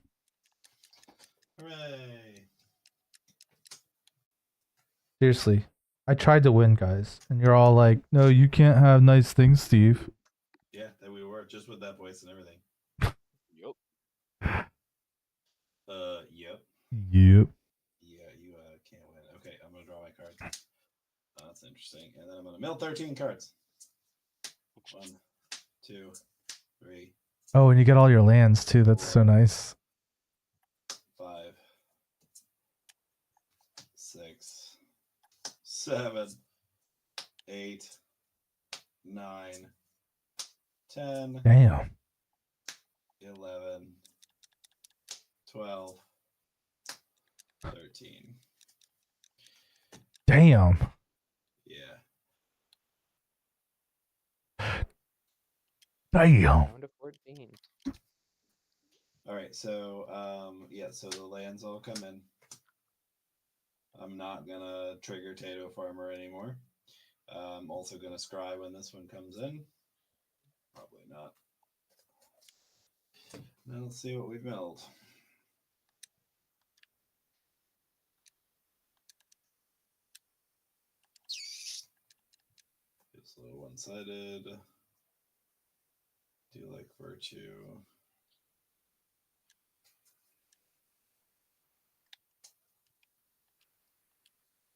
Hooray. Seriously, I tried to win, guys, and you're all like, "No, you can't have nice things, Steve." Yeah, that we were just with that voice and everything. Yup. Yep. Yep. Yeah, you can't win. Okay, I'm gonna draw my cards. That's interesting. And then I'm gonna mill 13 cards. 1, 2, 3. Oh, and you get all your lands too. That's so nice. 5, 6, 7, 8, 9, 10. Damn. 11, 12, 13. Damn. Yeah. Damn. Round of 14. All right, so yeah, so the lands all come in. I'm not gonna trigger Tato Farmer anymore. I'm also gonna scry when this one comes in. Probably not. Now let's see what we've milled. It's a little one-sided. Do you like virtue?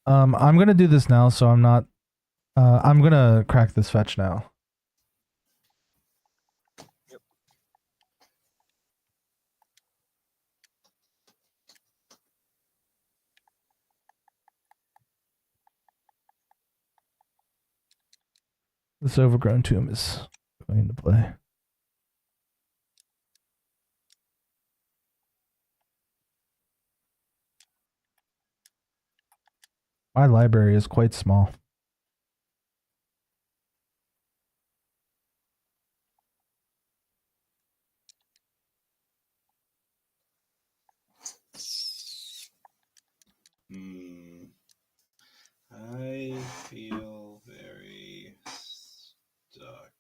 I'm gonna do this now, so I'm not. I'm gonna crack this fetch now. Yep. This overgrown tomb is going into play. My library is quite small. I feel very stuck.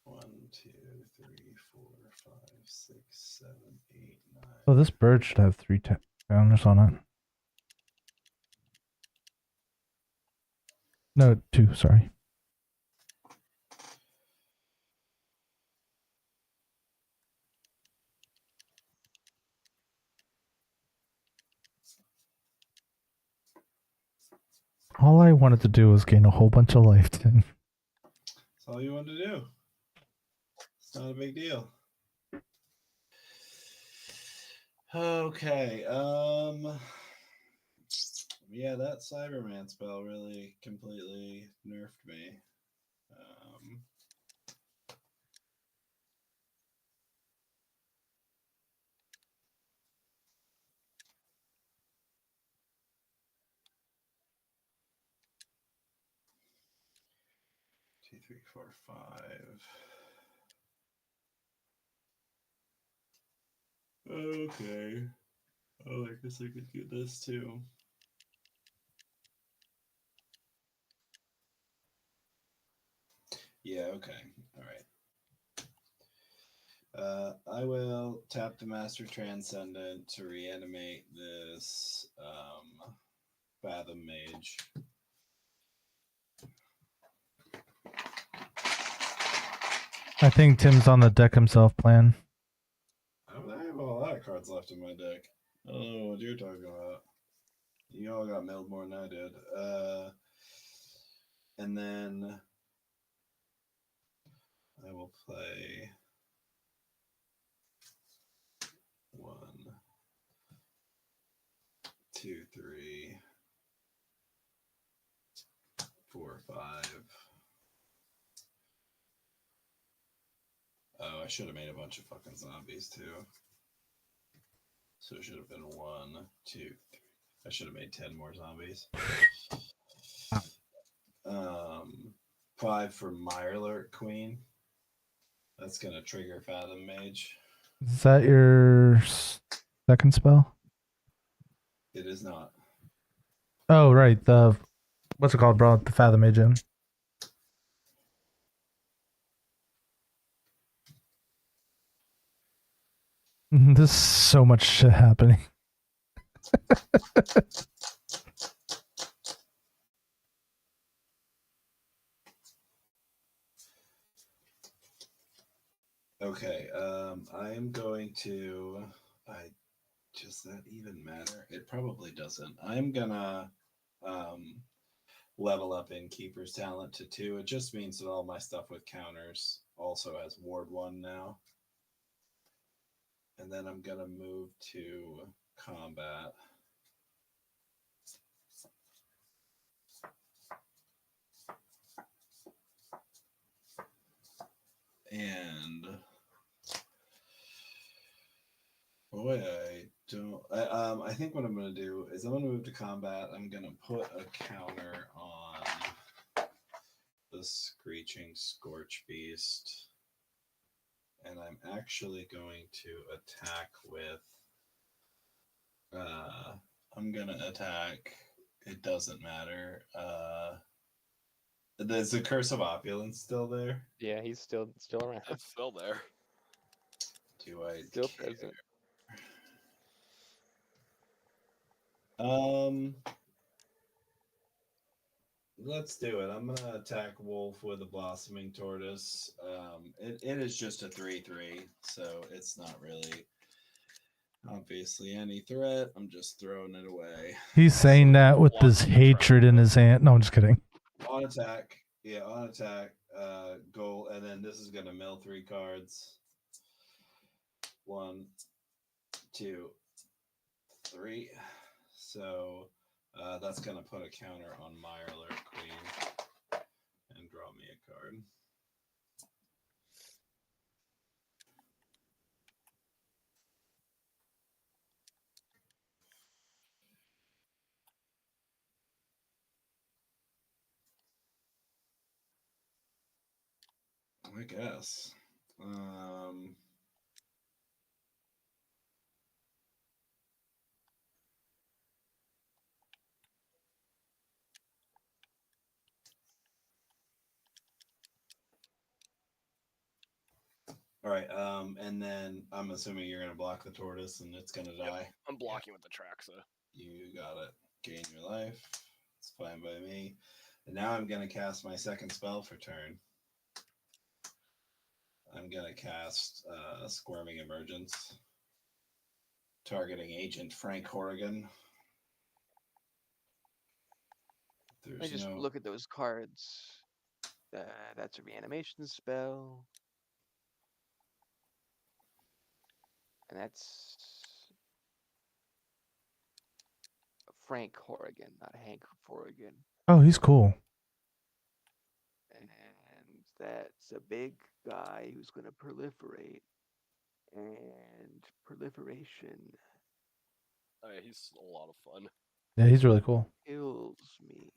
One, two, three, 4, 5, 6, 7, 8, 9. Oh, this bird should have 3 counters on it. No, 2, sorry. All I wanted to do was gain a whole bunch of life, Tim. That's all you want to do. It's not a big deal. Okay, yeah, that Cyberman spell really completely nerfed me. 2, 3, 4, 5. Okay. Oh, I guess I could do this too. Yeah, okay. All right. I will tap the Master Transcendent to reanimate this Fathom Mage. I think Tim's on the deck himself plan. I have a lot of cards left in my deck. I don't know what you're talking about. You all got milled more than I did. And then I will play 1, 2, 3, 4, 5. Oh, I should have made a bunch of fucking zombies too. So it should have been 1, 2, 3. I should have made 10 more zombies. 5 for Mirelurk Queen. That's gonna trigger Fathom Mage. Is that your second spell? It is not. Oh, right. The what's it called, bro? The Fathom Mage in. There's so much shit happening. Okay, I am going to. Does that even matter? It probably doesn't. I'm gonna level up Innkeeper's Talent to 2. It just means that all my stuff with counters also has Ward 1 now. And then I'm gonna move to combat. And boy, I think what I'm gonna do is I'm gonna move to combat. I'm gonna put a counter on the Screeching Scorch Beast, and I'm actually going to attack with. I'm gonna attack. It doesn't matter. Is the Curse of Opulence still there? Yeah, he's still around. It's still there. Do I Still care? present. Let's do it. I'm gonna attack Wolf with a Blossoming Tortoise. It is just a 3/3, so it's not really obviously any threat. I'm just throwing it away. He's saying that with this hatred in his hand. No, I'm just kidding. On attack, yeah, on attack. Goal, and then this is gonna mill 3 cards. 1, 2, 3. So that's gonna put a counter on Mirelurk Queen and draw me a card. I guess. All right, and then I'm assuming you're gonna block the tortoise and it's gonna die. Yep, I'm blocking with the Atraxa. You got it. Gain your life. It's fine by me. And now I'm gonna cast my second spell for turn. I'm gonna cast Squirming Emergence, targeting Agent Frank Horrigan. I just look at those cards. That's a reanimation spell. And that's Frank Horrigan, not Hank Horrigan. Oh, he's cool. And that's a big guy who's going to proliferate. And proliferation Oh, yeah, he's a lot of fun. Yeah, he's really cool. kills me.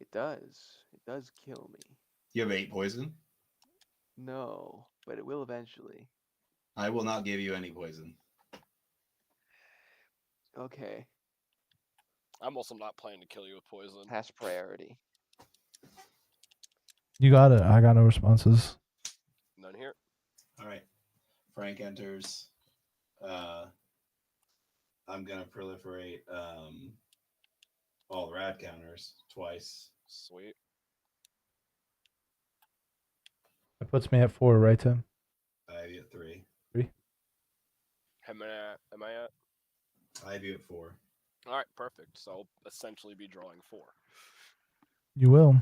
It does. It does kill me. You have 8 poison. No, but it will eventually. I will not give you any poison. Okay. I'm also not planning to kill you with poison. Pass priority. You got it. I got no responses. None here. All right. Frank enters. I'm gonna proliferate all the rad counters twice. Sweet. That puts me at 4, right, Tim? I have you at 3. Am I at? I have you at 4. All right, perfect. So I'll essentially be drawing 4. You will.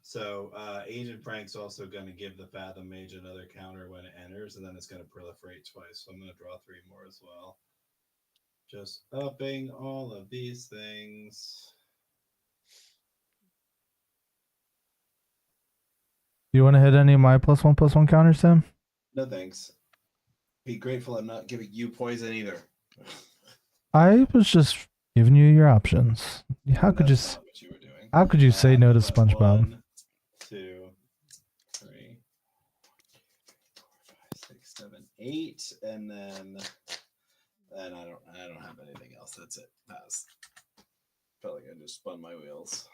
So Agent Frank's also going to give the Fathom Mage another counter when it enters, and then it's going to proliferate twice. So I'm going to draw 3 more as well. Just upping all of these things. Do you want to hit any of my +1/+1 counters, Tim? No thanks. Be grateful I'm not giving you poison either. I was just giving you your options. How could you? That's not what you were doing. How could you say no to SpongeBob? 1, 2, 3, 4, 5, 6, 7, 8, and then I don't have anything else. That's it. Pass. Felt like I just spun my wheels.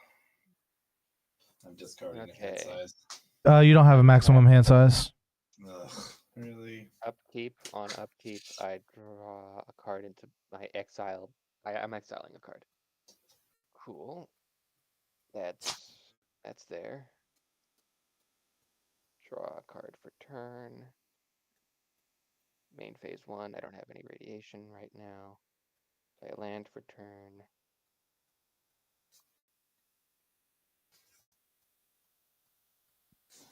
I'm discarding a hand size. You don't have a maximum hand size. Ugh, really? Upkeep. On upkeep, I draw a card into my exile. I'm exiling a card. Cool. That's there. Draw a card for turn. Main phase 1. I don't have any radiation right now. Play a land for turn.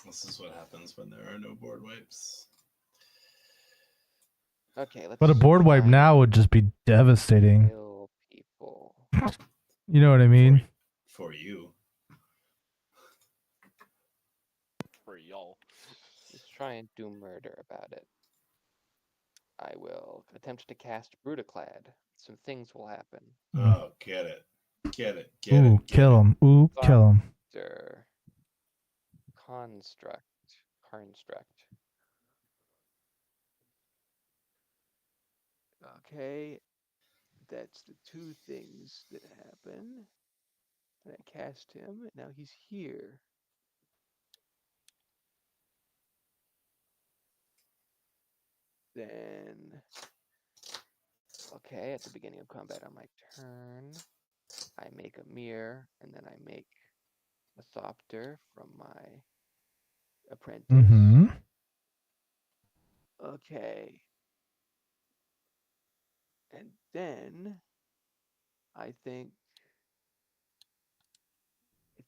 This is what happens when there are no board wipes. Okay, let's. But a board wipe now would just be devastating. Kill people. You know what I mean? For you. For y'all. Let's try and do murder about it. I will attempt to cast Brutaclad. Some things will happen. Oh, get it. Get it. Get Ooh, it. kill him. Ooh, kill him. Construct. Okay. That's the 2 things that happen. And I cast him, and now he's here. Then Okay, at the beginning of combat on my turn, I make a mirror, and then I make a thopter from my apprentice. Mm-hmm. Okay. And then I think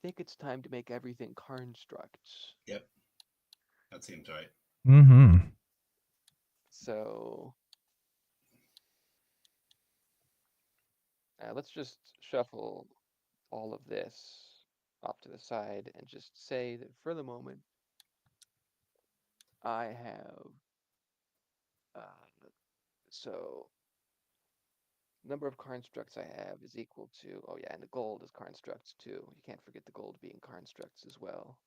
it's time to make everything constructs. Yep. That seems right. Mm-hmm. So let's just shuffle all of this off to the side and just say that for the moment, I have so number of constructs I have is equal to, oh yeah, and the gold is constructs too. You can't forget the gold being constructs as well.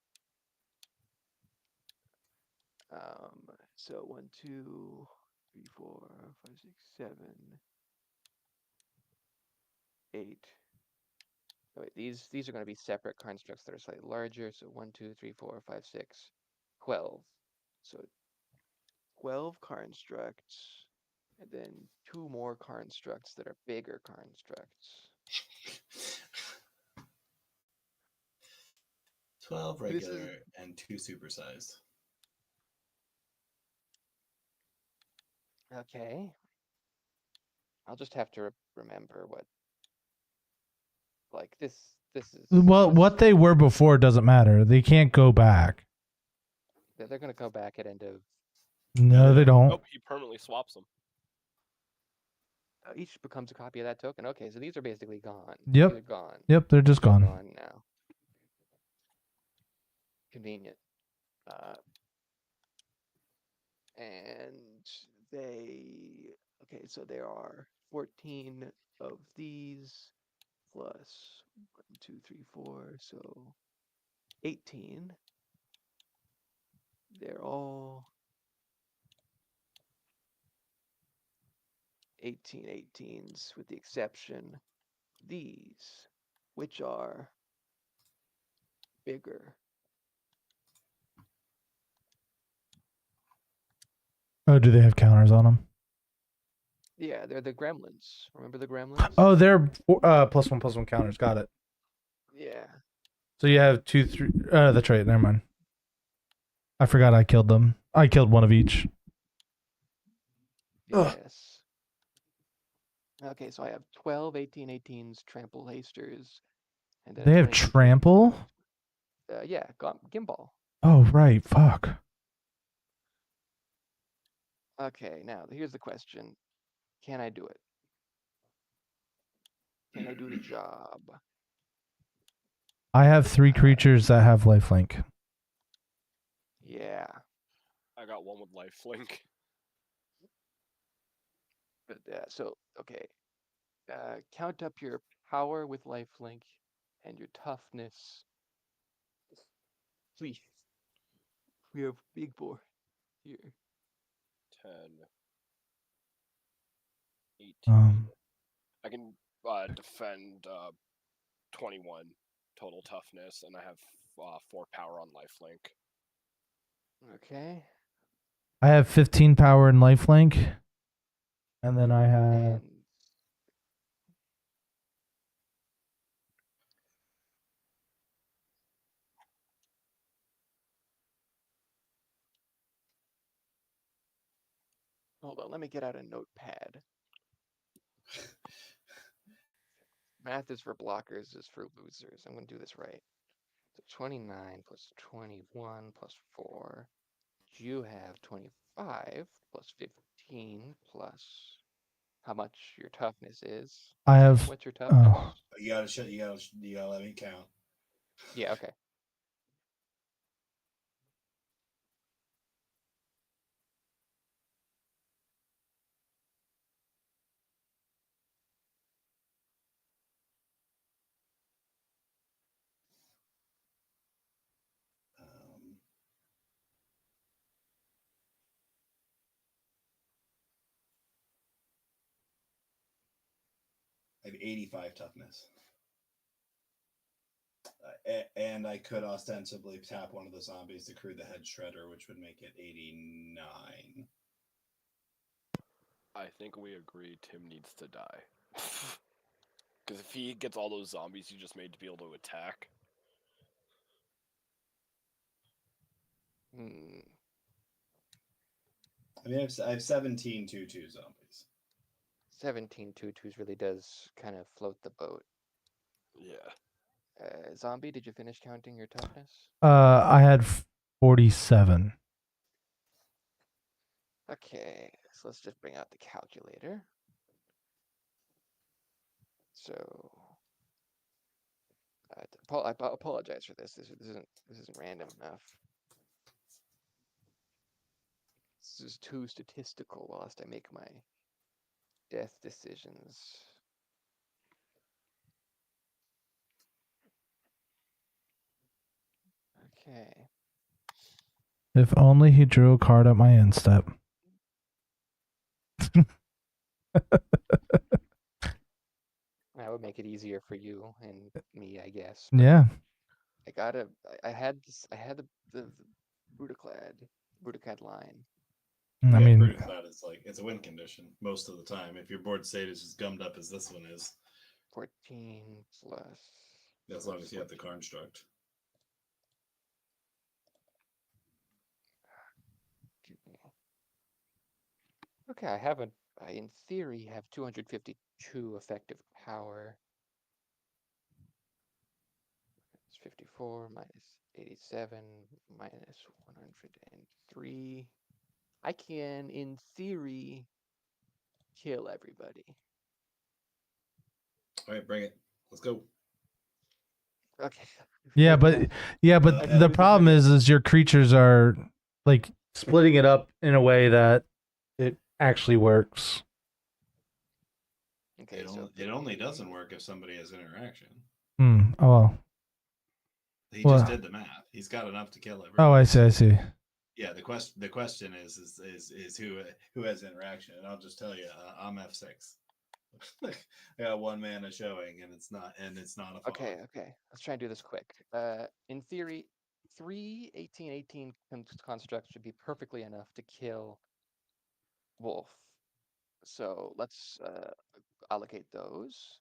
So 1, 2, 3, 4, 5, 6, 7, 8. Oh, wait, these are going to be separate constructs that are slightly larger. So 1, 2, 3, 4, 5, 6, 12. So 12 constructs, and then 2 more constructs that are bigger constructs. 12 regular and 2 supersized. Okay. I'll just have to remember what, like, this is... Well, what they were before doesn't matter. They can't go back. They're going to go back at end of... No, they don't. Nope, he permanently swaps them. Each becomes a copy of that token. Okay, so these are basically gone. Yep. They're gone. Yep, they're just gone. Gone now. Convenient. And they... Okay, so there are 14 of these plus 1, 2, 3, 4, so 18. They're all 18/18s with the exception these, which are bigger. Oh, do they have counters on them? Yeah, they're the gremlins. Remember the gremlins? Oh, they're +1/+1 counters. Got it. Yeah. So you have 2, 3. That's right. Never mind. I forgot I killed them. I killed one of each. Yes. Okay, so I have 12 18/18s trample hasters. And then They have 22 trample? yeah, Gimbal. Oh, right. Fuck. Okay, now here's the question. Can I do it? Can I do the job? I have 3 creatures that have lifelink. Yeah. I got one with lifelink. But so, okay. Count up your power with lifelink and your toughness. Please. We have big board here. 10. 18. I can defend 21 total toughness, and I have 4 power on lifelink. Okay. I have 15 power and lifelink. And then I have... Hold on, let me get out a notepad. Math is for blockers, is for losers. I'm going to do this right. So 29 plus 21 plus 4. You have 25 plus 15 plus how much your toughness is. I have... What's your toughness? You gotta let me count. Yeah, okay. I have 85 toughness. And I could ostensibly tap one of the zombies to crew the head shredder, which would make it 89. I think we agree Tim needs to die. Because if he gets all those zombies he just made to be able to attack. I mean, I have 17 2/2 zombies. 17 2/2s really does kind of float the boat. Yeah. Zombie, did you finish counting your toughness? I had 47. Okay, so let's just bring out the calculator. So, I apologize for this. This isn't random enough. This is too statistical whilst I make my death decisions. Okay. If only he drew a card at my end step. That would make it easier for you and me, I guess. Yeah. I had the Brutaclad line. I mean, Brutaclad is like, it's a win condition most of the time. If your board state is as gummed up as this one is. 14 plus. As long as you have the construct. Okay, I in theory have 252 effective power. It's 54 minus 87 minus 103. I can, in theory, kill everybody. All right, bring it. Let's go. Okay. yeah, but the problem is your creatures are like splitting it up in a way that it actually works. Okay, It only doesn't work if somebody has interaction. Oh well. He just did the math. He's got enough to kill everybody. Oh, I see. Yeah, the question is who has interaction, and I'll just tell you, I'm F6. I got 1 mana showing, and it's not a fog. Okay. Let's try and do this quick. In theory, 3 18/18 constructs should be perfectly enough to kill Wolf. So let's allocate those.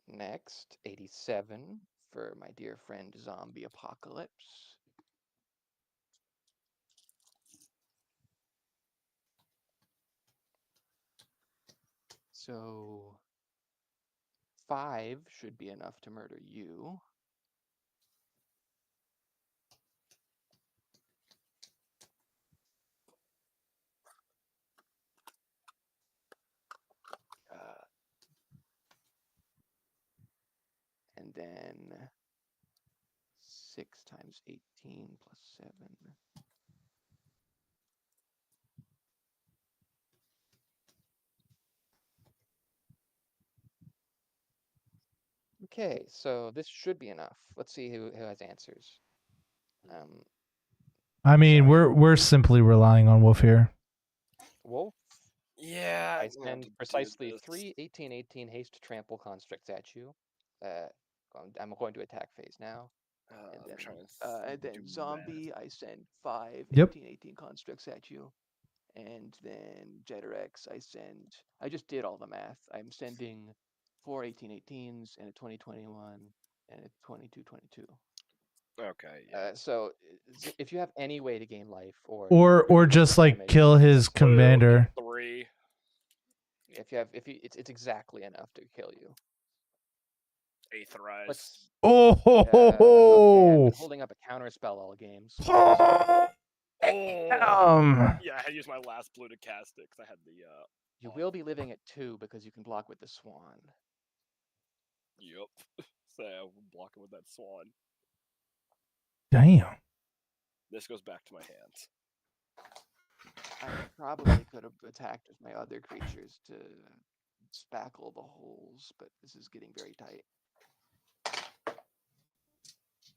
Next, 87 for my dear friend Zombie Apocalypse. So 5 should be enough to murder you. And then 6 times 18 plus 7. Okay, so this should be enough. Let's see who has answers. I mean, we're simply relying on Wolf here. Wolf? Yeah. I send precisely 3 18/18 haste trample constructs at you. I'm going to attack phase now. And then Zombie, I send 5 18/18 constructs at you. And then Jeterex, I just did all the math. I'm sending 4 18/18s and a 20/21 and a 22/22. Okay. Yeah. So if you have any way to gain life or just like kill his commander. 3. It's exactly enough to kill you. Aetherize. Oh, I've been holding up a counter spell all games. Yeah, I had to use my last blue to cast it because I had the. You will be living at 2 because you can block with the swan. Yep. So I'm blocking with that swan. Damn. This goes back to my hands. I probably could have attacked with my other creatures to spackle the holes, but this is getting very tight.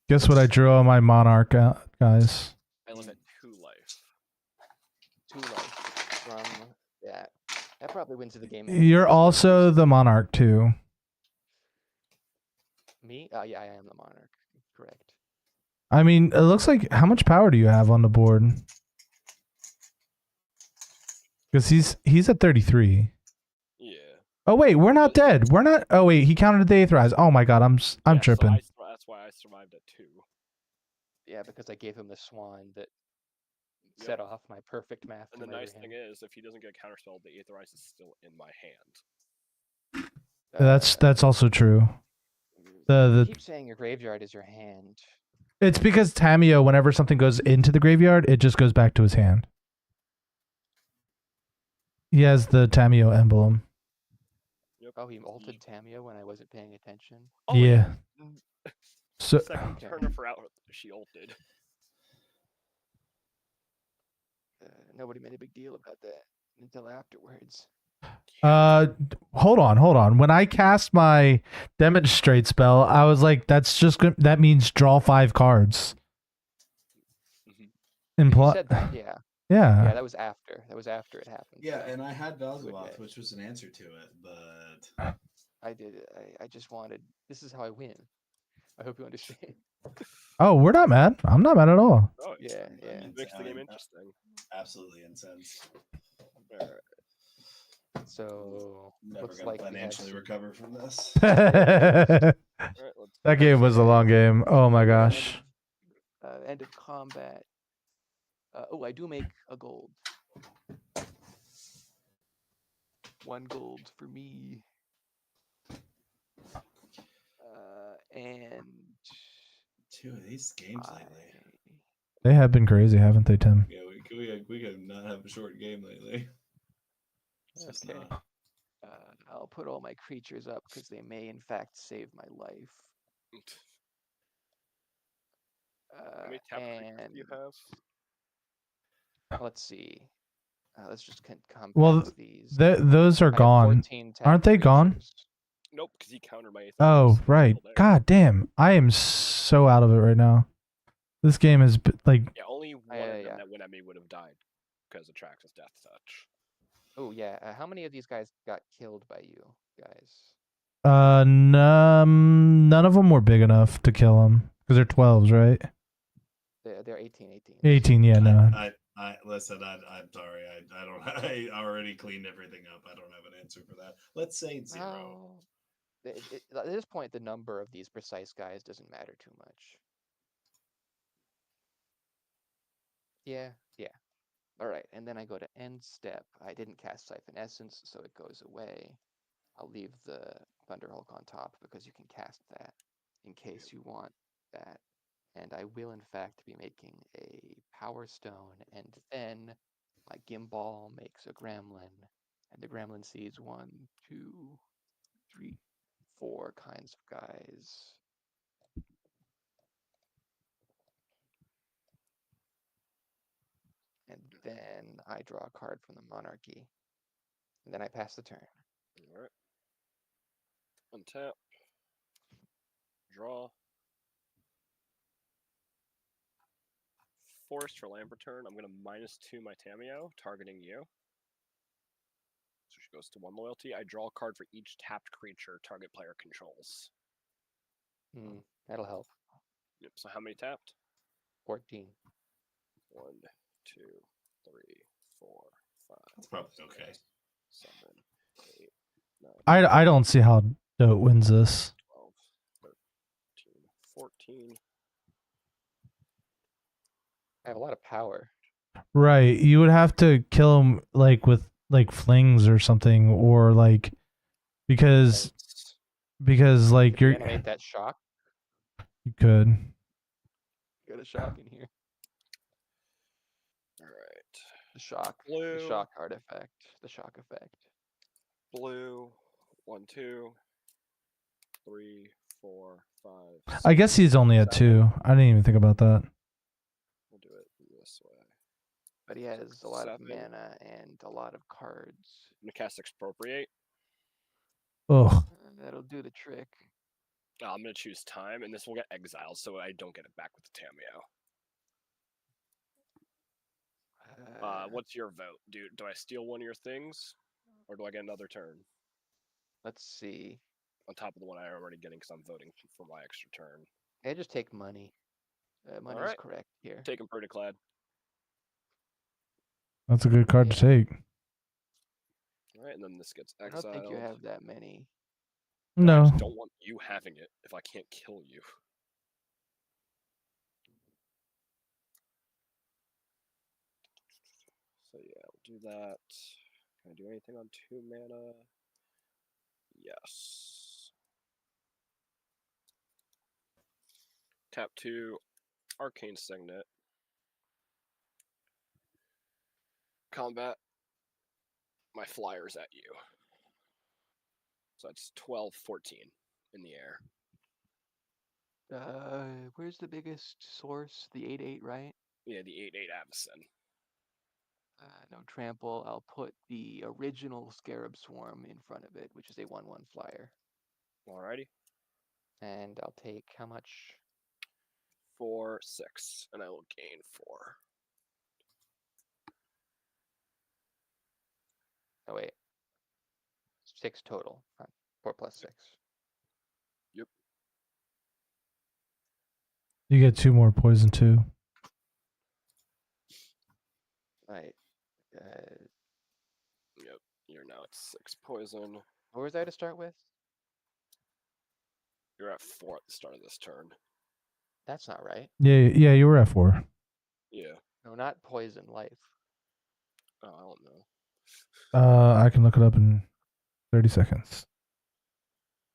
Guess what I drew on my Monarch, guys? I live at 2 life. 2 life from that. That probably wins the game. You're also the Monarch too. Me? Yeah, I am the Monarch. Correct. I mean, it looks like, how much power do you have on the board? Because he's at 33. Yeah. Oh wait, we're not dead. We're not. Oh wait, he counted the 8th rise. Oh my god, I'm Yeah, tripping. So that's why I survived at 2. Yeah, because I gave him the swan that set off my perfect math. And the nice thing is, if he doesn't get counterspelled, the Aether Ice is still in my hand. That's also true. You keep saying your graveyard is your hand. It's because Tamio, whenever something goes into the graveyard, it just goes back to his hand. He has the Tamio emblem. Yep. Oh, he ulted Tamio when I wasn't paying attention. Oh, yeah. So Second turn for out, she ulted. Nobody made a big deal about that until afterwards. hold on. When I cast my demonstrate spell, I was like, that's just good. That means draw 5 cards. You said that, yeah. Yeah. Yeah, that was after. That was after it happened. Yeah, so. and I had Velgamoth, which was an answer to it, but I did. I just wanted. This is how I win. I hope you understand. Oh, we're not mad. I'm not mad at all. Oh, yeah. It makes the game interesting. Absolutely incensed. So Never looks gonna like financially recover from this. That game was a long game. Oh my gosh. End of combat. Oh, I do make a gold. 1 gold for me. And 2 of these games lately. They have been crazy, haven't they, Tim? Yeah, we could not have a short game lately. It's just not. I'll put all my creatures up because they may in fact save my life. How many tap creatures do you have? Let's see. Let's just compact Well, these. those are gone. Aren't they gone? Nope, because he countered my 8th. Oh, right. God damn. I am so out of it right now. This game is like... Yeah, only one of them that went at me would have died because of Atraxa's Death Touch. Oh, yeah. How many of these guys got killed by you guys? None of them were big enough to kill him. Because they're 12s, right? They're 18. 18, yeah, no. Listen, I'm sorry. I don't. I already cleaned everything up. I don't have an answer for that. Let's say it's 0. At this point, the number of these precise guys doesn't matter too much. Yeah. All right, and then I go to end step. I didn't cast Siphon Essence, so it goes away. I'll leave the Thunderhulk on top because you can cast that in case you want that. And I will, in fact, be making a Power Stone, and then my Gimbal makes a Gremlin, and the Gremlin sees 1, 2, 3, 4 kinds of guys. And then I draw a card from the Monarchy. And then I pass the turn. Alright. Untap. Draw. Forest for land return. I'm going to -2 my Tamio, targeting you. So she goes to 1 loyalty. I draw a card for each tapped creature target player controls. That'll help. Yep, so how many tapped? 14. 1, 2, 3, 4, 5. That's probably okay. 7, 8, 9. I don't see how Dote wins this. 12, 13, 14. I have a lot of power. Right. You would have to kill him like with like flings or something, or like because like you're animate that shock. You could. Got a shock in here. Alright. The shock. Blue. The shock artifact. The shock effect. Blue. 1, 2, 3, 4, 5. I guess he's only at 2. I didn't even think about that. We'll do it this way. But he has a lot of 7. mana and a lot of cards. I'm gonna cast Expropriate. Oh. That'll do the trick. I'm gonna choose time, and this will get exiled, so I don't get it back with the Tamio. What's your vote? Do I steal one of your things, or do I get another turn? Let's see. On top of the one I'm already getting, because I'm voting for my extra turn. I just take money. Money's correct here. Taking Pretty Clad. That's a good card to take. All right, and then this gets I exiled. don't think you have that many. I No. just don't want you having it if I can't kill you. So yeah, we'll do that. Can I do anything on 2 mana? Yes. Tap 2, Arcane Signet. Combat. My flyer's at you. So that's 12, 14 in the air. Where's the biggest source? The 8/8, right? Yeah, the 8/8 Avacyn. No trample. I'll put the original Scarab Swarm in front of it, which is a 1/1 flyer. Alrighty. And I'll take how much? 4, 6, and I will gain 4. Oh wait, 6 total. 4 plus 6. Yep. You get 2 more poison too. Right. Yep. You're now at 6 poison. What was I to start with? You're at 4 at the start of this turn. That's not right. Yeah, you were at 4. Yeah. No, not poison. Life. Oh, I don't know. I can look it up in 30 seconds.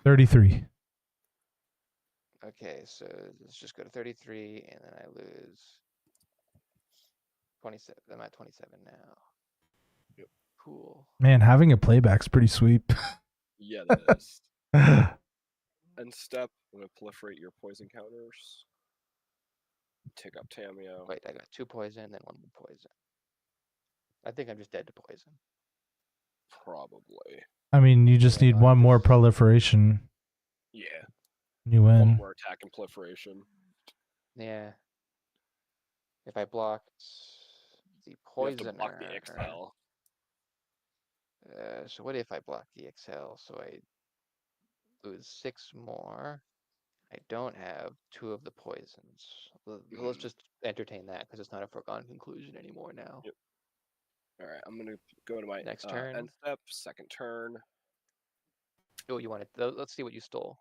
33. Okay, so let's just go to 33, and then I lose 27. I'm at 27 now. Yep. Cool. Man, having a playback's pretty sweet. Yeah, that is. End step, I'm going to proliferate your poison counters. Take up Tamio. Wait, I got 2 poison, then 1 more poison. I think I'm just dead to poison. Probably. I mean, you just need 1 more proliferation. Yeah. You 1 win. more attack and proliferation. Yeah. If I blocked the You have poisoner. to block the XL. So what if I block the XL? So I lose 6 more. I don't have 2 of the poisons. Let's just entertain that because it's not a foregone conclusion anymore now. Yep. Alright, I'm going to go to my Next turn. end step, second turn. Oh, you wanted. Let's see what you stole.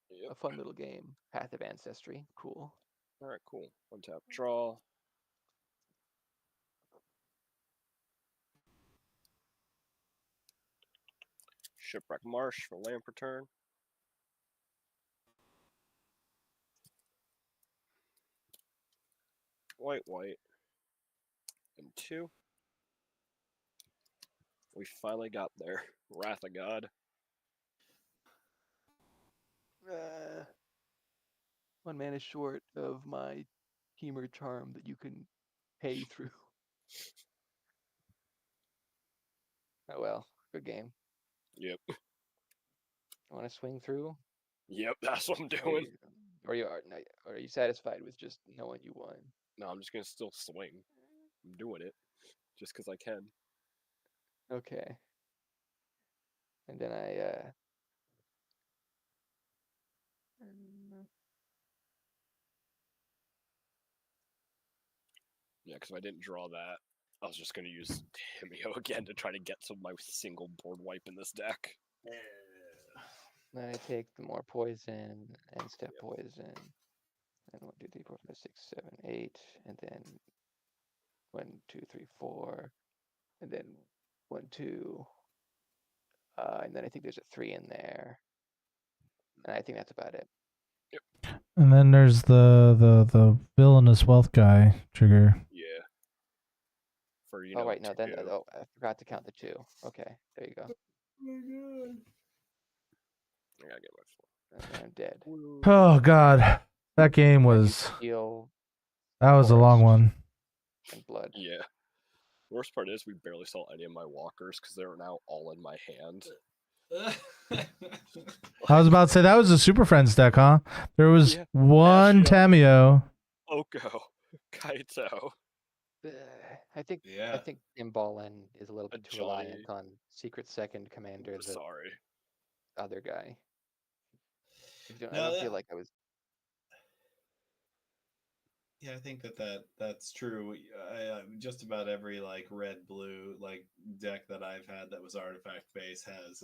Yep. A fun little game. Path of Ancestry. Cool. Alright, cool. 1 tap draw. Shipwreck Marsh for Lamp Return. White, and 2. We finally got there. Wrath of God. 1 mana short of my Humor Charm that you can pay through. Oh well, good game. Yep. Want to swing through? Yep, that's what I'm doing. Or are you satisfied with just knowing you won? No, I'm just going to still swing. I'm doing it. Just because I can. Okay. And then Yeah, because if I didn't draw that, I was just going to use Tamio again to try to get some of my single board wipe in this deck. then I take the more poison and step poison. And 1, 2, 3, 4, 5, 6, 7, 8. And then 1, 2, 3, 4. And then 1, 2. And then I think there's a 3 in there. And I think that's about it. And then there's the villainous wealth guy trigger. Yeah. For, Oh, wait, no, 2. then I forgot to count the 2. Okay, there you go. Oh my god. I gotta get my 4. And then I'm dead. Oh god, that game was. Heal That was a long one. and blood. Yeah. Worst part is we barely saw any of my walkers because they're now all in my hand. I was about to say that was a Super Friends deck, huh? There was Yeah. one Tamio. Oko. Kaito. I think Gimbal is a little bit too reliant on Secret Second Commander, the Sorry. other guy. I No, don't feel like I was. Yeah, I think that's true. Just about every like red blue like deck that I've had that was artifact based has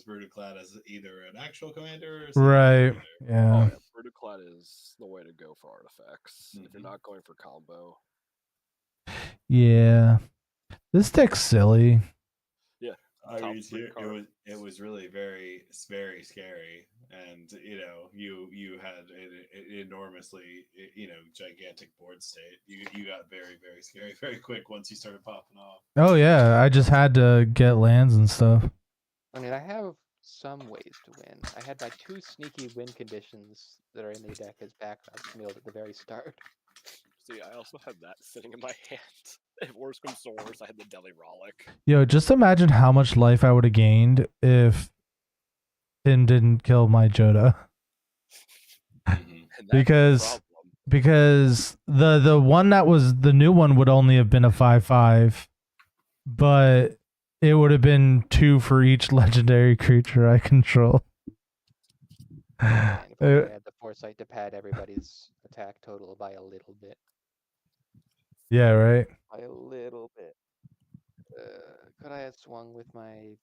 Brutaclad as either an actual commander or Right. Oh Yeah. yeah, Protoclad is the way to go for artifacts. If you're not going for combo. Yeah. This deck's silly. Yeah. I top mean, three it was really very scary, and you had an enormously gigantic board state. You got very scary very quick once you started popping off. Oh yeah, I just had to get lands and stuff. I mean, I have some ways to win. I had my 2 sneaky win conditions that are in the deck as backups milled at the very start. See, I also had that sitting in my hand. If worse comes to worse, I had the Deli Rollick. Yo, just imagine how much life I would have gained if Tim didn't kill my Joda. Because the one that was the new one would only have been a 5/5, but it would have been 2 for each legendary creature I control. And if only I had the foresight to pad everybody's attack total by a little bit. Yeah, right. By a little bit. Could I have swung with my...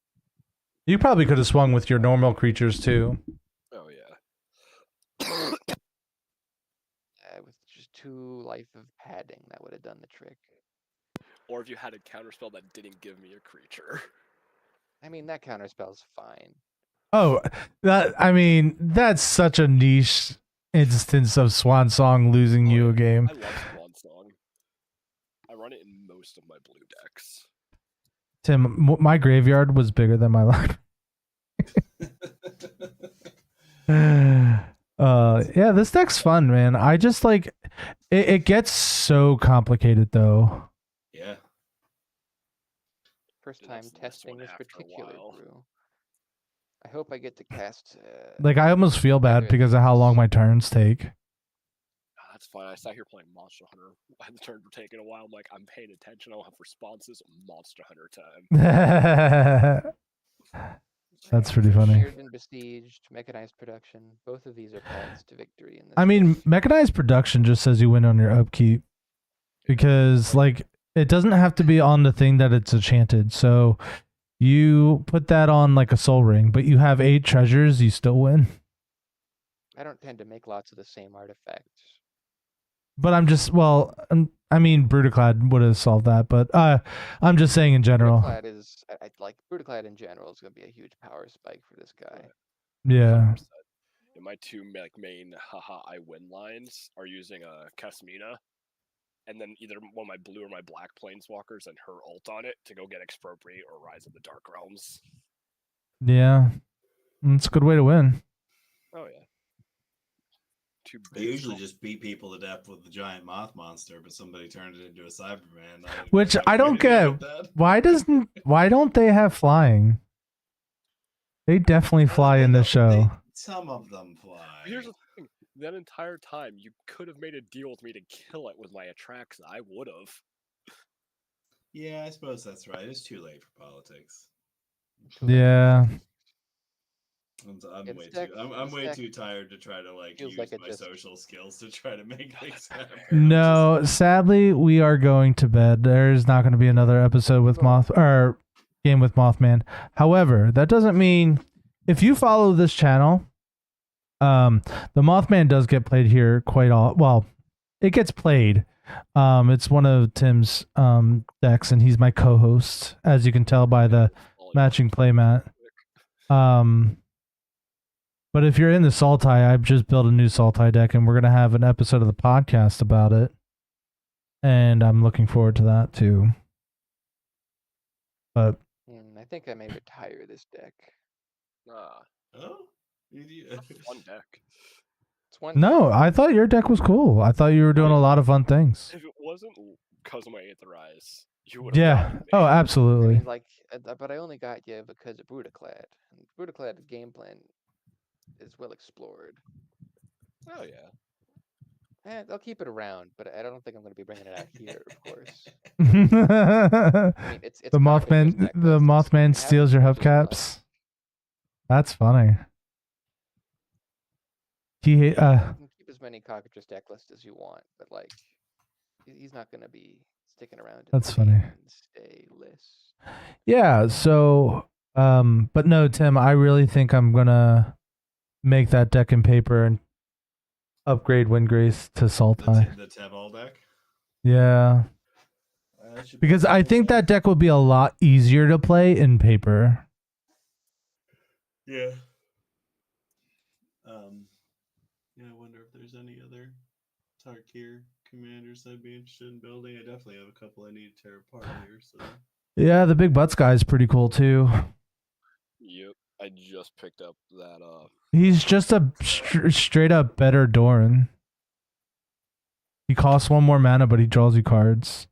You probably could have swung with your normal creatures too. Oh yeah. with just 2 life of padding, that would have done the trick. Or if you had a counterspell that didn't give me a creature. I mean, that counterspell's fine. Oh, that's such a niche instance of Swan Song losing you a game. I love Swan Song. I run it in most of my blue decks. Tim, my graveyard was bigger than my library. Yeah, this deck's fun, man. I just like it gets so complicated though. Yeah. First time testing this particular brew. I hope I get to cast... like, I almost feel bad because of how long my turns take. That's fine. I sat here playing Monster Hunter. The turns were taking a while. I'm like, I'm paying attention. I don't have responses. Monster Hunter time. That's pretty funny. Shared and Besieged, Mechanized Production. Both of these are paths to victory. In this I mean, Mechanized Production just says you win on your upkeep. Because, like, it doesn't have to be on the thing that it's enchanted. So you put that on like a Soul Ring, but you have 8 treasures, you still win. I don't tend to make lots of the same artifacts. But I'm just, I mean, Brutaclad would have solved that, but I'm just saying in general. Brutaclad is, I like Brutaclad in general is going to be a huge power spike for this guy. Yeah. And my 2 main haha I win lines are using a Kasmina, and then either one of my blue or my black planeswalkers and her ult on it to go get Expropriate or Rise of the Dark Realms. Yeah. It's a good way to win. Oh, yeah. I usually just beat people to death with the giant moth monster, but somebody turned it into a Cyberman. Which I don't get. Why don't they have flying? They definitely fly in the show. Some of them fly. Here's the thing. That entire time, you could have made a deal with me to kill it with my Atraxa. I would have. Yeah, I suppose that's right. It's too late for politics. Yeah. I'm way too tired to try to use my social skills to try to make things happen. No, sadly, we are going to bed. There's not going to be another episode with game with Mothman. However, that doesn't mean if you follow this channel, the Mothman does get played here quite well. It gets played. It's one of Tim's decks, and he's my co-host, as you can tell by the matching playmat. But if you're in the Sultai, I've just built a new Sultai deck, and we're going to have an episode of the podcast about it. And I'm looking forward to that, too. But I think I may retire this deck. Oh? One deck. It's one no, I thought your deck was cool. I thought you were doing a lot of fun things. If it wasn't because of my Aetherize, you would have gotten me. Oh, absolutely. I mean, but I only got you because of Brutaclad. And Brutaclad's game plan is well explored. Oh yeah. I'll keep it around, but I don't think I'm going to be bringing it out here, of course. I mean, it's the Mothman steals your hubcaps. That's funny. He can keep his as many cockatrice deck lists as you want, but like, he's not gonna be sticking around. In That's the funny. Stay list. Yeah. So, but no, Tim, I really think I'm gonna make that deck in paper and upgrade Windgrace to Sultai. The Tabal deck. Yeah. Because I think that deck would be a lot easier to play in paper. Yeah. Yeah, I wonder if there's any other Tarkir commanders I'd be interested in building. I definitely have a couple I need to tear apart here. So. Yeah, the big butts guy is pretty cool too. Yep, I just picked up that. He's just a straight up better Doran. He costs 1 more mana, but he draws you cards.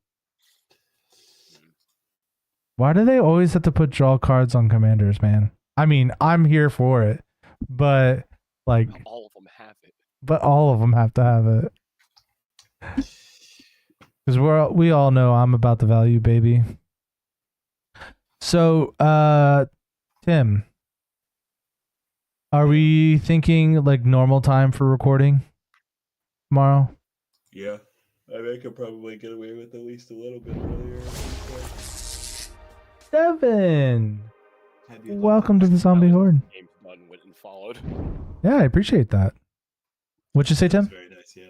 Why do they always have to put draw cards on commanders, man? I mean, I'm here for it, but like all of them have it. But all of them have to have it. Because we all know I'm about the value, baby. So, Tim, are we thinking like normal time for recording tomorrow? Yeah, I could probably get away with at least a little bit earlier. Devin, welcome to the Zombie Horde. Game done, went and followed. Yeah, I appreciate that. What'd you say, Tim? That's very nice. Yeah.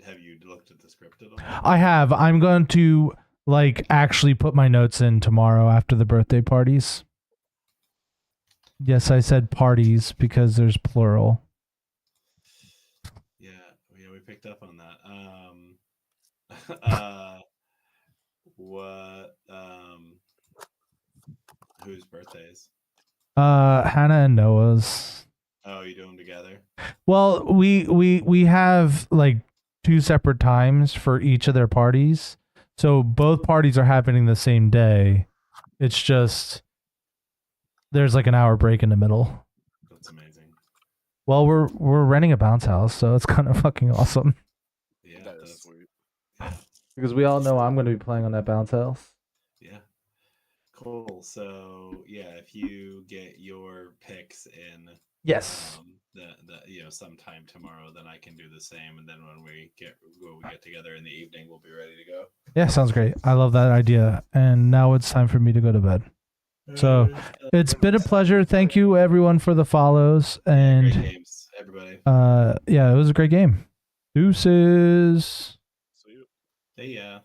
Have you looked at the script at all? I have. I'm going to like actually put my notes in tomorrow after the birthday parties. Yes, I said parties because there's plural. Yeah, we picked up on that. Whose birthdays? Hannah and Noah's. Oh, you do them together? Well, we have like 2 separate times for each of their parties. So both parties are happening the same day. It's just there's like an hour break in the middle. That's amazing. Well, we're renting a bounce house, so it's kind of fucking awesome. Yeah, That is sweet. Yeah. Because we all know I'm going to be playing on that bounce house. Yeah. Cool. So yeah, if you get your picks in, Yes. sometime tomorrow, then I can do the same, and then when we get together in the evening, we'll be ready to go. Yeah, sounds great. I love that idea. And now it's time for me to go to bed. So it's been a pleasure. Thank you everyone for the follows and great games, everybody. Yeah, it was a great game. Deuces. See you.